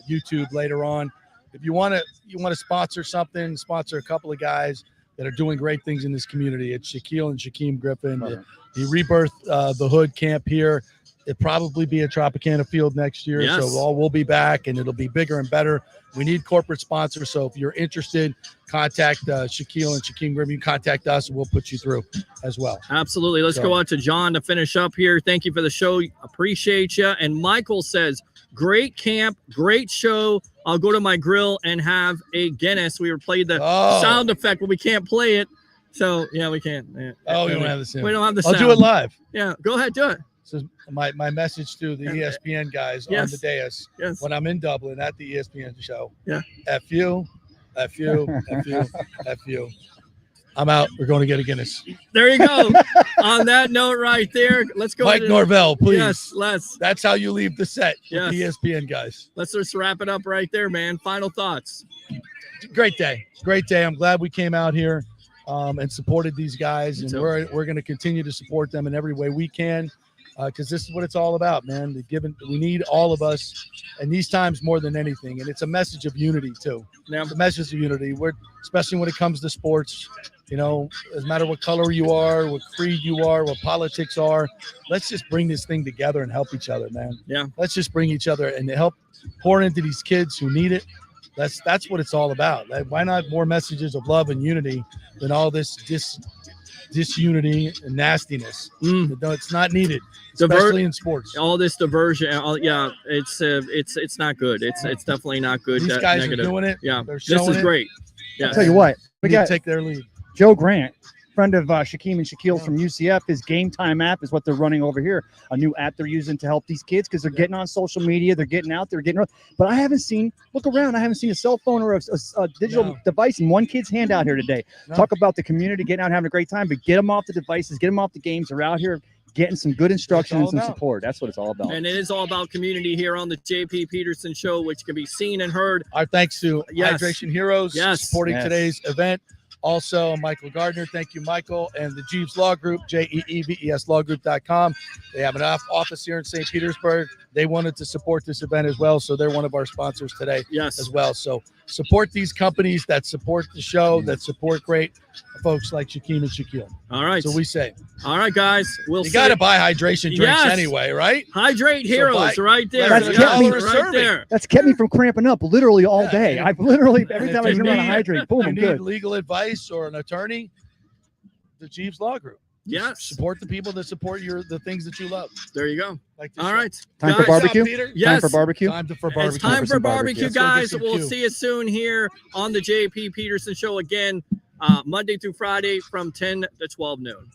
YouTube later on, if you want to sponsor something, sponsor a couple of guys that are doing great things in this community. It's Shaquille and Shaquem Griffin, the Rebirth the Hood camp here. It'll probably be at Tropicana Field next year. Yes. So we'll be back, and it'll be bigger and better. We need corporate sponsors. So if you're interested, contact Shaquille and Shaquem Griffin. You contact us, and we'll put you through as well. Absolutely. Let's go out to John to finish up here. Thank you for the show. Appreciate you. And Michael says, great camp, great show. I'll go to my grill and have a Guinness. We played the sound effect, but we can't play it. So, we can't. We don't have the sound. We don't have the sound. I'll do it live. Yeah, go ahead, do it. So my message to the ESPN guys on the dais when I'm in Dublin at the ESPN show. Yeah. F you. I'm out. We're going to get a Guinness. There you go. On that note right there, let's go. Mike Norvell, please. Yes, let's. That's how you leave the set with Yes. the ESPN guys. Let's just wrap it up right there, man. Final thoughts. Great day. Great day. I'm glad we came out here and supported these guys. And we're going to continue to support them in every way we can because this is what it's all about, man. We need all of us in these times more than anything. And it's a message of unity, too. Yeah. It's a message of unity. Especially when it comes to sports. You know, doesn't matter what color you are, what creed you are, what politics are. Let's just bring this thing together and help each other, man. Yeah. Let's just bring each other and help pour into these kids who need it. That's what it's all about. Why not more messages of love and unity than all this disunity and nastiness? No, it's not needed, especially in sports. All this diversion. It's not good. It's definitely not good. These guys negative. are doing it. Yeah, They're this showing is it. great. Yeah. I'll tell you what, we Need to got take their lead. Joe Grant, friend of Shaquem and Shaquill from UCF. His Game Time app is what they're running over here. A new app they're using to help these kids because they're getting on social media. They're getting out there, but I haven't seen, look around, I haven't seen a cell phone or a digital device in one kid's hand out here today. No. Talk about the community getting out having a great time, but get them off the devices, get them off the games. They're out here getting some good instruction and some support. That's what it's all about. And it is all about community here on the JP Peterson Show, which can be seen and heard. Our thanks to Yes. Hydration Heroes supporting Yes. today's event. Also, Michael Gardner. Thank you, Michael. And the Jeeves Law Group, JEEVESLawgroup.com. They have an office here in St. Petersburg. They wanted to support this event as well, so they're one of our sponsors today as well. So support these companies that support the show, that support great folks like Shaquem and Shaquill. All right. So we say. All right, guys. We'll You got to buy hydration drinks Yes. anyway, right? Hydrate Heroes right there. That's The kept me- dollar right there. That's kept me from cramping up literally all day. I've literally, every time I turn around to hydrate, boom, If I'm you need good. legal advice or an attorney, the Jeeves Law Group. Yes. Support the people that support the things that you love. There you go. Like this All show. right. Time for Guys, barbecue? Peter? Yes. Time for barbecue? Time for barbecue. It's time for barbecue, Let's go get guys. some We'll Q. see you soon here on the JP Peterson Show again, Monday through Friday from 10 to 12 noon.